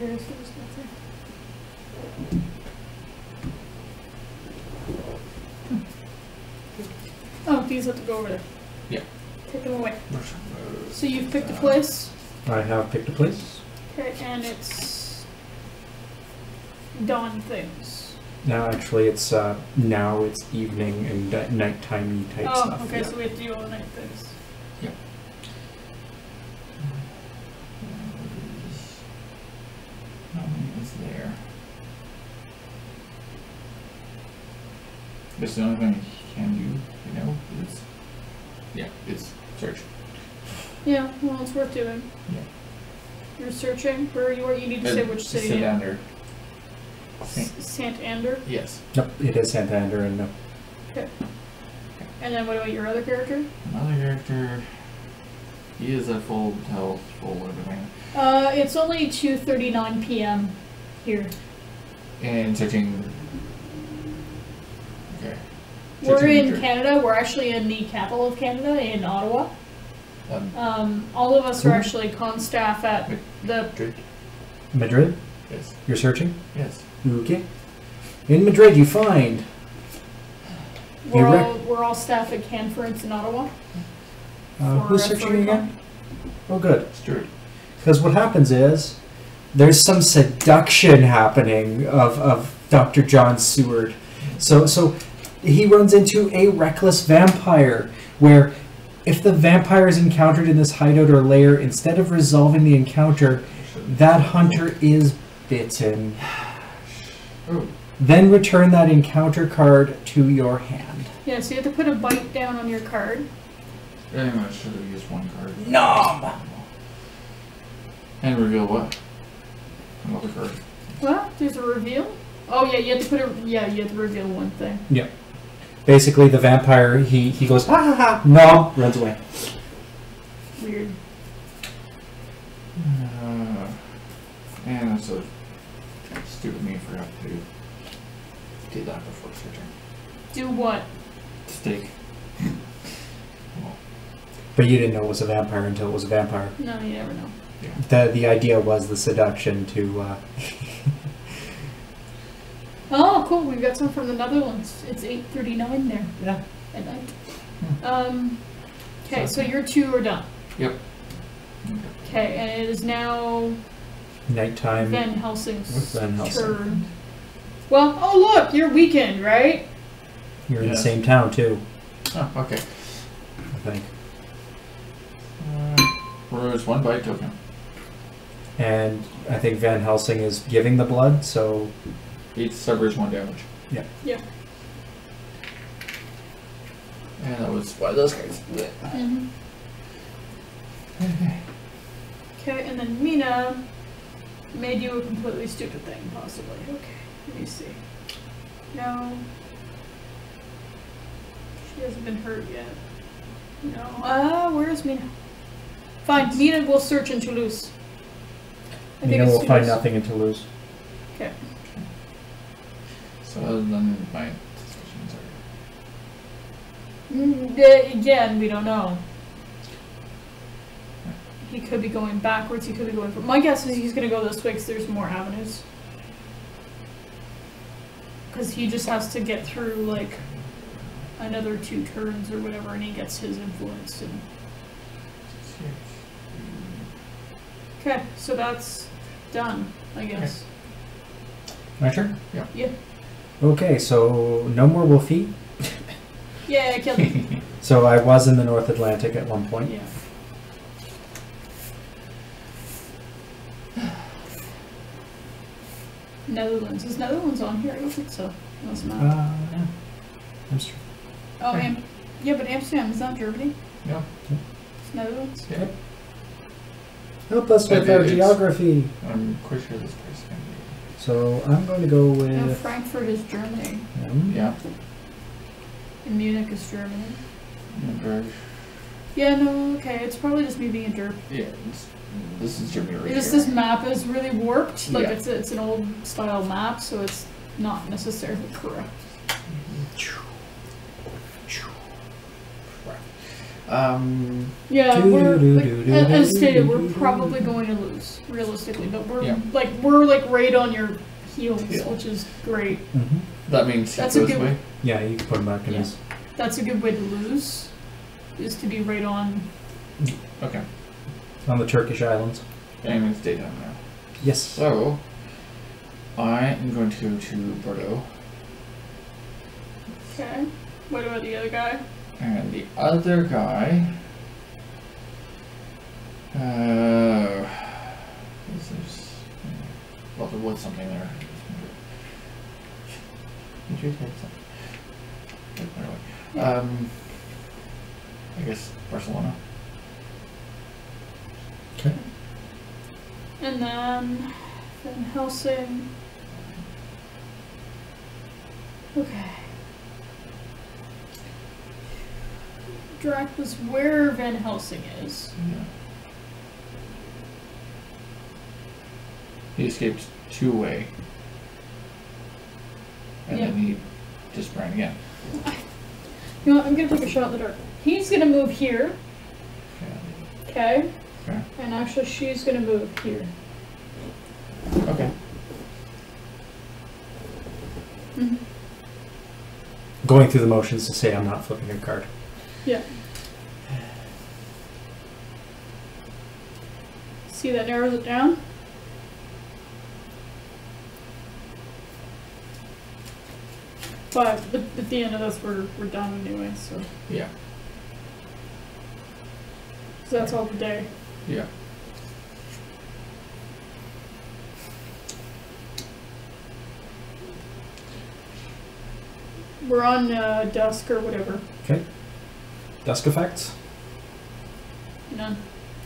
S1: Okay, so there's nothing. Oh, these have to go over there.
S2: Yeah.
S1: Take them away. So you've picked a place.
S3: I have picked a place.
S1: Okay, and it's dawn things.
S3: Now, actually, it's now it's evening and nighttime type stuff.
S1: Oh, okay,
S3: yeah.
S1: so we have to do all night things.
S2: Yep. Nothing is there. That's the only thing he can do, you know, is, yeah, it's search.
S1: Yeah, well, it's worth doing.
S2: Yeah.
S1: You're searching? Where you are? You need to say which city.
S2: Santander.
S1: Santander?
S2: Yes.
S3: Nope, it is Santander, and no.
S1: Okay. And then what about your other character?
S2: Another character, he is at full health, full everything.
S1: It's only 2:39 p.m. here.
S2: And searching. Okay.
S1: We're
S2: Searching
S1: in
S2: Madrid.
S1: Canada. We're actually in the capital of Canada, in Ottawa. All of us are actually con staff at the...
S2: Madrid.
S3: Madrid?
S2: Yes.
S3: You're searching?
S2: Yes.
S3: Okay. In Madrid, you find...
S1: We're all staff at Canference in Ottawa.
S3: who's searching again? Oh, good.
S2: Stuart.
S3: Because what happens is, there's some seduction happening of Dr. John Seward. So he runs into a reckless vampire, where if the vampire is encountered in this hideout or lair, instead of resolving the encounter, that hunter is bitten.
S2: Oh.
S3: Then return that encounter card to your hand.
S1: Yeah, so you have to put a bite down on your card.
S2: Anyway, I should have used one card.
S3: Nom!
S2: And reveal what? Another card.
S1: What? There's a reveal? Oh yeah, you have to put a... Yeah, you have to reveal one thing.
S3: Yep. Basically, the vampire, he goes, ha ha ha, no, runs away.
S1: Weird.
S2: And that's a stupid me forgot to do that before searching.
S1: Do what?
S2: Steak.
S3: But you didn't know it was a vampire until it was a vampire.
S1: No, you never know.
S2: Yeah.
S3: The idea was the seduction to...
S1: Oh, cool. We've got some from the Netherlands. It's 8:39 there
S3: Yeah.
S1: at night. Okay, so your two are done.
S2: Yep.
S1: Okay, and it is now
S3: Nighttime.
S1: Van Helsing's
S3: Van Helsing.
S1: turn. Well, oh look, you're weekend, right?
S3: You're in the
S2: Yes.
S3: same town, too,
S2: Oh, okay.
S3: I think.
S2: Where's one bite token?
S3: And I think Van Helsing is giving the blood, so...
S2: Each suffers 1 damage.
S3: Yeah.
S1: Yeah.
S2: And that was why those guys split.
S1: Mm-hmm.
S2: Okay.
S1: Okay, and then Mina may do a completely stupid thing, possibly. Okay, let me see. No. She hasn't been hurt yet. No. Where is Mina? Fine, Mina will search in Toulouse. I think
S3: Nina
S1: it's
S3: will find
S1: Toulouse.
S3: nothing in Toulouse.
S1: Okay.
S2: So other than my suspicions are...
S1: Again, we don't know. He could be going backwards, he could be going forward. My guess is he's going to go this way because there's more avenues. Because he just has to get through, like, another 2 turns or whatever, and he gets his influence. And... Okay, so that's done, I guess.
S3: My turn?
S2: Yeah.
S1: Yeah.
S3: Okay, so no more Wolfie.
S1: Yeah, I killed him.
S3: So I was in the North Atlantic at one point.
S1: Yeah. Netherlands. Is Netherlands on here? I don't think so. No, it's not.
S3: Yeah. Amsterdam.
S1: Oh, yeah, but Amsterdam is not Germany.
S2: No.
S1: It's Netherlands.
S2: Yeah.
S3: Help us with our
S2: It's-
S3: geography.
S2: I'm quite sure this place can be.
S3: So I'm going to go with...
S1: No, Frankfurt is Germany.
S2: Yeah.
S1: And Munich is Germany.
S2: Nuremberg.
S1: Yeah, no, okay. It's probably just me being a derp.
S2: Yeah. This is Germany right
S1: Just
S2: here.
S1: this map is really warped. Like,
S2: Yeah.
S1: it's an old style map, so it's not necessarily correct. Yeah, we're, like, as stated, we're probably going to lose, realistically. But we're,
S2: Yeah.
S1: we're right on your heels,
S2: Yeah.
S1: which is great.
S3: Mm-hmm.
S2: That means he
S1: That's a
S2: goes
S1: good-
S2: away.
S3: Yeah, you can put him back in
S1: Yeah.
S3: his...
S1: That's a good way to lose, is to be right on.
S2: Okay.
S3: On the Turkish islands.
S2: And it's daytime now.
S3: Yes.
S2: So, I am going to go to Bordeaux.
S1: Okay. What about the other guy?
S2: And the other guy... well, there was something there. Did you take something? Anyway. I guess Barcelona.
S3: Okay.
S1: And then Van Helsing. Okay. Dracula's where Van Helsing is.
S2: Yeah. He escaped two-way. And
S1: Yeah.
S2: then he just ran again.
S1: You know what? I'm gonna take a shot in the dark. He's gonna move here. Okay.
S2: Okay.
S1: And actually, she's gonna move here.
S2: Okay.
S1: Mm-hmm.
S3: Going through the motions to say I'm not flipping a card.
S1: Yeah. See, that narrows it down. But at the end of this, we're done anyway, so.
S2: Yeah.
S1: So that's all the day.
S2: Yeah.
S1: We're on dusk or whatever.
S3: Okay. Dusk effects.
S1: None.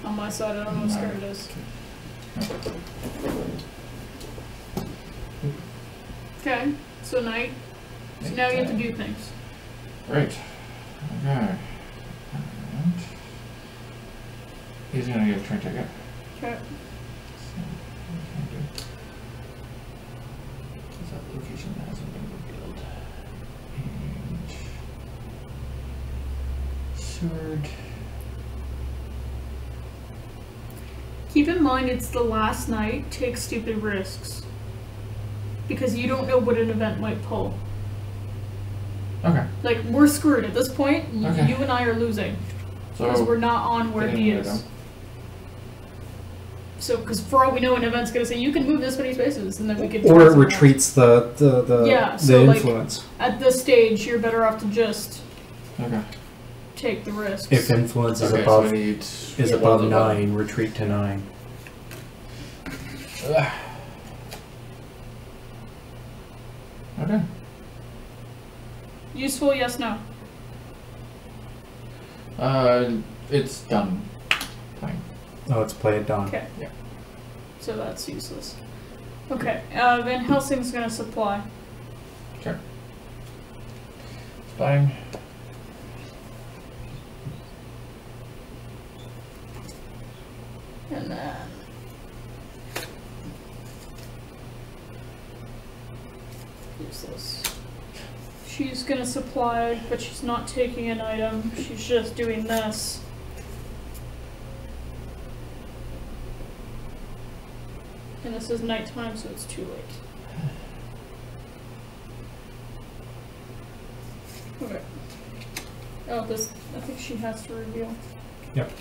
S1: On my side, I don't know what scared it is. Okay, so night. So now you have to do things.
S2: Right. Okay. And he's gonna get a train ticket.
S1: Okay.
S2: So, what can I do? Because that location hasn't been revealed. And Seward.
S1: Keep in mind it's the last night. Take stupid risks. Because you don't know what an event might pull.
S2: Okay.
S1: Like, we're screwed at this point.
S2: Okay.
S1: You and I are losing.
S2: So
S1: Because we're not on where he
S2: getting rid of
S1: is.
S2: him.
S1: So, because for all we know, an event's going to say, you can move this many spaces, and then we could...
S3: Or it
S1: somewhere else.
S3: retreats the
S1: Yeah, so, like,
S3: influence.
S1: At this stage, you're better off to just
S2: Okay.
S1: take the risks.
S3: If influence is
S2: Okay,
S3: above
S2: so I need
S3: is above 9, retreat to 9.
S2: Ugh. Okay.
S1: Useful, yes, no.
S2: It's done. Fine.
S3: Oh, it's play at dawn.
S1: Okay.
S2: Yeah.
S1: So that's useless. Okay, Van Helsing's going to supply.
S2: Okay. It's fine.
S1: And then... useless. She's gonna supply, but she's not taking an item. She's just doing this. And this is nighttime, so it's too late. Okay. Oh, this, I think she has to reveal.
S3: Yep.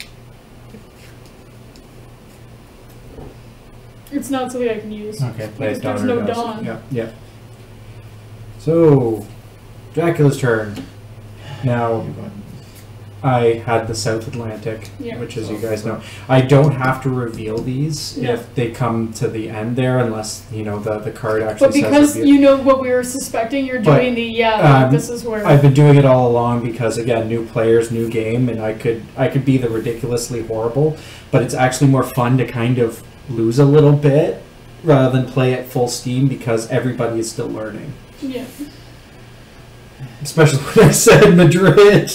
S1: It's not something I can use.
S3: Okay, play
S1: Because
S3: at dawn.
S1: there's
S3: or
S1: no
S3: dusk.
S1: dawn.
S3: Yep, yep. So, Dracula's turn. Now, I had the South Atlantic,
S1: Yeah.
S3: which, as you guys know, I don't have to reveal these
S1: Yeah.
S3: if they come to the end there, unless, you know, the card actually
S1: But
S3: says
S1: because
S3: reveal.
S1: you know what we were suspecting, you're
S3: But,
S1: doing the, yeah,
S3: um,
S1: this is where...
S3: I've been doing it all along because, again, new players, new game, and I could be the ridiculously horrible, but it's actually more fun to kind of lose a little bit rather than play at full steam because everybody is still learning.
S1: Yeah.
S3: Especially when I said Madrid.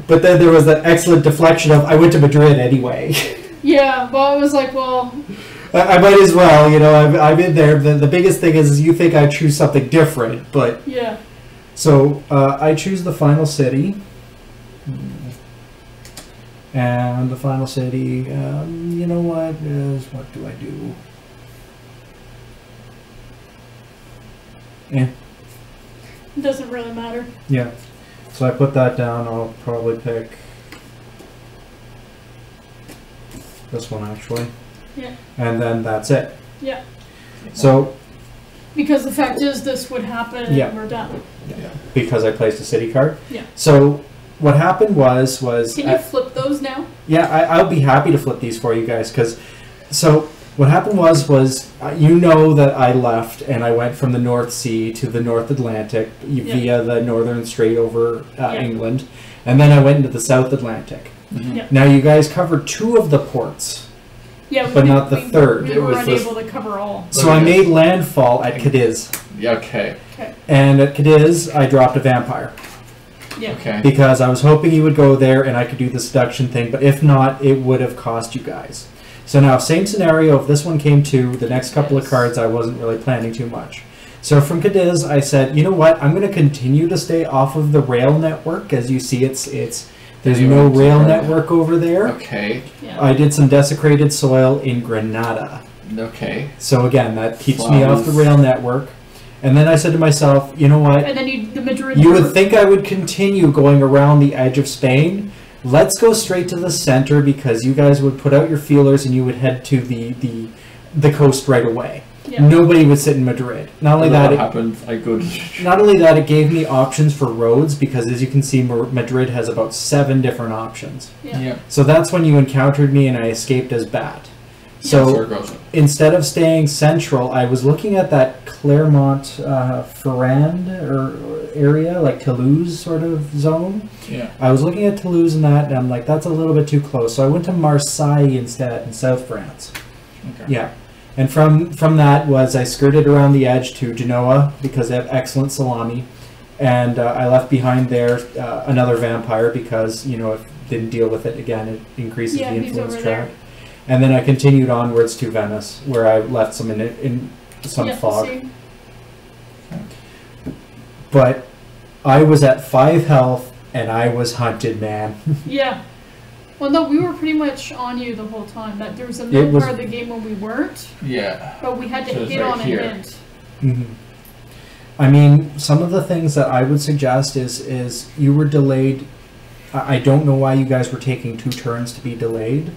S3: But then there was that excellent deflection of, I went to Madrid anyway.
S1: Yeah, well, I was like, well...
S3: I might as well, you know, I'm in there. The biggest thing is you think I choose something different, but...
S1: Yeah.
S3: So, I choose the final city. And the final city, you know what do I do? Yeah.
S1: It doesn't really matter.
S3: Yeah. So I put that down. I'll probably pick this one actually.
S1: Yeah.
S3: And then that's it.
S1: Yeah.
S3: So
S1: Because the fact is, this would happen,
S3: Yeah.
S1: and we're done.
S2: Yeah.
S3: because I placed a city card.
S1: Yeah.
S3: So what happened was
S1: Can you flip those now?
S3: yeah, I'll be happy to flip these for you guys because so what happened was you know that I left and I went from the North Sea to the North Atlantic via the Northern Strait over England, and then I went into the South Atlantic.
S2: Mhm.
S1: Yeah.
S3: Now you guys covered 2 of the ports,
S1: Yeah,
S3: but not the third.
S1: We
S3: It
S1: were
S3: was
S1: unable to cover all.
S3: so I made landfall at Cadiz,
S2: Yeah, okay.
S3: and at Cadiz I dropped a vampire.
S1: Yeah.
S2: Okay.
S3: Because I was hoping you would go there and I could do the seduction thing, but if not, it would have cost you guys. So now, same scenario, if this one came to the next couple of
S1: Yes.
S3: cards, I wasn't really planning too much. So from Cadiz, I said, you know what, I'm going to continue to stay off of the rail network. As you see, there's
S2: You
S3: no
S2: went to
S3: rail
S2: Granada.
S3: network over there.
S2: Okay.
S1: Yeah.
S3: I did some desecrated soil in Granada.
S2: Okay.
S3: So again, that keeps me off the
S2: Flowers.
S3: rail network. And then I said to myself, you know what,
S1: And then the Madrid.
S3: you would think I would continue going around the edge of Spain. Let's go straight to the center because you guys would put out your feelers and you would head to the coast right away.
S1: Yeah.
S3: Nobody would sit in Madrid. Not only
S2: Although
S3: that,
S2: what happened, I could.
S3: it gave me options for roads because as you can see, Madrid has about 7 different options.
S1: Yeah.
S2: Yeah.
S3: So that's when you encountered me and I escaped as Bat.
S2: So
S3: So
S2: it goes.
S3: instead of staying central, I was looking at that Clermont-Ferrand or area, like Toulouse sort of zone.
S2: Yeah.
S3: I was looking at Toulouse and that, and I'm like, that's a little bit too close. So I went to Marseille instead in South France.
S2: Okay.
S3: Yeah. And from that was I skirted around the edge to Genoa because they have excellent salami. And I left behind there another vampire because, you know, if didn't deal with it again, it increases
S1: Yeah,
S3: the
S1: he's
S3: influence
S1: over
S3: track.
S1: there.
S3: And then I continued onwards to Venice, where I left some in some
S1: Yeah,
S3: fog.
S1: see?
S3: But I was at 5 health, and I was hunted, man.
S1: Yeah. Well, no, we were pretty much on you the whole time. That there was a
S3: It
S1: middle
S3: was-
S1: part of the game when we weren't,
S2: Yeah.
S1: but we had to
S2: So it's
S1: hit
S2: right
S1: on
S2: here.
S1: a hint.
S3: Mhm. I mean, some of the things that I would suggest is you were delayed. I don't know why you guys were taking 2 turns to be delayed.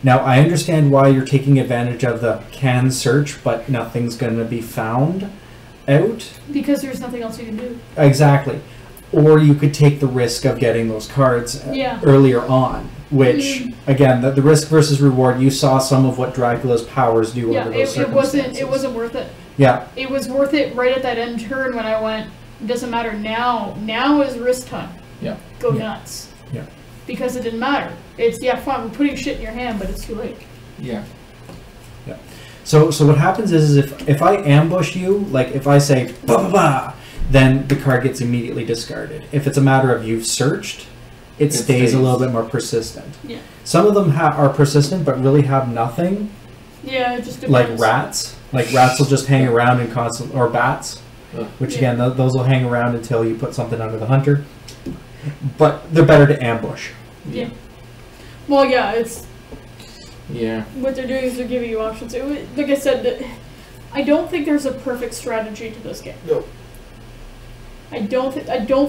S3: Now, I understand why you're taking advantage of the can search, but nothing's going to be found out.
S1: Because there's nothing else you can do.
S3: Exactly. Or you could take the risk of getting those cards
S1: Yeah.
S3: earlier on, which, again, the risk versus reward, you saw some of what Dracula's powers do
S1: Yeah,
S3: under those
S1: it
S3: circumstances.
S1: wasn't worth it.
S3: Yeah,
S1: It was worth it right at that end turn when I went, it doesn't matter now. Now is risk time.
S2: Yeah.
S1: Go
S3: Yeah.
S1: nuts.
S3: Yeah.
S1: Because it didn't matter. It's, yeah, fine, we're putting shit in your hand, but it's too late.
S2: Yeah.
S3: So what happens is if I ambush you, like if I say bah, bah, bah, then the card gets immediately discarded. If it's a matter of you've searched, it stays a
S2: stays.
S3: little bit more persistent.
S1: Yeah.
S3: Some of them are persistent but really have nothing,
S1: Yeah, it just depends.
S3: like rats. Like rats will just hang around and constant, or bats,
S2: Ugh.
S3: which
S1: Yeah.
S3: again those will hang around until you put something under the hunter. But they're better to ambush.
S1: Yeah. Well, yeah, it's
S2: Yeah.
S1: what they're doing is they're giving you options. Like I said, I don't think there's a perfect strategy to this game.
S3: No.
S1: I don't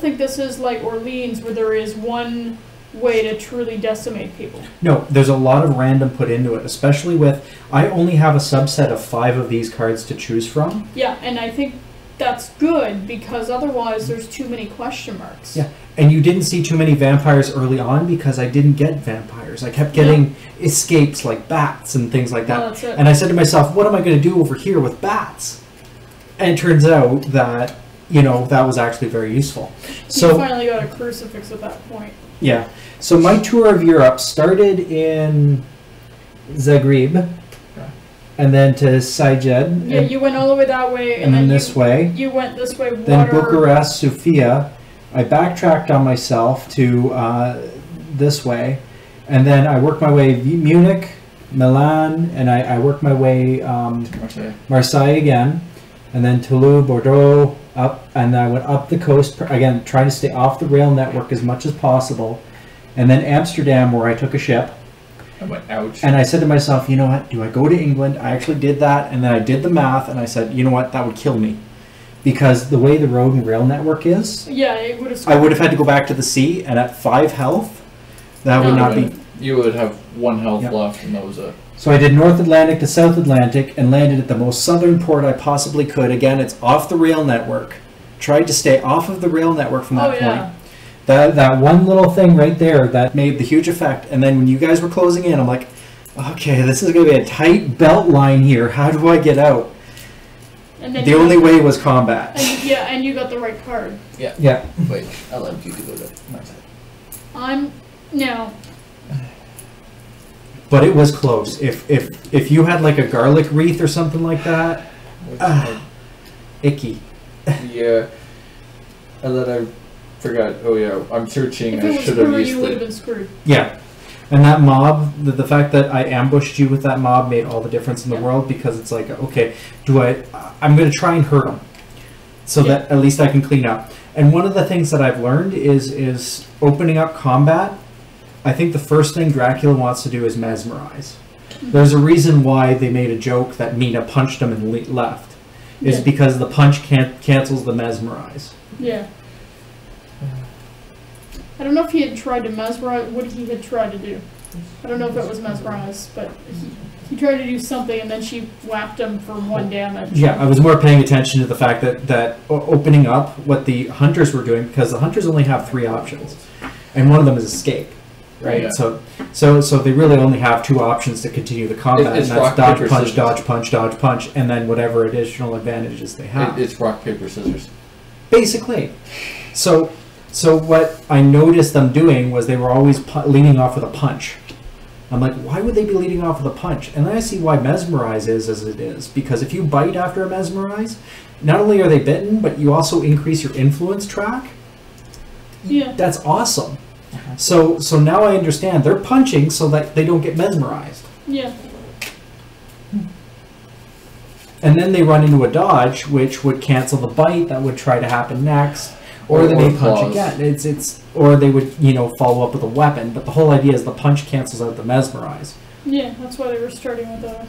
S1: think this is like Orleans where there is one way to truly decimate people.
S3: No, there's a lot of random put into it, especially with I only have a subset of 5 of these cards to choose from.
S1: Yeah, and I think that's good because otherwise there's too many question marks.
S3: Yeah. And you didn't see too many vampires early on because I didn't get vampires. I kept getting escapes like bats and things like that.
S1: Well, that's it.
S3: And I said to myself, what am I going to do over here with bats? And it turns out that, that was actually very useful.
S1: You
S3: So,
S1: finally got a crucifix at that point.
S3: yeah. So my tour of Europe started in Zagreb and then to Sajed.
S1: Yeah, you went all the way that way,
S3: and then this way.
S1: You went this way. Water.
S3: Then Bucharest, Sofia. I backtracked on myself to this way, and then I worked my way Munich, Milan, and I worked my way
S2: Okay.
S3: Marseille again, and then Toulouse, Bordeaux, up, and I went up the coast again, trying to stay off the rail network as much as possible, and then Amsterdam, where I took a ship.
S2: I went out.
S3: And I said to myself, you know what, do I go to England? I actually did that, and then I did the math, and I said, you know what, that would kill me. because the way the road and rail network is,
S1: Yeah, it would have.
S3: I would have had to go back to the sea, and at 5 health, that would not be.
S2: You would have 1 health
S3: Yep.
S2: left, and that was it.
S3: So I did North Atlantic to South Atlantic and landed at the most southern port I possibly could. Again, it's off the rail network. Tried to stay off of the rail network from that point.
S1: Yeah.
S3: That one little thing right there that made the huge effect. And then when you guys were closing in, I'm like, okay, this is going to be a tight belt line here. How do I get out?
S1: And then
S3: The only way was combat.
S1: And you got the right card.
S3: Yeah.
S2: Wait, I allowed you to go to my side.
S1: No.
S3: But it was close. If you had like a garlic wreath or something like that, icky.
S2: Yeah. And then I forgot. Oh yeah, I'm searching.
S1: If
S2: I
S1: it was
S2: should have
S1: Furry,
S2: used
S1: you would have
S2: it.
S1: been screwed.
S3: Yeah. And that mob, the fact that I ambushed you with that mob made all the difference in the
S1: Yeah.
S3: world, because it's like, okay, I'm going to try and hurt them so
S1: Yeah.
S3: that at least I can clean up. And one of the things that I've learned is opening up combat. I think the first thing Dracula wants to do is mesmerize. There's a reason why they made a joke that Mina punched him and left. Is
S1: Yeah.
S3: because the punch cancels the mesmerize.
S1: Yeah. I don't know if he had tried to mesmerize, what he had tried to do. I don't know if it was mesmerize, but he tried to do something and then she whacked him for 1 damage.
S3: Yeah, I was more paying attention to the fact that opening up what the hunters were doing, because the hunters only have 3 options, and one of them is escape, right?
S2: Yeah.
S3: So they really only have 2 options to continue the combat,
S2: It's
S3: and that's
S2: rock,
S3: dodge,
S2: paper,
S3: punch,
S2: scissors.
S3: dodge, punch, dodge, punch, and then whatever additional advantages they have.
S2: It's rock, paper, scissors.
S3: Basically. So what I noticed them doing was they were always leading off with a punch. I'm like, why would they be leading off with a punch? And then I see why mesmerize is as it is. Because if you bite after a mesmerize, not only are they bitten, but you also increase your influence track.
S1: Yeah.
S3: That's awesome. So now I understand. They're punching so that they don't get mesmerized.
S1: Yeah.
S3: And then they run into a dodge, which would cancel the bite that would try to happen next. Or they may punch
S2: claws.
S3: again. Or they would, follow up with a weapon. But the whole idea is the punch cancels out the mesmerize.
S1: Yeah, that's why they were starting with a...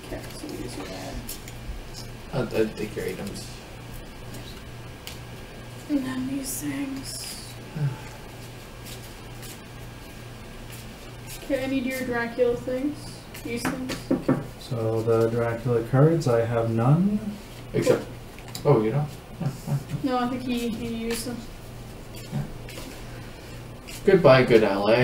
S1: Okay, so these are...
S2: I'll take your items.
S1: And then these things... Okay, I need your Dracula things. These things.
S3: So the Dracula cards, I have none.
S2: Except, oh, you know.
S1: No, I think he used them.
S2: Goodbye, good ally.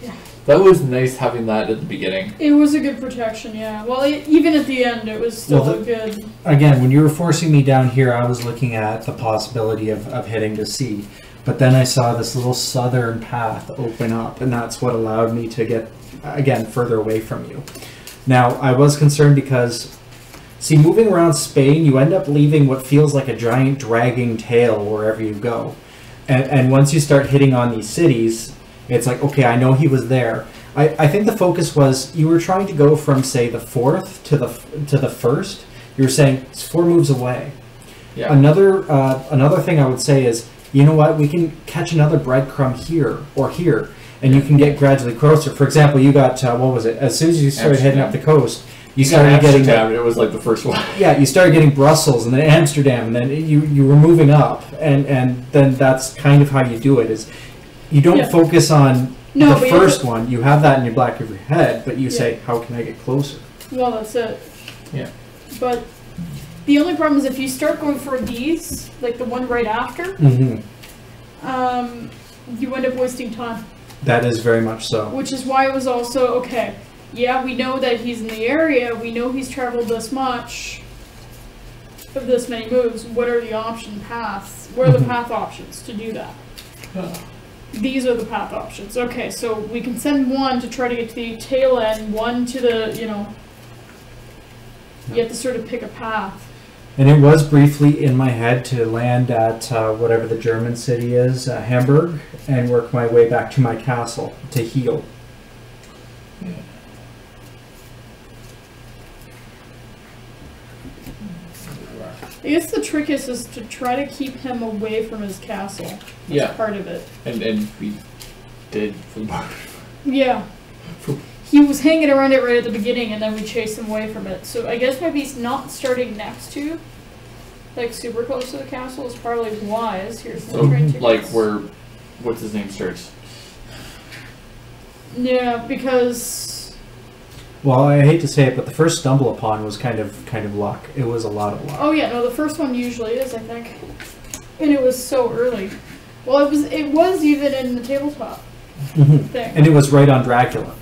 S1: Yeah.
S2: That was nice having that at the beginning.
S1: It was a good protection, yeah. Well, even at the end, it was still
S3: Well,
S1: good.
S3: Again, when you were forcing me down here, I was looking at the possibility of heading to sea. But then I saw this little southern path open up, and that's what allowed me to get, again, further away from you. Now, I was concerned because, see, moving around Spain, you end up leaving what feels like a giant dragging tail wherever you go. And once you start hitting on these cities, it's like, okay, I know he was there. I think the focus was, you were trying to go from, say, the 4th to the 1st. You were saying, it's 4 moves away.
S2: Yeah.
S3: Another thing I would say is, you know what, we can catch another breadcrumb here or here, and you can get gradually closer. For example, you got, what was it, as soon as you started heading up the coast, you started getting...
S2: It was like the first one.
S3: Yeah, you started getting Brussels, and then Amsterdam, and then you were moving up, and then that's kind of how you do it, is you don't focus on the first one, you have that in your back of your head, but you say, how can I get closer?
S1: Well, that's it.
S2: Yeah.
S1: But the only problem is if you start going for these, like the one right after,
S3: Mm-hmm.
S1: You end up wasting time.
S3: That is very much so.
S1: Which is why it was also, okay, yeah, we know that he's in the area, we know he's traveled this much, of this many moves, what are the option paths? What are the path options to do that? These are the path options. Okay, so we can send one to try to get to the tail end, one to the, you have to sort of pick a path.
S3: And it was briefly in my head to land at whatever the German city is, Hamburg, and work my way back to my castle to heal.
S2: Yeah.
S1: I guess the trick is to try to keep him away from his castle. That's
S2: Yeah.
S1: part of it.
S2: And we did for the most
S1: Yeah. he was hanging around it right at the beginning, and then we chased him away from it. So I guess maybe he's not starting next to, like, super close to the castle is probably wise. Here's the
S2: So,
S1: train tickets.
S2: like, where, what's his name starts?
S1: Yeah, because
S3: Well, I hate to say it, but the first stumble upon was kind of luck. It was a lot of luck.
S1: oh yeah, no, the first one usually is, I think, and it was so early. Well, it was even in the tabletop
S3: Mhm.
S1: thing.
S3: And it was right on Dracula.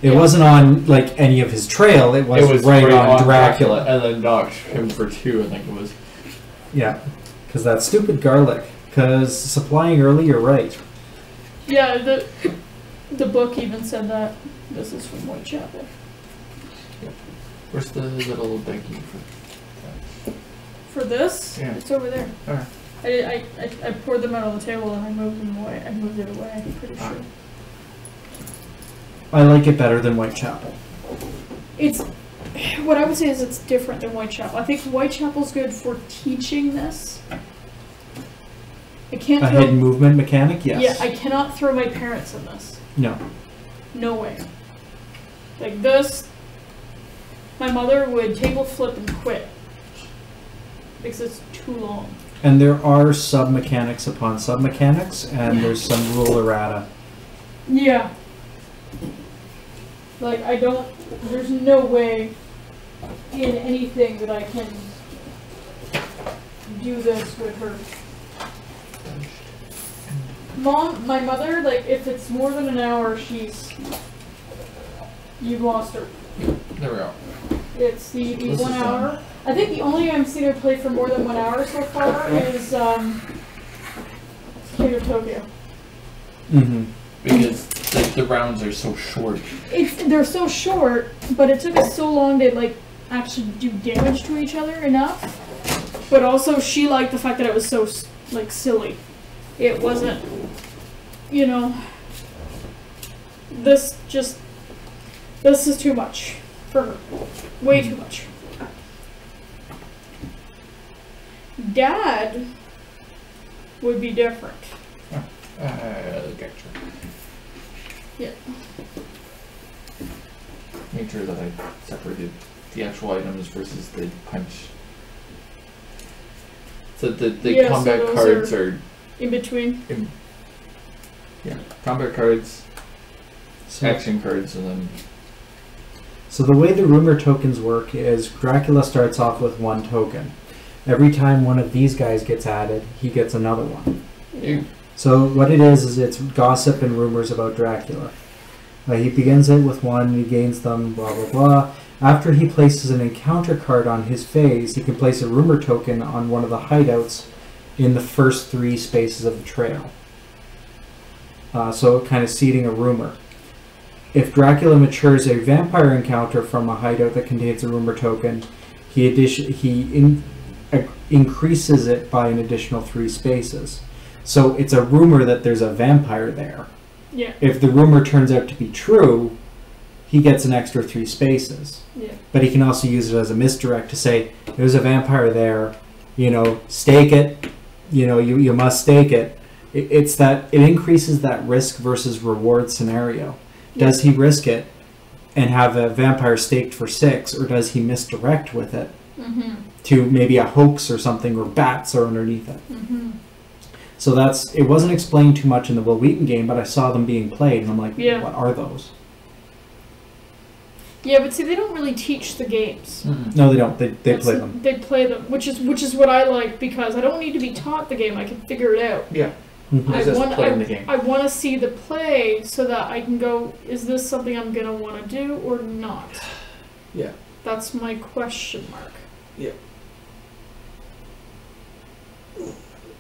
S3: It
S1: Yeah.
S3: wasn't on like any of his trail. It was right on Dracula.
S2: and then knocked him for 2, I think it was.
S3: Yeah, because that stupid garlic. Because supplying early, you're right.
S1: Yeah, the book even said that. This is from Whitechapel.
S2: Where's the little baggie for?
S1: For this,
S2: Yeah.
S1: it's over there.
S2: Alright.
S1: I poured them out on the table and I moved them away. I moved it away, I'm pretty sure.
S3: I like it better than Whitechapel.
S1: It's, what I would say is it's different than Whitechapel. I think Whitechapel's good for teaching this. I can't
S3: A
S1: throw,
S3: hidden movement mechanic, yes.
S1: yeah, I cannot throw my parents in this.
S3: No.
S1: No way. Like this, my mother would table flip and quit. Because it's too long.
S3: And there are sub-mechanics upon sub-mechanics, and
S1: Yeah.
S3: there's some rule errata.
S1: Yeah. Like, there's no way in anything that I can do this with her. Mom, my mother, like, if it's more than an hour, you've lost her.
S2: There we go.
S1: It's the
S2: This
S1: 1
S2: is
S1: hour. I think the only I've seen her play for more than 1 hour so far is, King of Tokyo.
S3: Mm-hmm.
S2: Because the rounds are so short.
S1: They're so short, but it took us so long to, like, actually do damage to each other enough. But also, she liked the fact that it was so, like, silly. It wasn't, you know, this is too much for her. Way too much. Dad would be different.
S2: Gotcha.
S1: Yeah.
S2: Made sure that I separated the actual items versus the punch. So the
S1: Yeah, so
S2: combat
S1: those
S2: cards are
S1: In between.
S2: combat cards,
S3: So,
S2: action cards, and then
S3: so the way the rumor tokens work is Dracula starts off with 1 token. Every time one of these guys gets added, he gets another one.
S2: you,
S3: So what it is it's gossip and rumors about Dracula. He begins it with 1, he gains them, blah blah blah. After he places an encounter card on his phase, he can place a rumor token on one of the hideouts in the first 3 spaces of the trail. So kind of seeding a rumor. If Dracula matures a vampire encounter from a hideout that contains a rumor token, he increases it by an additional 3 spaces. So it's a rumor that there's a vampire there.
S1: Yeah.
S3: If the rumor turns out to be true, he gets an extra 3 spaces.
S1: Yeah.
S3: But he can also use it as a misdirect to say, there's a vampire there, stake it, you must stake it. It's that, it increases that risk versus reward scenario. Does he risk it and have a vampire staked for 6, or does he misdirect with it to maybe a hoax or something, or bats are underneath it? So it wasn't explained too much in the Will Wheaton game, but I saw them being played, and I'm like, what are those?
S1: Yeah, but see, they don't really teach the games.
S3: No, they don't. They play them.
S1: They play them, which is what I like, because I don't need to be taught the game. I can figure it out.
S2: yeah.
S3: Mhm.
S2: It's just playing the game.
S1: I want to see the play so that I can go, is this something I'm going to want to do or not?
S2: Yeah.
S1: That's my question mark.
S2: Yeah.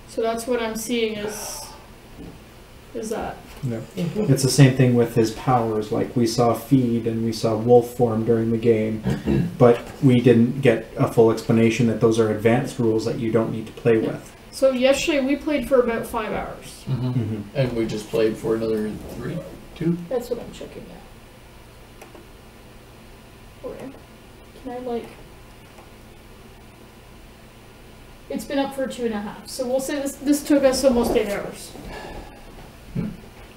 S1: So that's what I'm seeing is that.
S3: Yeah. It's the same thing with his powers. Like, we saw Feed and we saw Wolf form during the game, but we didn't get a full explanation that those are advanced rules that you don't need to play with.
S1: So yesterday we played for about 5 hours.
S2: And we just played for another 3, 2.
S1: That's what I'm checking at. Okay. Can I It's been up for 2.5. So we'll say this took us almost 8 hours.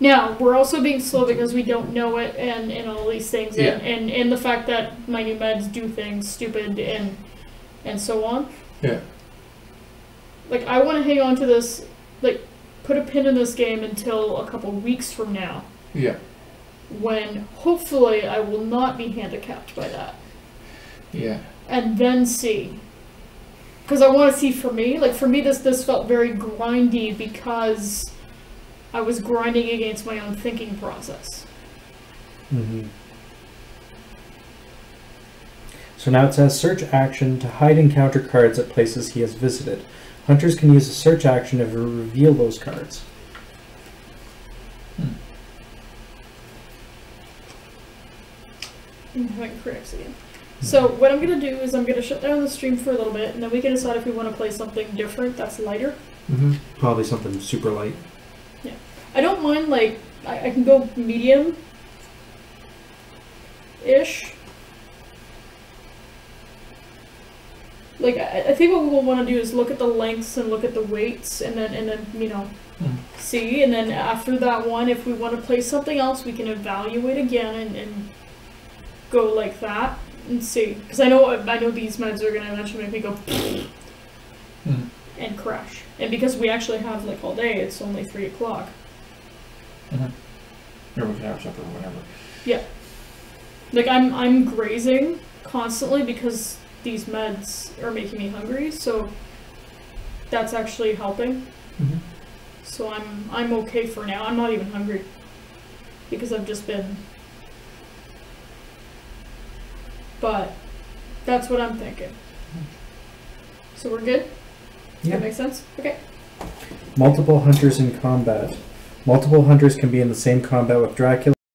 S1: Now, we're also being slow because we don't know it and all these things.
S2: Yeah.
S1: And the fact that my new meds do things stupid and so on.
S2: Yeah.
S1: Like, I want to hang on to this, like, put a pin in this game until a couple weeks from now.
S2: Yeah.
S1: When, hopefully, I will not be handicapped by that.
S2: Yeah.
S1: And then see. Because I want to see for me, like, for me, this felt very grindy because I was grinding against my own thinking process.
S3: Mm-hmm. So now it says search action to hide encounter cards at places he has visited. Hunters can use a search action to reveal those cards.
S1: I'm having cracks again. So what I'm going to do is I'm going to shut down the stream for a little bit, and then we can decide if we want to play something different that's lighter.
S3: Mm-hmm. Probably something super light.
S1: Yeah. I don't mind, like, I can go medium-ish. Like, I think what we'll want to do is look at the lengths and look at the weights, and then you know, see, and then after that one, if we want to play something else, we can evaluate again and go like that and see. Because I know these meds are gonna eventually make me go and crash. And because we actually have like all day, it's only 3 o'clock.
S2: Or we can have supper or whatever.
S1: Yeah. Like I'm grazing constantly because these meds are making me hungry, so that's actually helping. So I'm okay for now. I'm not even hungry because I've just been. But that's what I'm thinking. So we're good?
S3: Yeah.
S1: That makes sense? Okay.
S3: Multiple hunters in combat. Multiple hunters can be in the same combat with Dracula.